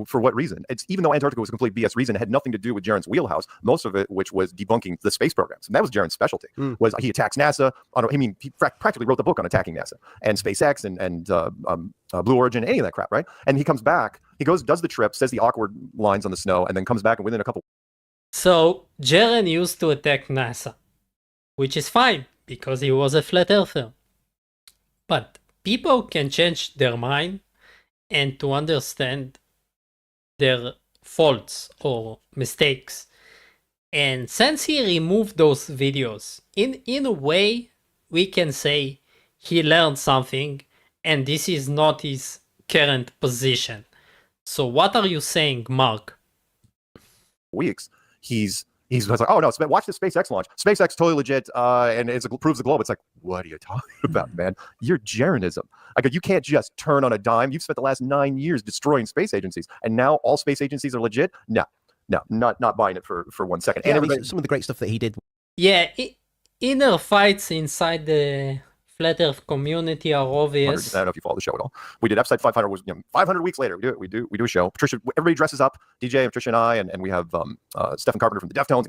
For what reason? It's even though Antarctica was a complete BS reason, it had nothing to do with Jaron's wheelhouse. Most of it, which was debunking the space programs, and that was Jaron's specialty. Was he attacks NASA? He practically wrote the book on attacking NASA and SpaceX and Blue Origin, any of that crap, right? And he comes back, he goes, does the trip, says the awkward lines on the snow, and then comes back and within a couple. So Jaron used to attack NASA, which is fine because he was a flat earther. But people can change their mind and to understand their faults or mistakes. And since he removed those videos, in a way, we can say he learned something and this is not his current position. So what are you saying, Mark? Weeks, he's like, oh no, watch the SpaceX launch. SpaceX totally legit, and it proves the globe. It's like, what are you talking about, man? You're Jaronism. Like, you can't just turn on a dime. You've spent the last 9 years destroying space agencies, and now all space agencies are legit. No, not buying it for 1 second. Yeah, And some of the great stuff that he did. Yeah, inner fights inside the flat Earth community are obvious. I don't know if you follow the show at all. We did episode 500. Was 500 weeks later. We do a show. Patricia, everybody dresses up. DJ, Patricia, and I, and we have Stephen Carpenter from the Deftones.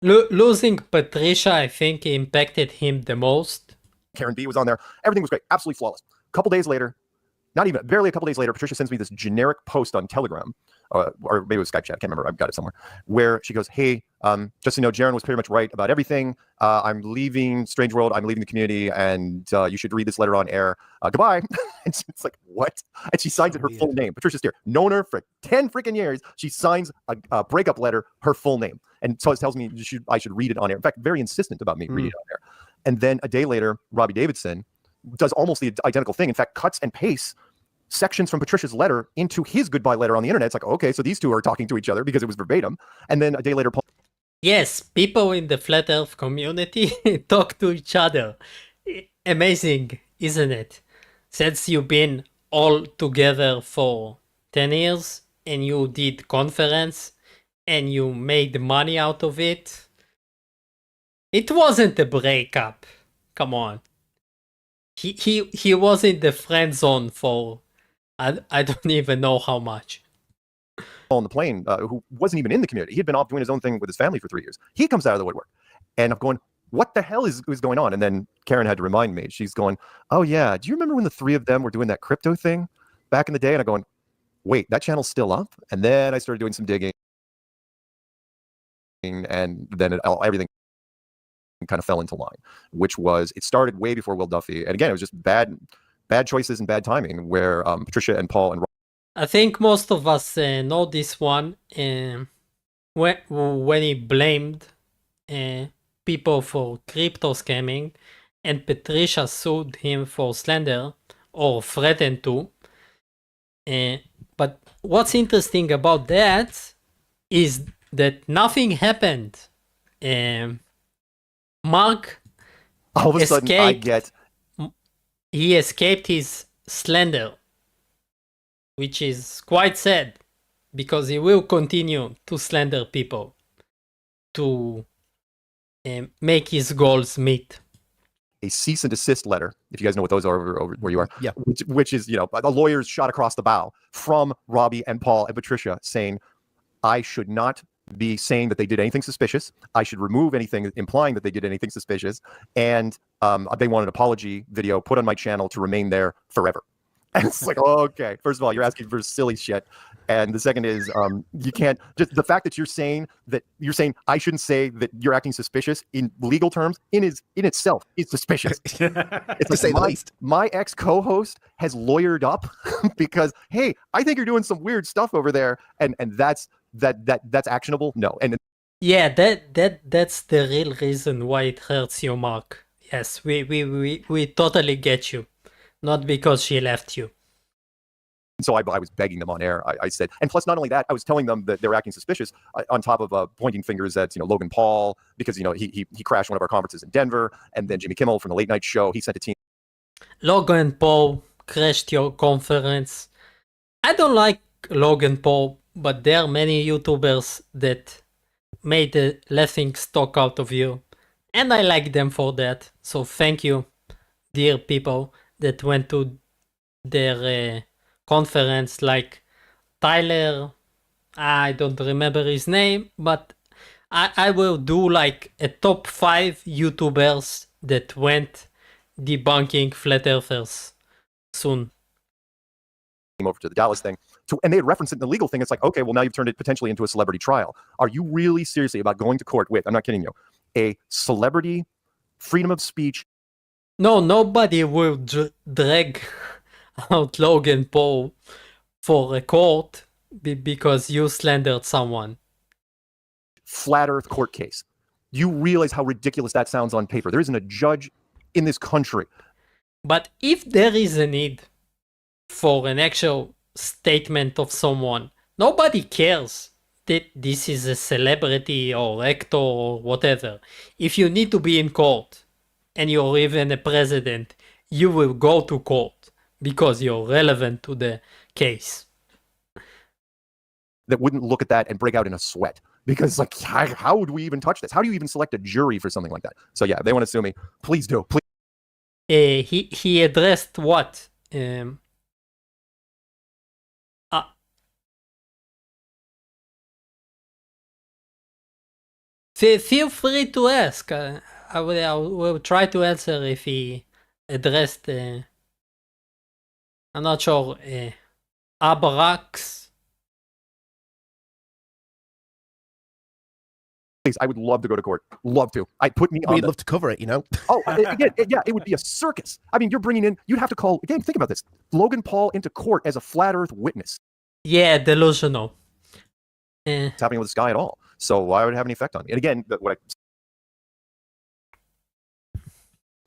Losing Patricia, I think, impacted him the most. Karen B was on there. Everything was great, absolutely flawless. A couple days later, barely a couple days later, Patricia sends me this generic post on Telegram, or maybe it was Skype chat. I can't remember. I've got it somewhere. Where she goes, "Hey, just so you know, Jaron was pretty much right about everything. I'm leaving Strange World. I'm leaving the community, and you should read this letter on air. Goodbye." And it's like, what? And she signs it her full name. Patricia Steer, known her for 10 freaking years. She signs a breakup letter, her full name, and so it tells me I should read it on air. In fact, very insistent about me reading it on air. And then a day later, Robbie Davidson does almost the identical thing. In fact, cuts and pastes sections from Patricia's letter into his goodbye letter on the internet. It's like, okay, so these two are talking to each other because it was verbatim. And then a day later, Yes, people in the flat Earth community talk to each other. Amazing, isn't it? Since you've been all together for 10 years and you did conference and you made money out of it, it wasn't a breakup. Come on. He was in the friend zone for I don't even know how much. On the plane, who wasn't even in the community. He had been off doing his own thing with his family for 3 years. He comes out of the woodwork, and I'm going, what the hell is going on? And then Karen had to remind me. She's going, oh yeah, do you remember when the three of them were doing that crypto thing back in the day? And I'm going, wait, that channel's still up? And then I started doing some digging, and then everything kind of fell into line, which was, it started way before Will Duffy. And again, it was just bad choices and bad timing where Patricia and Paul and I think most of us know this one when he blamed people for crypto scamming and Patricia sued him for slander or threatened to. But what's interesting about that is that nothing happened. Mark all of a sudden I get... He escaped his slander, which is quite sad because he will continue to slander people to make his goals meet. A cease and desist letter, if you guys know what those are over where you are, yeah, which is, you know, a lawyer's shot across the bow from Robbie and Paul and Patricia saying, I should not be saying that they did anything suspicious. I should remove anything implying that they did anything suspicious. And they want an apology video put on my channel to remain there forever. And it's like, okay, first of all, you're asking for silly shit. And the second is, you can't, just the fact that you're saying I shouldn't say that you're acting suspicious in legal terms in itself is suspicious. It's like, say the least. My ex co-host has lawyered up because, hey, I think you're doing some weird stuff over there, and that's actionable. No, and yeah, that's the real reason why it hurts you, Mark. Yes, we totally get you. Not because she left you. So I was begging them on air. I said, and plus not only that, I was telling them that they're acting suspicious on top of pointing fingers at, you know, Logan Paul, because, you know, he crashed one of our conferences in Denver, and then Jimmy Kimmel from the Late Night Show, he sent a team. Logan Paul crashed your conference. I don't like Logan Paul, but there are many YouTubers that made a laughing stock out of you, and I like them for that. So thank you, dear people that went to their conference, like Tyler, I don't remember his name, but I will do like a top 5 YouTubers that went debunking flat earthers soon. Over to the Dallas thing, and they had referenced it in the legal thing. It's like, okay, well, now you've turned it potentially into a celebrity trial. Are you really seriously about going to court with, I'm not kidding you, a celebrity freedom of speech? No, nobody will drag out Logan Paul for a court because you slandered someone. Flat Earth court case. You realize how ridiculous that sounds on paper. There isn't a judge in this country. But if there is a need for an actual statement of someone, nobody cares that this is a celebrity or actor or whatever. If you need to be in court and you're even a president, you will go to court because you're relevant to the case. That wouldn't look at that and break out in a sweat, because like, how would we even touch this? How do you even select a jury for something like that? So yeah, they want to sue me. Please do. Please. He addressed what? Feel free to ask. I will try to answer if he addressed. I'm not sure. Abarax. Please, I would love to go to court. Love to. We'd love to cover it, you know. Oh, again, yeah, it would be a circus. I mean, you're bringing in. You'd have to call again. Think about this: Logan Paul into court as a flat Earth witness. Yeah, delusional. It's happening with this guy at all. So why would it have any effect on me? And again,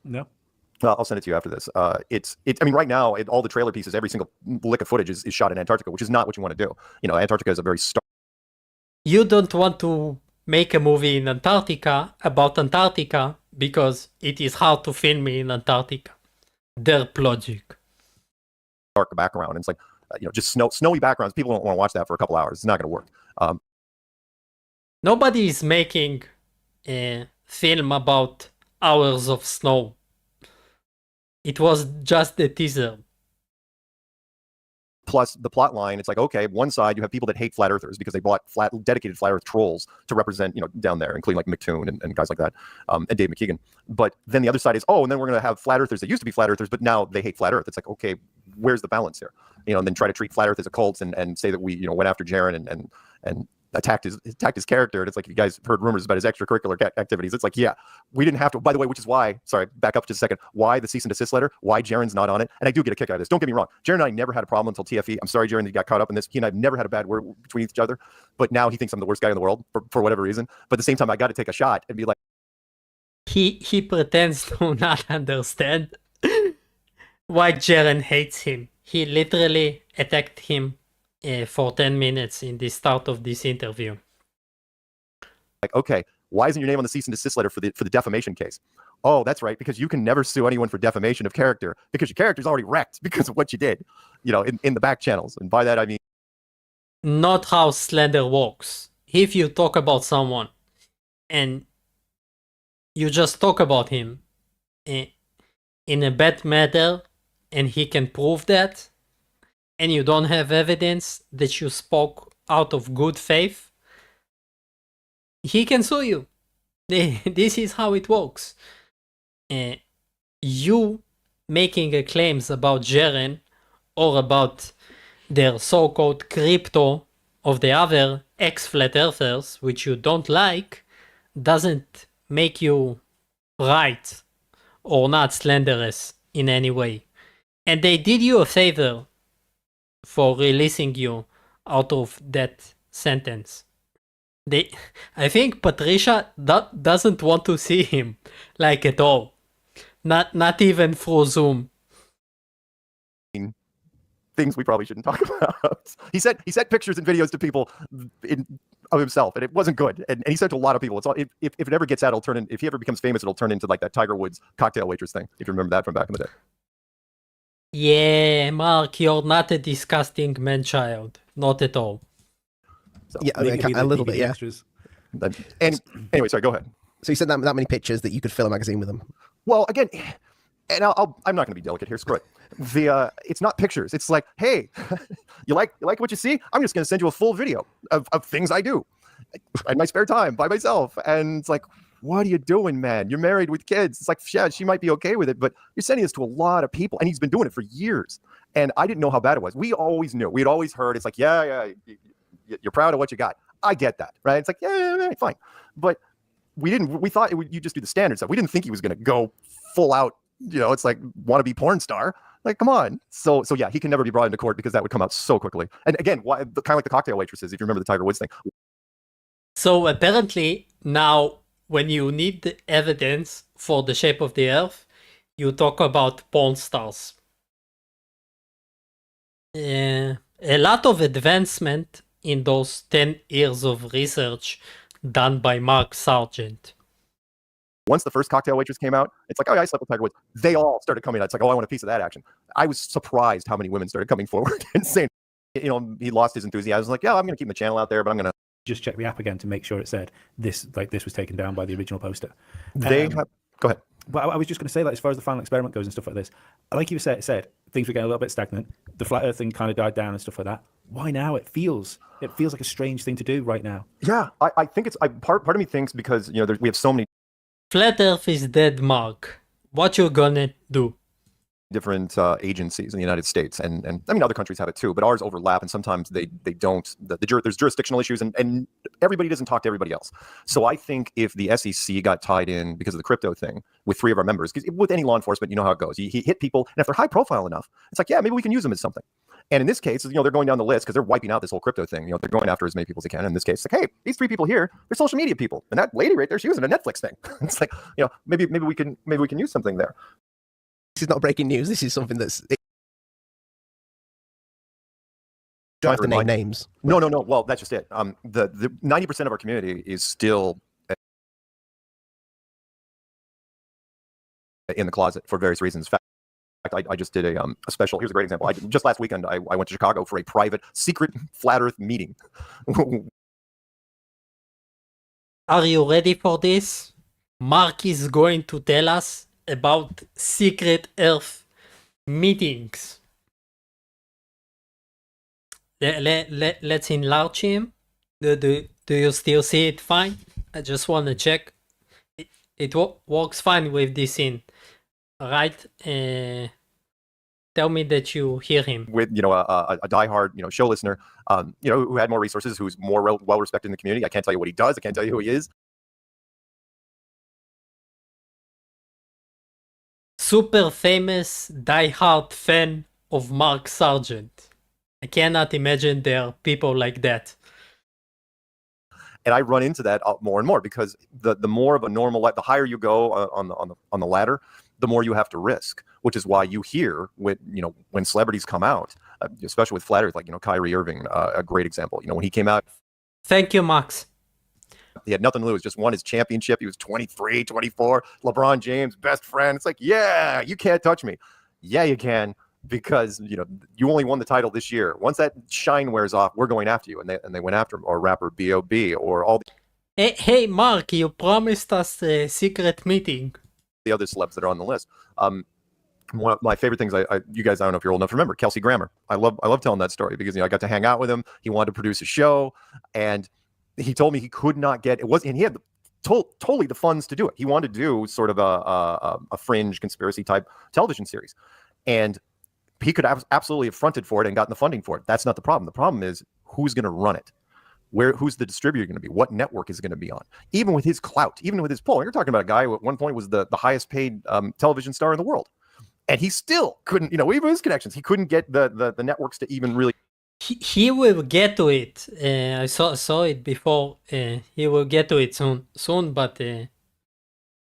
No. I'll send it to you after this. I mean, right now, all the trailer pieces, every single lick of footage is shot in Antarctica, which is not what you want to do. You know, Antarctica is a very You don't want to make a movie in Antarctica about Antarctica because it is hard to film in Antarctica. Derp logic. Dark background. And it's like, just snowy backgrounds. People don't want to watch that for a couple hours. It's not going to work. Nobody is making a film about hours of snow. It was just a teaser. Plus the plot line, it's like, okay, one side you have people that hate flat earthers because they bought dedicated flat earth trolls to represent, down there, including like McToon and guys like that, and Dave McKeegan. But then the other side is, and then we're going to have flat earthers that used to be flat earthers, but now they hate flat earth. It's like, okay, where's the balance here? And then try to treat flat earth as a cult and say that we, went after Jaron and attacked his character. And it's like, you guys heard rumors about his extracurricular activities. It's like, yeah, we didn't have to, by the way, which is why, sorry, back up just a second, why the cease and desist letter, why Jaron's not on it. And I do get a kick out of this. Don't get me wrong. Jaron and I never had a problem until TFE. I'm sorry, Jaron, that you got caught up in this. He and I have never had a bad word between each other, but now he thinks I'm the worst guy in the world for whatever reason. But at the same time, I got to take a shot and be like, he pretends to not understand why Jaron hates him. He literally attacked him for 10 minutes in the start of this interview. Like, okay, why isn't your name on the cease and desist letter for the defamation case? Oh, that's right, because you can never sue anyone for defamation of character because your character's already wrecked because of what you did, in the back channels. And by that, I mean... Not how slander works. If you talk about someone and you just talk about him in a bad matter and he can prove that, and you don't have evidence that you spoke out of good faith, he can sue you. This is how it works. You making a claims about Jaron or about their so-called crypto of the other ex-flat earthers, which you don't like, doesn't make you right or not slanderous in any way. And they did you a favor for releasing you out of that sentence. I think Patricia doesn't want to see him, like, at all. Not even through Zoom. Things we probably shouldn't talk about. He sent pictures and videos to people of himself, and it wasn't good. And he sent to a lot of people. It's all, if it ever gets out, if he ever becomes famous, it'll turn into like that Tiger Woods cocktail waitress thing. If you remember that from back in the day. Yeah, Mark, you're not a disgusting man-child. Not at all. So, yeah, I mean, a little bit, yeah. And anyway, sorry, go ahead. So you sent that many pictures that you could fill a magazine with them. Well, again, and I'm not going to be delicate here. Screw it. It's not pictures. It's like, hey, you like what you see? I'm just going to send you a full video of things I do in my spare time by myself. And it's like, what are you doing, man? You're married with kids. It's like, yeah, she might be okay with it, but you're sending this to a lot of people. And he's been doing it for years. And I didn't know how bad it was. We always knew. We'd always heard. It's like, yeah, you're proud of what you got. I get that, right? It's like, yeah, fine. But we thought you just do the standard stuff. We didn't think he was going to go full out, it's like wannabe porn star. Like, come on. So yeah, he can never be brought into court because that would come out so quickly. And again, kind of like the cocktail waitresses, if you remember the Tiger Woods thing. So apparently now, when you need the evidence for the shape of the earth, you talk about porn stars. A lot of advancement in those 10 years of research done by Mark Sargent. Once the first cocktail waitress came out, it's like, oh, yeah, I slept with Tiger Woods. They all started coming out. It's like, oh, I want a piece of that action. I was surprised how many women started coming forward and saying, he lost his enthusiasm. I was like, yeah, I'm going to keep the channel out there, but I'm going to just check the app again to make sure it said this was taken down by the original poster. Go ahead. Well, I was just going to say, like, as far as the final experiment goes and stuff like this, like you said, things were getting a little bit stagnant. The flat Earth thing kind of died down and stuff like that. Why now? It feels like a strange thing to do right now. Yeah, I think it's part of me thinks because we have so many. Flat Earth is dead, Mark. What you gonna do? Different agencies in the United States, and I mean other countries have it too, but ours overlap, and sometimes they don't. There's jurisdictional issues, and everybody doesn't talk to everybody else. So I think if the SEC got tied in because of the crypto thing with 3 of our members, because with any law enforcement, you know how it goes. He hit people, and if they're high profile enough, it's like, yeah, maybe we can use them as something. And in this case, they're going down the list because they're wiping out this whole crypto thing. They're going after as many people as they can. In this case, it's like, hey, these 3 people here, they're social media people, and that lady right there, she was in a Netflix thing. It's like, maybe we can use something there. This is not breaking news. This is something that's Don't have to name names. No. Well, that's just it. The 90% of our community is still in the closet for various reasons. In fact, I just did a special. Here's a great example. Just last weekend, I went to Chicago for a private, secret flat Earth meeting. Are you ready for this? Mark is going to tell us about secret Earth meetings. Let's enlarge him. Do you still see it fine? I just want to check. It works fine with this in. Right? Tell me that you hear him. With a diehard show listener, who had more resources, who's more well respected in the community. I can't tell you what he does. I can't tell you who he is. Super famous diehard fan of Mark Sargent. I cannot imagine there are people like that. And I run into that more and more because the more of a normal life, the higher you go on the ladder, the more you have to risk. Which is why you hear when celebrities come out, especially with flat Earth, like Kyrie Irving, a great example. When he came out. Thank you, Max. He had nothing to lose, just won his championship. He was 23, 24. LeBron James, best friend. It's like, yeah, you can't touch me. Yeah, you can, because you only won the title this year. Once that shine wears off, we're going after you. And they went after him, or rapper B.O.B. or all the Hey, Mark, you promised us a secret meeting. The other celebs that are on the list. One of my favorite things, you guys, I don't know if you're old enough to remember, Kelsey Grammer. I love telling that story because I got to hang out with him. He wanted to produce a show, and he told me he could not get and he had totally the funds to do it. He wanted to do sort of a fringe conspiracy type television series, and he could have absolutely have fronted for it and gotten the funding for it. That's not the problem. The problem is who's going to run it. Who's the distributor going to be? What network is it going to be on? Even with his clout, even with his pull, you're talking about a guy who at one point was the highest paid television star in the world. And he still couldn't, even his connections, he couldn't get the networks to even really. He will get to it. I saw it before. He will get to it soon. But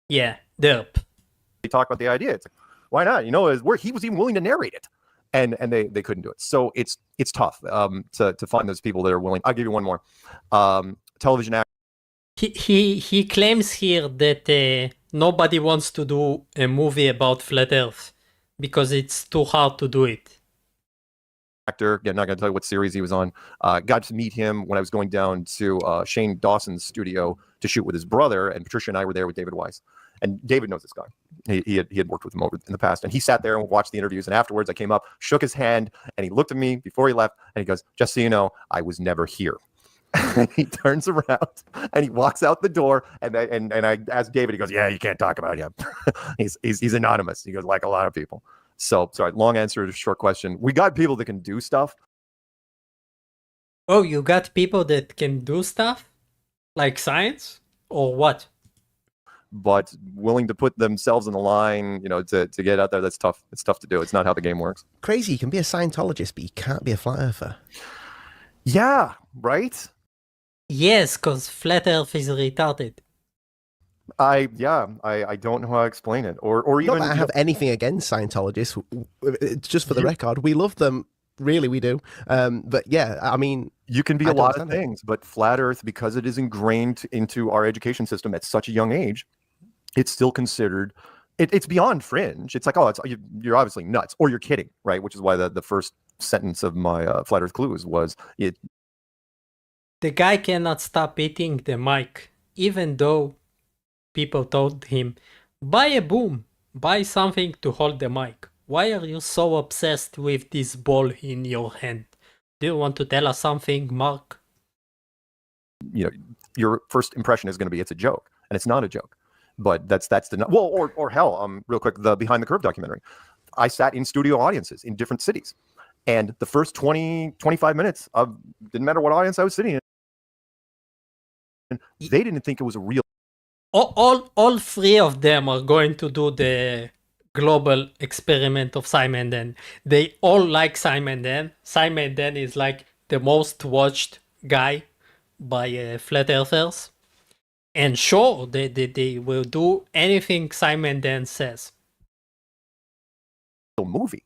yeah, derp. They talk about the idea. It's like, why not? He was even willing to narrate it, and they couldn't do it. So it's tough to find those people that are willing. I'll give you one more. Television actor. He claims here that nobody wants to do a movie about flat Earth because it's too hard to do it. Actor, again, not going to tell you what series he was on. Got to meet him when I was going down to Shane Dawson's studio to shoot with his brother, and Patricia and I were there with David Weiss. And David knows this guy. He had worked with him over in the past, and he sat there and watched the interviews. And afterwards, I came up, shook his hand, and he looked at me before he left, and he goes, "Just so you know, I was never here." And he turns around and he walks out the door, and I asked David. He goes, "Yeah, you can't talk about him. he's anonymous." He goes, like a lot of people. So sorry, long answer to a short question. We got people that can do stuff. Oh, you got people that can do stuff like science or what? But willing to put themselves in the line, to get out there. That's tough. It's tough to do. It's not how the game works. Crazy. You can be a Scientologist, but you can't be a flat earther. Yeah. Right. Yes, because flat Earth is retarded. I don't know how to explain it, or even. Not that I have anything against Scientologists. Just for the record, we love them. Really, we do. But yeah, I mean, you can be a lot of things, but flat Earth, because it is ingrained into our education system at such a young age, it's still considered. It's beyond fringe. It's like, oh, you're obviously nuts, or you're kidding, right? Which is why the first sentence of my flat Earth clues was it. The guy cannot stop eating the mic, even though people told him, buy a boom, buy something to hold the mic. Why are you so obsessed with this ball in your hand? Do you want to tell us something, Mark? Your first impression is going to be it's a joke, and it's not a joke. But that's the or hell, real quick, the Behind the Curve documentary. I sat in studio audiences in different cities, and the first 20-25 minutes of didn't matter what audience I was sitting in. They didn't think it was a real. All three of them are going to do the global experiment of Simon Dan. They all like Simon Dan. Simon Dan is like the most watched guy by flat earthers. And sure, they will do anything Simon Dan says. Movie.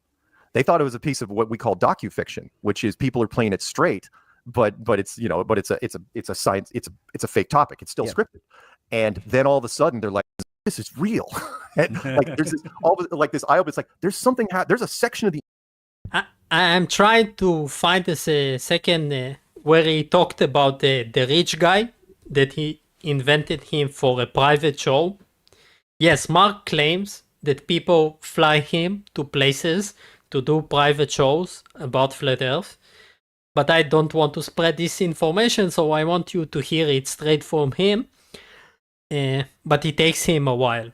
They thought it was a piece of what we call docufiction, which is people are playing it straight, but it's it's a science, it's a fake topic. It's still scripted. And then all of a sudden they're like, this is real. And like there's this eye open. It's like there's something. There's a section of the. I'm trying to find this second where he talked about the rich guy that he invented him for a private show. Yes, Mark claims that people fly him to places to do private shows about flat Earth. But I don't want to spread this information, so I want you to hear it straight from him. But it takes him a while.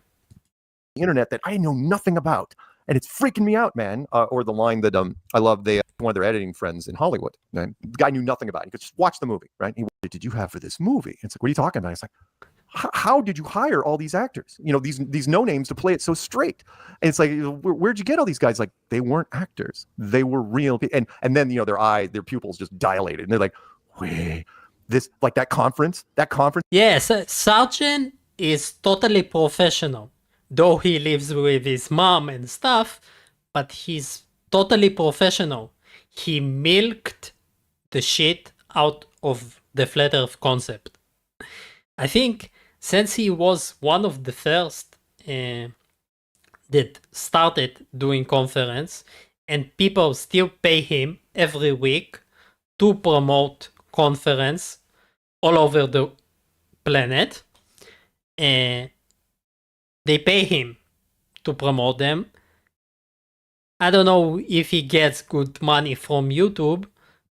Internet that I know nothing about, and it's freaking me out, man. Or the line that I love, one of their editing friends in Hollywood. The guy knew nothing about it. He could just watch the movie, right? What did you have for this movie? It's like, what are you talking about? It's like, how did you hire all these actors? These no names to play it so straight. And it's like, where'd you get all these guys? Like, they weren't actors. They were real people. And then their pupils just dilated, and they're like, wait, this, like that conference. Yes, Sargent is totally professional. Though he lives with his mom and stuff, but he's totally professional. He milked the shit out of the flat Earth concept. I think since he was one of the first that started doing conference, and people still pay him every week to promote conference all over the planet, they pay him to promote them. I don't know if he gets good money from YouTube,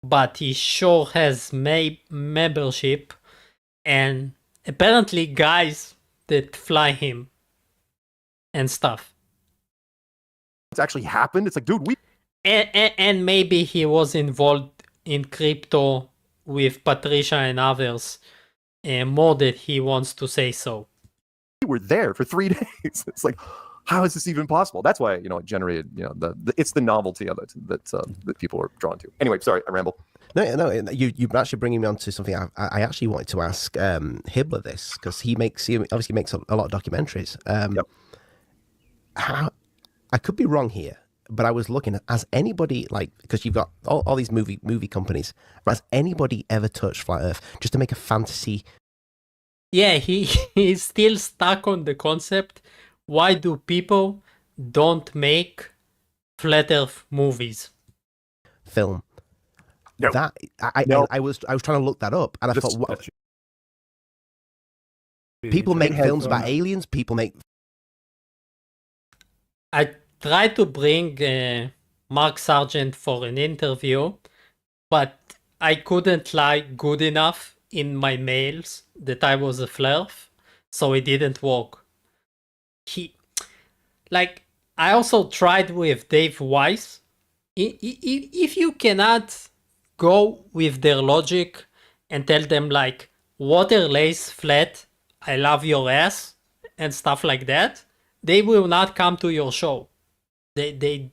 but he sure has membership and apparently guys that fly him and stuff. It's actually happened. It's like, dude, and maybe he was involved in crypto with Patricia and others more than he wants to say so. We were there for 3 days. It's like, how is this even possible? That's why, it generated, it's the novelty of it that people are drawn to. Anyway, sorry, I ramble. No, you're actually bringing me on to something I actually wanted to ask Hibbler this, because he obviously makes a lot of documentaries. I could be wrong here, but I was looking, has anybody, because you've got all these movie companies, has anybody ever touched Flat Earth just to make a fantasy? Yeah, he's still stuck on the concept. Why do people don't make flat Earth movies? Film. No. That I was trying to look that up, and I thought, what? People make films about aliens. People make. I tried to bring Mark Sargent for an interview, but I couldn't lie good enough in my mails that I was a flerf, so it didn't work. I also tried with Dave Weiss. If you cannot go with their logic and tell them water lays flat, I love your ass, and stuff like that, they will not come to your show. They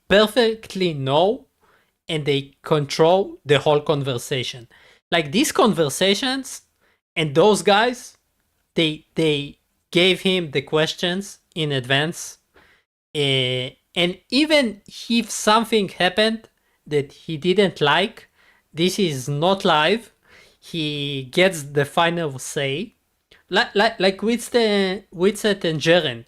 perfectly know, and they control the whole conversation. These conversations, and those guys, they gave him the questions in advance, and even if something happened that he didn't like, this is not live, he gets the final say. Like Witzet and Jeren,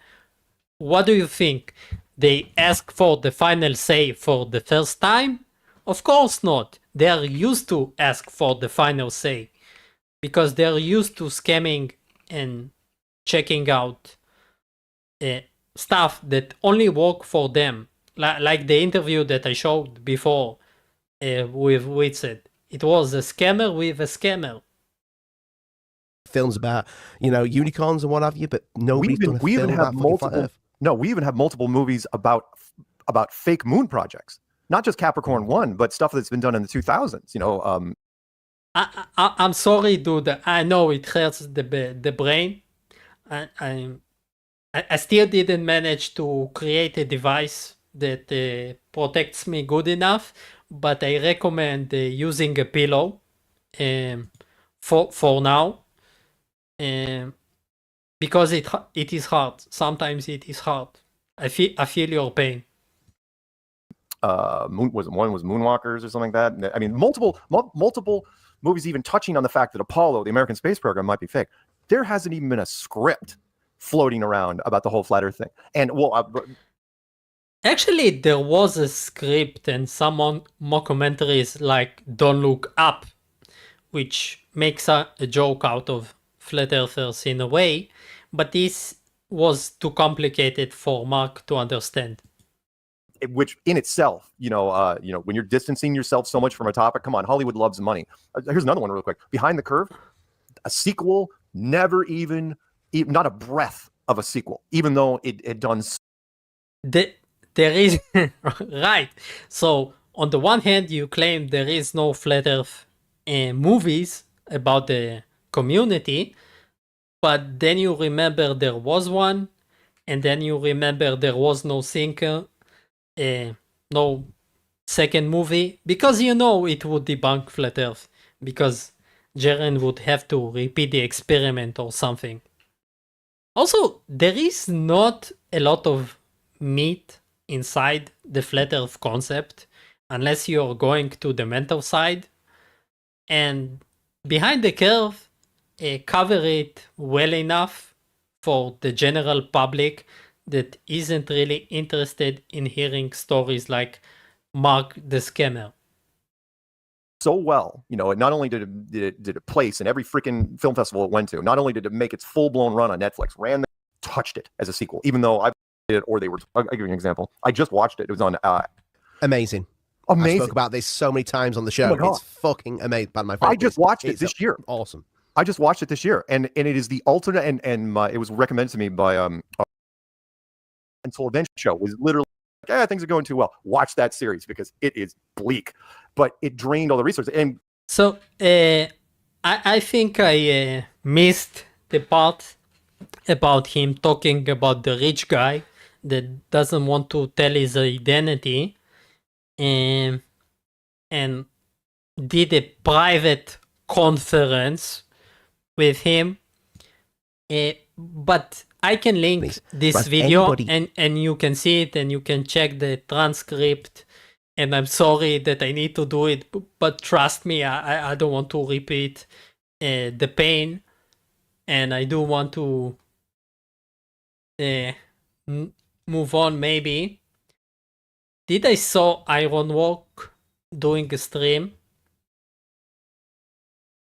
what do you think? They ask for the final say for the first time? Of course not. They are used to ask for the final say because they are used to scamming and checking out stuff that only work for them. Like the interview that I showed before with Witzet. It was a scammer with a scammer. Films about, unicorns and what have you, but nobody's done a film about Flat Earth. No, we even have multiple movies about fake moon projects. Not just Capricorn 1, but stuff that's been done in the 2000s, I'm sorry, dude. I know it hurts the brain. I still didn't manage to create a device that protects me good enough, but I recommend using a pillow for now, because it is hard. Sometimes it is hard. I feel your pain. one was Moonwalkers or something like that. I mean, multiple movies even touching on the fact that Apollo, the American space program, might be fake. There hasn't even been a script floating around about the whole flat Earth thing. And actually, there was a script and some mockumentaries like Don't Look Up, which makes a joke out of flat earthers in a way, but this was too complicated for Mark to understand. Which in itself, when you're distancing yourself so much from a topic, come on, Hollywood loves money. Here's another one real quick. Behind the Curve, a sequel, never even not a breath of a sequel, even though it had done. There is, right. So on the one hand, you claim there is no flat Earth movies about the community, but then you remember there was one, and then you remember there was no sinker. No second movie, because it would debunk flat Earth, because Jaren would have to repeat the experiment or something. Also, there is not a lot of meat inside the flat Earth concept unless you're going to the mental side, and Behind the Curve cover it well enough for the general public that isn't really interested in hearing stories like Mark the Scammer. So well, not only did it place in every freaking film festival it went to, not only did it make its full-blown run on Netflix, touched it as a sequel, even though I did it, or they were. I'll give you an example. I just watched it. It was on. Amazing. I spoke about this so many times on the show. It's fucking amazing. I just watched it this year. Awesome. I just watched it this year, and it is the alternate, and it was recommended to me by Until Adventure Show. Was literally things are going too well. Watch that series because it is bleak, but it drained all the resources. And so I think I missed the part about him talking about the rich guy that doesn't want to tell his identity, and did a private conference with him. But I can link this video and you can see it and you can check the transcript. And I'm sorry that I need to do it, but trust me, I don't want to repeat the pain. And I do want to move on maybe. Did I saw Ironwalk doing a stream?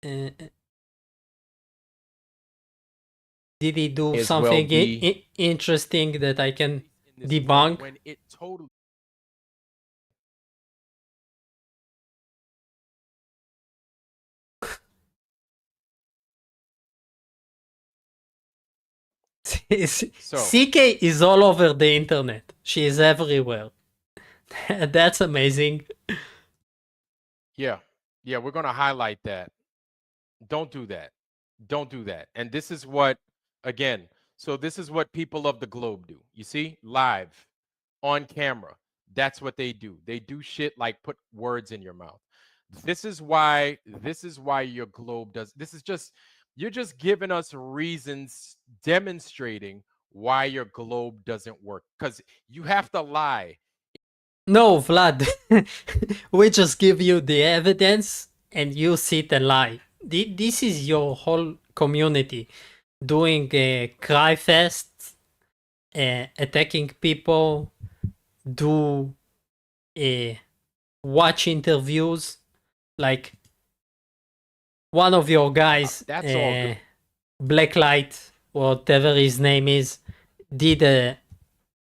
Did he do something interesting that I can debunk? When it totally CK is all over the internet. She is everywhere. That's amazing. Yeah, we're gonna highlight that. Don't do that. Don't do that. And this is what, again, so this is what people of the globe do. You see, live, on camera. That's what they do. They do shit like put words in your mouth. This is why your globe does. You're just giving us reasons demonstrating why your globe doesn't work, because you have to lie. No, Vlad, we just give you the evidence and you sit and lie. This is your whole community doing cry fests, attacking people, do watch interviews. Like one of your guys, that's all good. Blacklight, whatever his name is, did a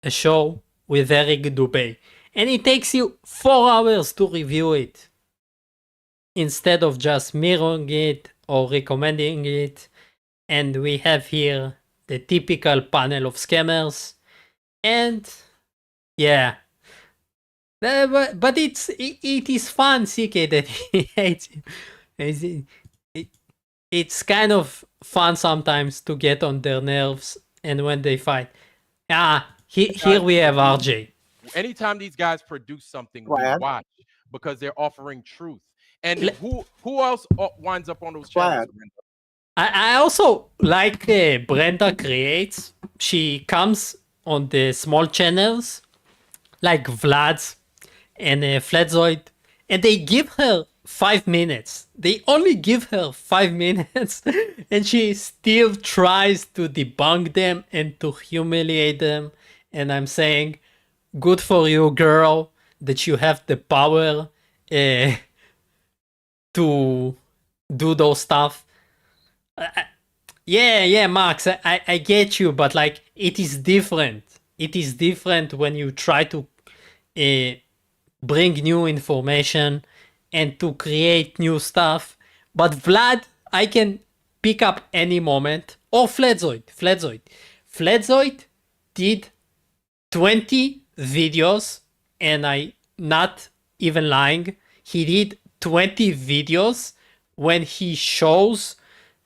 show with Eric Dubé. And it takes you 4 hours to review it, instead of just mirroring it or recommending it. And we have here the typical panel of scammers. And yeah, but it is fun, CK, that he hates it. It's kind of fun sometimes to get on their nerves, and when they fight. Here we have RJ. Anytime these guys produce something, we watch because they're offering truth. And who else winds up on those channels? I also like Brenda Creates. She comes on the small channels like Vlad's, and Flatzoid, and they give her 5 minutes. They only give her 5 minutes, and she still tries to debunk them and to humiliate them. And I'm saying, good for you, girl, that you have the power to do those stuff. Yeah, Max, I get you, but like it is different. It is different when you try to bring new information and to create new stuff. But Vlad, I can pick up any moment. Or Flatzoid did 20 videos, and I not even lying. He did 20 videos when he shows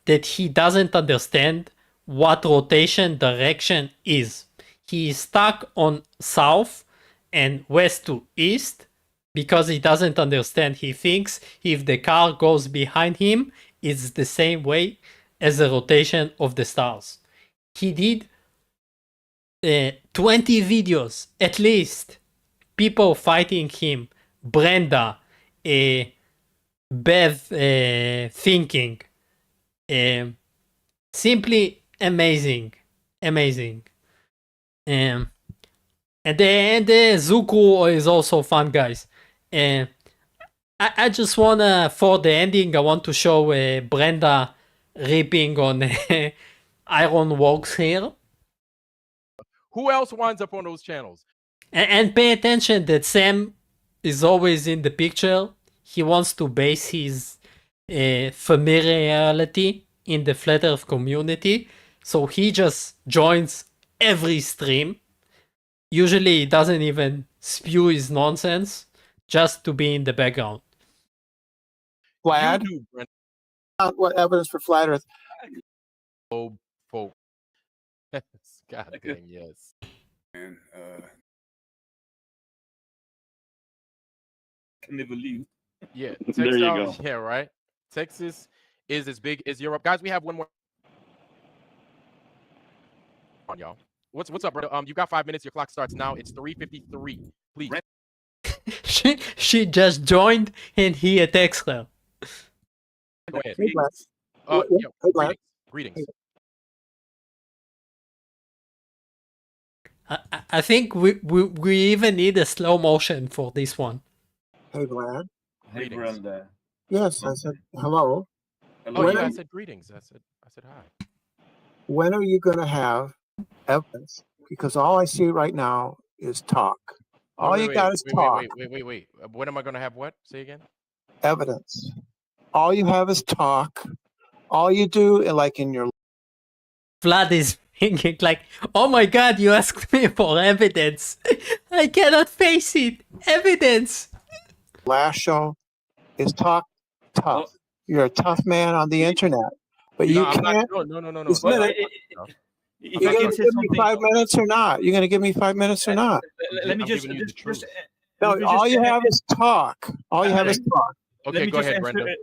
that he doesn't understand what rotation direction is. He is stuck on south and west to east because he doesn't understand. He thinks if the car goes behind him, it's the same way as the rotation of the stars. He did 20 videos at least, people fighting him, Brenda, Bev thinking, simply amazing. And the Zuku is also fun, guys. I just wanna, for the ending, I want to show Brenda ripping on Iron Works here. Who else winds up on those channels? And pay attention that Sam is always in the picture. He wants to base his familiarity in the Flat Earth community. So he just joins every stream. Usually he doesn't even spew his nonsense just to be in the background. Vlad? What evidence for flat Earth? Oh, folk. God dang, yes. And can never leave. Yeah, There you Texas, go. yeah, right. Texas is as big as Europe, guys. We have one more on y'all. What's up, brother? You got 5 minutes. Your clock starts now. It's 3:53. Please. she just joined and he attacks her. Go ahead. Hey, Vlad. Yeah, Hey, Vlad. greetings. I think we even need a slow motion for this one. Hey, Vlad. Hey, Brenda. Yes, I said hello. Oh, When yeah, are I you- said greetings. I said hi. When are you going to have evidence? Because all I see right now is talk. All you got is talk. Wait. When am I gonna have what? Say again. Evidence. All you have is talk. All you do, like in your Vlad is thinking like, oh my god, you asked me for evidence. I cannot face it. Evidence. last show is talk tough. You're a tough man on the internet, but you No, I'm not. can't. No. Just a minute. If You're I going can to say give me something, 5 minutes or not? You're going to give me 5 minutes or not? let me I'm just, giving you the truth. No, let me all just- you have is talk. All you have is talk. let Okay, me go just ahead, answer, Brenda.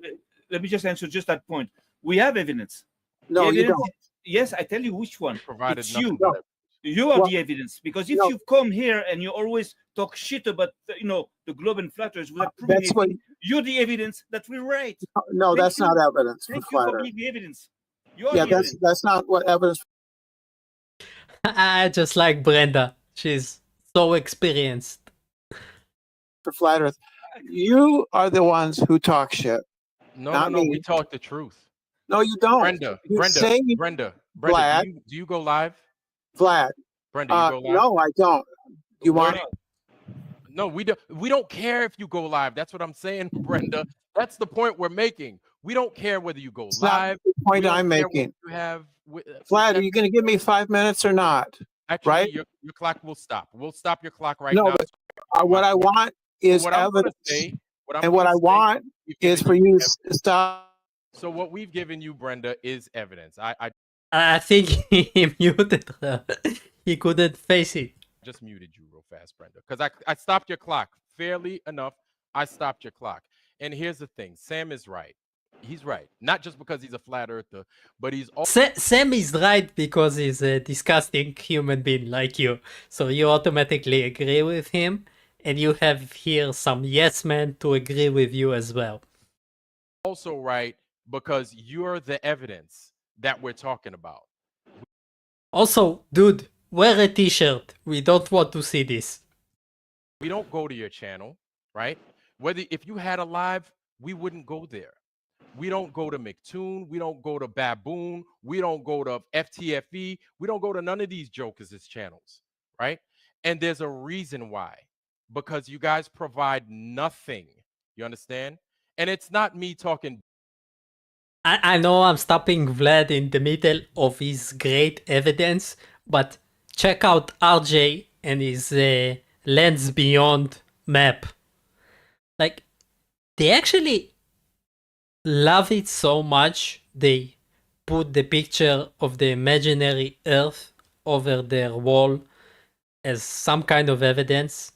let me just answer just that point. We have evidence. No, The you evidence don't. Yes, I tell you which one. Provided It's nothing you. but You are Well, the evidence, because if no. you come here and you always talk shit about the globe and flatters without proving That's what- anything, you're the evidence that we're right. No, Thank that's you. not evidence for Thank you flat for Earth. being the evidence. You are Yeah, the evidence. that's not what evidence I just like Brenda. She's so experienced. for flat Earth. You are the ones who talk shit. No, not no. me. We talk the truth. No, you don't. Brenda, You Brenda, say Brenda, Vlad. do you go live? Vlad. Brenda, you go live? No, I don't. You Where want? do No, we don't care if you go live. That's what I'm saying, Brenda. That's the point we're making. We don't care whether you go It's not live. the point We don't I'm care what making. You have Vlad, are you going to give me 5 minutes or not? actually right? your clock will stop. We'll stop your clock right No, now. but what I want is what I'm gonna evidence. say, And what I want is for you to stop. So what we've given you, Brenda, is evidence. I think he muted her. He couldn't face it. Just muted you real fast, Brenda, because I stopped your clock fairly enough. I stopped your clock. And here's the thing: Sam is right. He's right, not just because he's a flat earther, but he's also Sam is right because he's a disgusting human being like you. So you automatically agree with him. and you have here some yes men to agree with you as well. Also right, because you're the evidence that we're talking about. Also, dude, wear a t-shirt. We don't want to see this. We don't go to your channel, right? Whether if you had a live, we wouldn't go there. We don't go to McToon. We don't go to Baboon. We don't go to FTFE. We don't go to none of these jokers' channels, right? And there's a reason why. Because you guys provide nothing. You understand? And it's not me talking. I know I'm stopping Vlad in the middle of his great evidence, but check out RJ and his Lens Beyond map. Like, they actually love it so much, they put the picture of the imaginary Earth over their wall as some kind of evidence.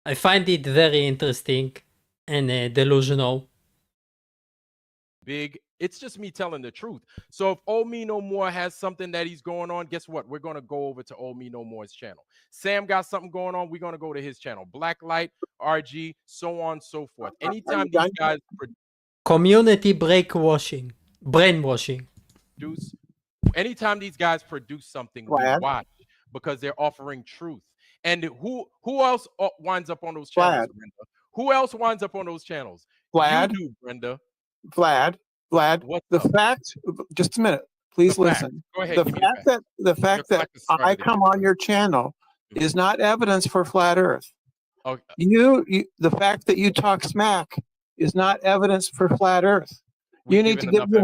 I find it very interesting and delusional. Big. It's just me telling the truth. So if Old Me No More has something that he's going on, guess what? We're going to go over to Old Me No More's channel. Sam got something going on, we're going to go to his channel. Blacklight, RG, so on, so forth. Anytime these guys Community brainwashing. produce, anytime these guys produce something, we watch because they're offering truth. And who else winds up on those channels, Brenda? Who else winds up on those channels? Vlad. You do, Brenda. Vlad, the fact, just a minute, please listen. Go ahead, The fact that I come on your channel is not evidence for flat Earth. Okay. The fact that you talk smack is not evidence for flat Earth. You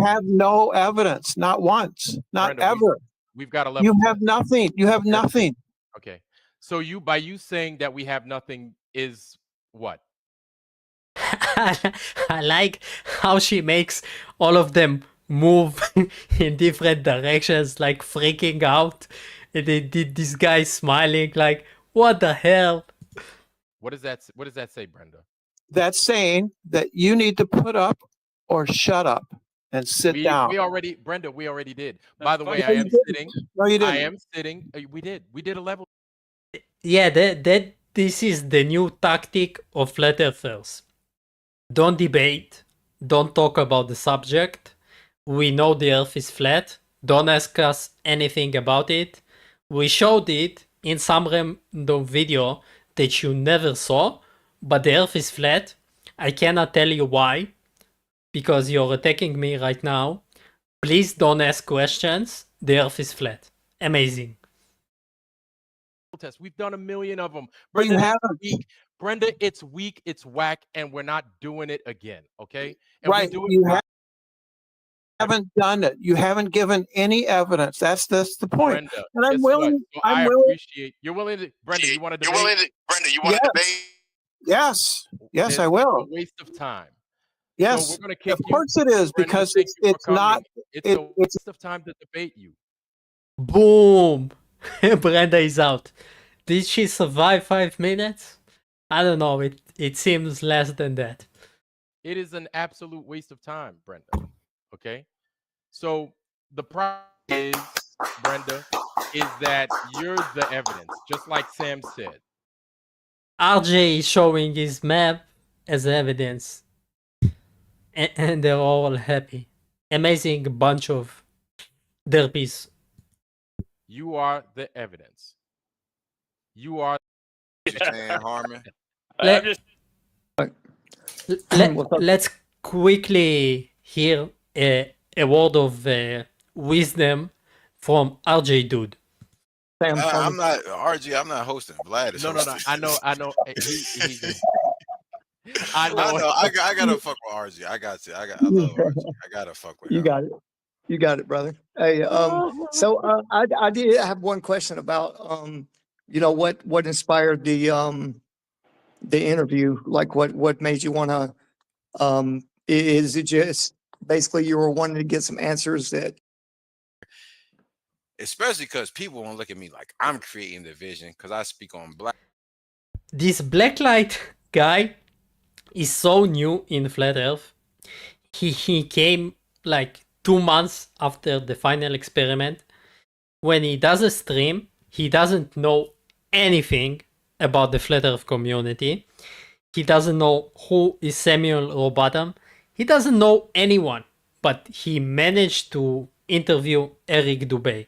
have no evidence, not once, not Brenda, ever. We've got a level. You have nothing. You have nothing. Okay. So by you saying that we have nothing is what? I like how she makes all of them move in different directions, like freaking out. And they did this guy smiling, like, what the hell? What does that say, Brenda? That's saying that you need to put up or shut up and sit down. Brenda, we already did. By the way, No, I you am didn't. sitting. No, you didn't. I am sitting. We did a level. Yeah, this is the new tactic of flat earthers. Don't debate. Don't talk about the subject. We know the earth is flat. Don't ask us anything about it. We showed it in some random video that you never saw, but the earth is flat. I cannot tell you why, because you're attacking me right now. Please don't ask questions. The earth is flat. Amazing. Test. We've done a million of them. But you haven't. Brenda, it's weak, it's whack, and we're not doing it again. Okay? And right. You haven't done it. You haven't given any evidence. That's the point. Brenda, and I'm willing. So I appreciate you're willing to. Brenda, you want to debate? You want to debate? Yes. Yes, I will. A waste of time. Yes. So we're gonna kick of course it is, Brenda, because it's not. It's a waste of time to debate you. Boom. Brenda is out. Did she survive 5 minutes? I don't know. It seems less than that. It is an absolute waste of time, Brenda. Okay? So the problem is, Brenda, is that you're the evidence, just like Sam said. RJ is showing his map as evidence. And they're all happy. Amazing bunch of derpies. You are the evidence. You are Harmon. Let's quickly hear a word of wisdom from RJ Dude. I'm not RG. I'm not hosting. Vlad is no. I know. I know. I gotta fuck with RG. I got to. I love RG. I gotta fuck with him. You got it, brother. Hey, so I did have one question about what inspired the interview, like what made you want to is it just basically you were wanting to get some answers that, especially because people won't look at me like I'm creating the vision because I speak on black. This Blacklight guy is so new in Flat Earth. He came like 2 months after the final experiment. When he does a stream, he doesn't know anything. about the flat earth community. He doesn't know who is Samuel Rowbotham. He doesn't know anyone, but he managed to interview Eric Dubay.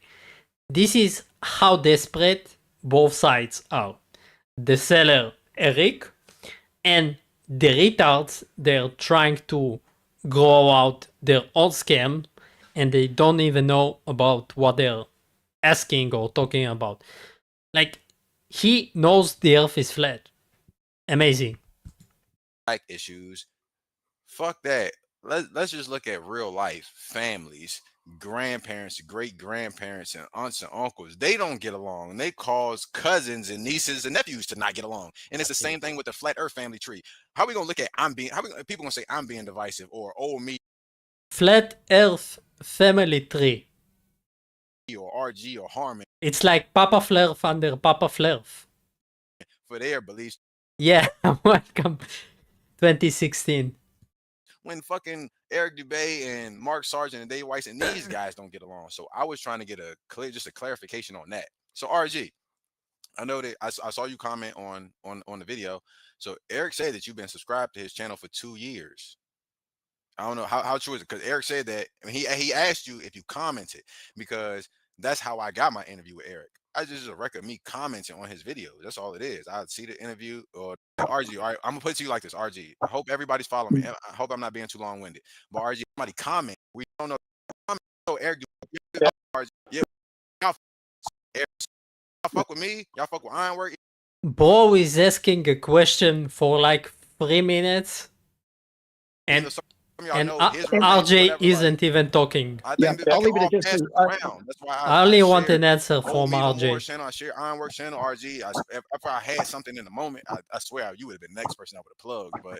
This is how desperate both sides are. The seller, Eric, and the retards, they're trying to grow out their own scam, and they don't even know about what they're asking or talking about. Like, he knows the earth is flat. Amazing. Like issues. Fuck that. Let's just look at real life families, grandparents, great grandparents, and aunts and uncles. They don't get along, and they cause cousins and nieces and nephews to not get along. And it's the same thing with the flat Earth family tree. How we gonna look at people gonna say I'm being divisive or oh me Flat Earth family tree. or RG or Harmon It's like Papa Flerf under Papa Flerf. for their beliefs. Yeah, welcome. 2016. When fucking Eric Dubay and Mark Sargent and Dave Weiss and these guys don't get along. So I was trying to get just a clarification on that. So RG, I know that I saw you comment on the video. So Eric said that you've been subscribed to his channel for 2 years. I don't know how true is it, because Eric said that, I mean, he asked you if you commented, because that's how I got my interview with Eric. I just a record of me commenting on his videos. That's all it is. I see the interview or RG. All right, I'm gonna put it to you like this, RG. I hope everybody's following me. I hope I'm not being too long-winded. But RG, somebody comment. We don't know. So Eric, RG, yeah, y'all fuck with me. Y'all fuck with Ironwork. Bro is asking a question for like 3 minutes. And RJ isn't even talking. I think I'll leave it at this. That's why I only want shared an answer Old from Me No More RJ. channel. I share Ironwork channel, RG. If I had something in the moment, I swear you would have been the next person I would have plugged. But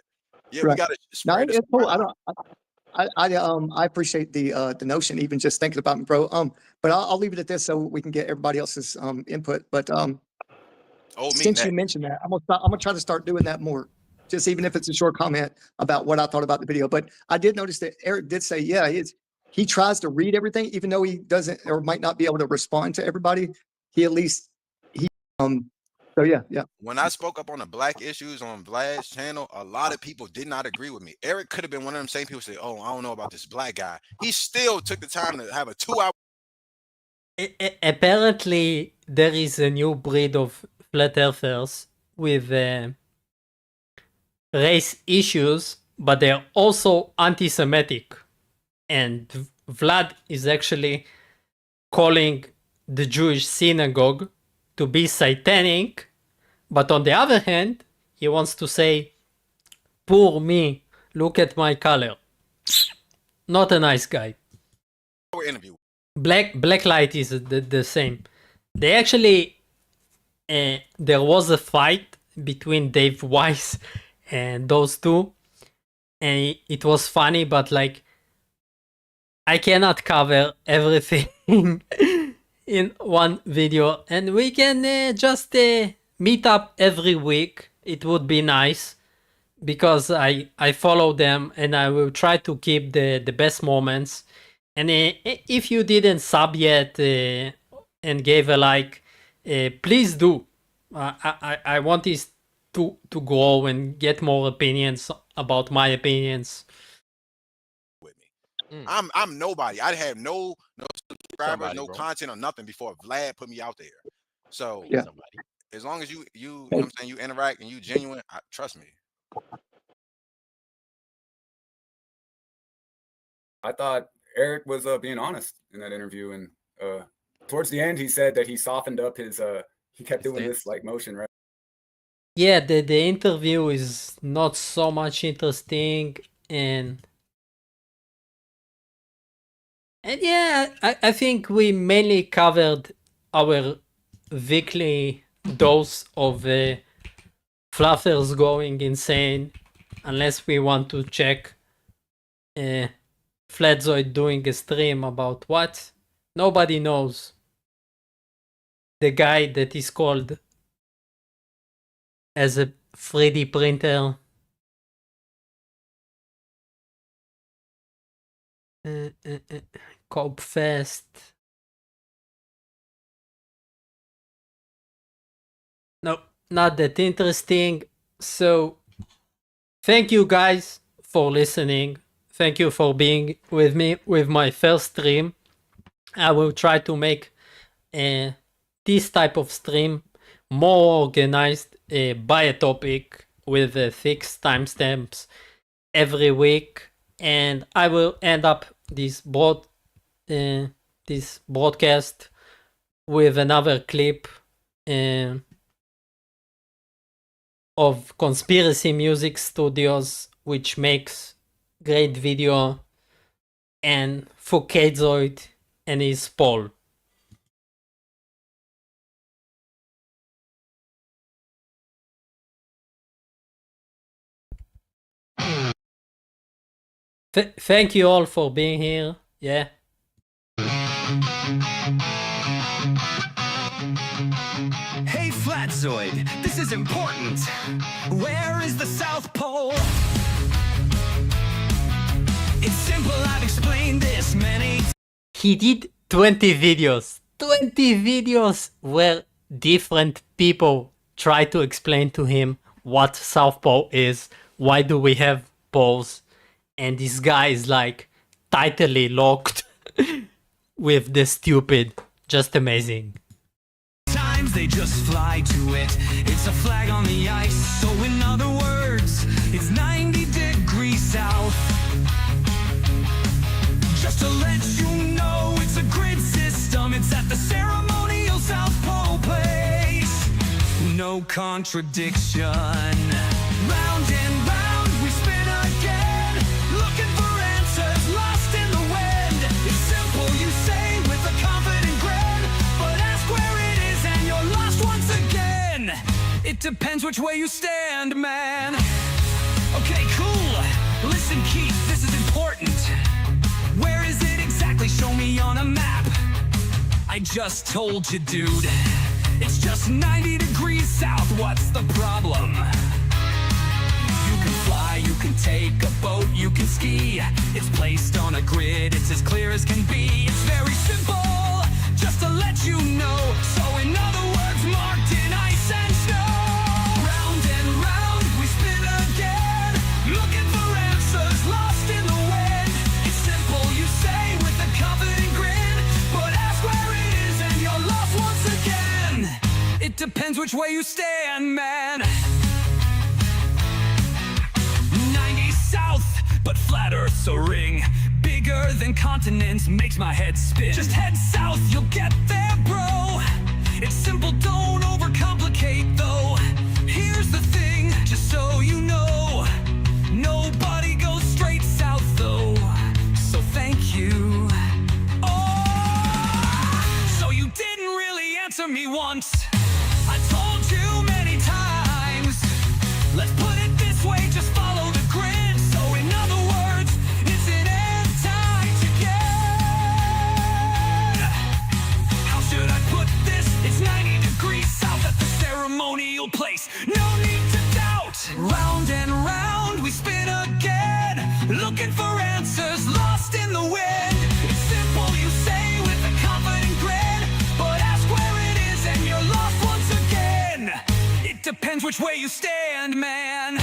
yeah, we Right. got to No, spread this it's cool. around. I appreciate the notion, even just thinking about me, bro. But I'll leave it at this so we can get everybody else's input. But since you mentioned that, I'm gonna try to start doing that more. Just even if it's a short comment about what I thought about the video. But I did notice that Eric did say, yeah, he tries to read everything, even though he doesn't or might not be able to respond to everybody. He at least so yeah. When I spoke up on the black issues on Vlad's channel, a lot of people did not agree with me. Eric could have been one of them same people say, "Oh, I don't know about this black guy." He still took the time to have a 2-hour. Apparently, there is a new breed of flat earthers with race issues, but they're also anti-Semitic. And Vlad is actually calling the Jewish synagogue to be satanic, but on the other hand, he wants to say, poor me, look at my color. Not a nice guy. Interview. Black Light is the same. They actually, there was a fight between Dave Weiss and those two, and it was funny, but like, I cannot cover everything in one video, and we can just meet up every week. It would be nice, because I follow them and I will try to keep the best moments. And if you didn't sub yet and gave a like, please do. I want this to grow and get more opinions about my opinions. I'm nobody. I have no subscribers, Somebody, no bro. content or nothing before Vlad put me out there. So Yeah. as long as you know what I'm saying, you interact and you genuine, trust me. I thought Eric was being honest in that interview, and towards the end, he said that he softened up his. He kept doing this like motion, right? Yeah, the interview is not so much interesting, and yeah, I think we mainly covered our weekly dose of fluffers going insane, unless we want to check Flatzoid doing a stream about what? Nobody knows. The guy that is called as a 3D printer. Cope Fest. No, not that interesting. So thank you guys for listening. Thank you for being with me with my first stream. I will try to make this type of stream more organized by a topic with fixed timestamps every week, and I will end up this broadcast with another clip of Conspiracy Music Studios, which makes great video, and Fukazoid and his Paul. Thank you all for being here. Yeah. Hey Flatzoid, this is important. Where is the South Pole? It's simple, I've explained this many times. He did 20 videos. 20 videos where different people try to explain to him what South Pole is, why do we have poles, and this guy is like tightly locked with the stupid. Just amazing. Times they just fly to it. It's a flag on the ice, so in other words, it's 90 degrees south. Just to let you know, it's a grid system. It's at the ceremonial South Pole place. No contradiction. Round and round we spin again, looking for answers lost in the wind. It's simple, you say with a confident grin, but ask where it is and you're lost once again. It depends which way you stand, man. Okay, cool. Listen, Keith, this is important. Where is it exactly? Show me on a map. I just told you, dude. It's just 90 degrees south. What's the problem? You can fly, you can take a boat, you can ski. It's placed on a grid, it's as clear as can be. It's very simple, just to let you know. So in other words, marked in ice and snow. Round and round we spin again, looking for answers lost in the wind. It's simple, you say with a confident grin, but ask where it is and you're lost once again. It depends which way you stand, man. 90 south, but flat Earth's a ring. Bigger than continents, makes my head spin. Just head south, you'll get there, bro. It's simple, don't overcomplicate, though. Here's the thing, just so you know, nobody goes straight south, though. So thank you. Oh, so you didn't really answer me once. I told you many times. Let's put it this way, just follow the grid. So in other words, it's an end time to get. How should I put this? It's 90 degrees south at the ceremonial place. No need to doubt. Round and round we spin again, looking for answers lost in the wind. It's simple, you say with a confident grin, but ask where it is and you're lost once again. It depends which way you stand, man.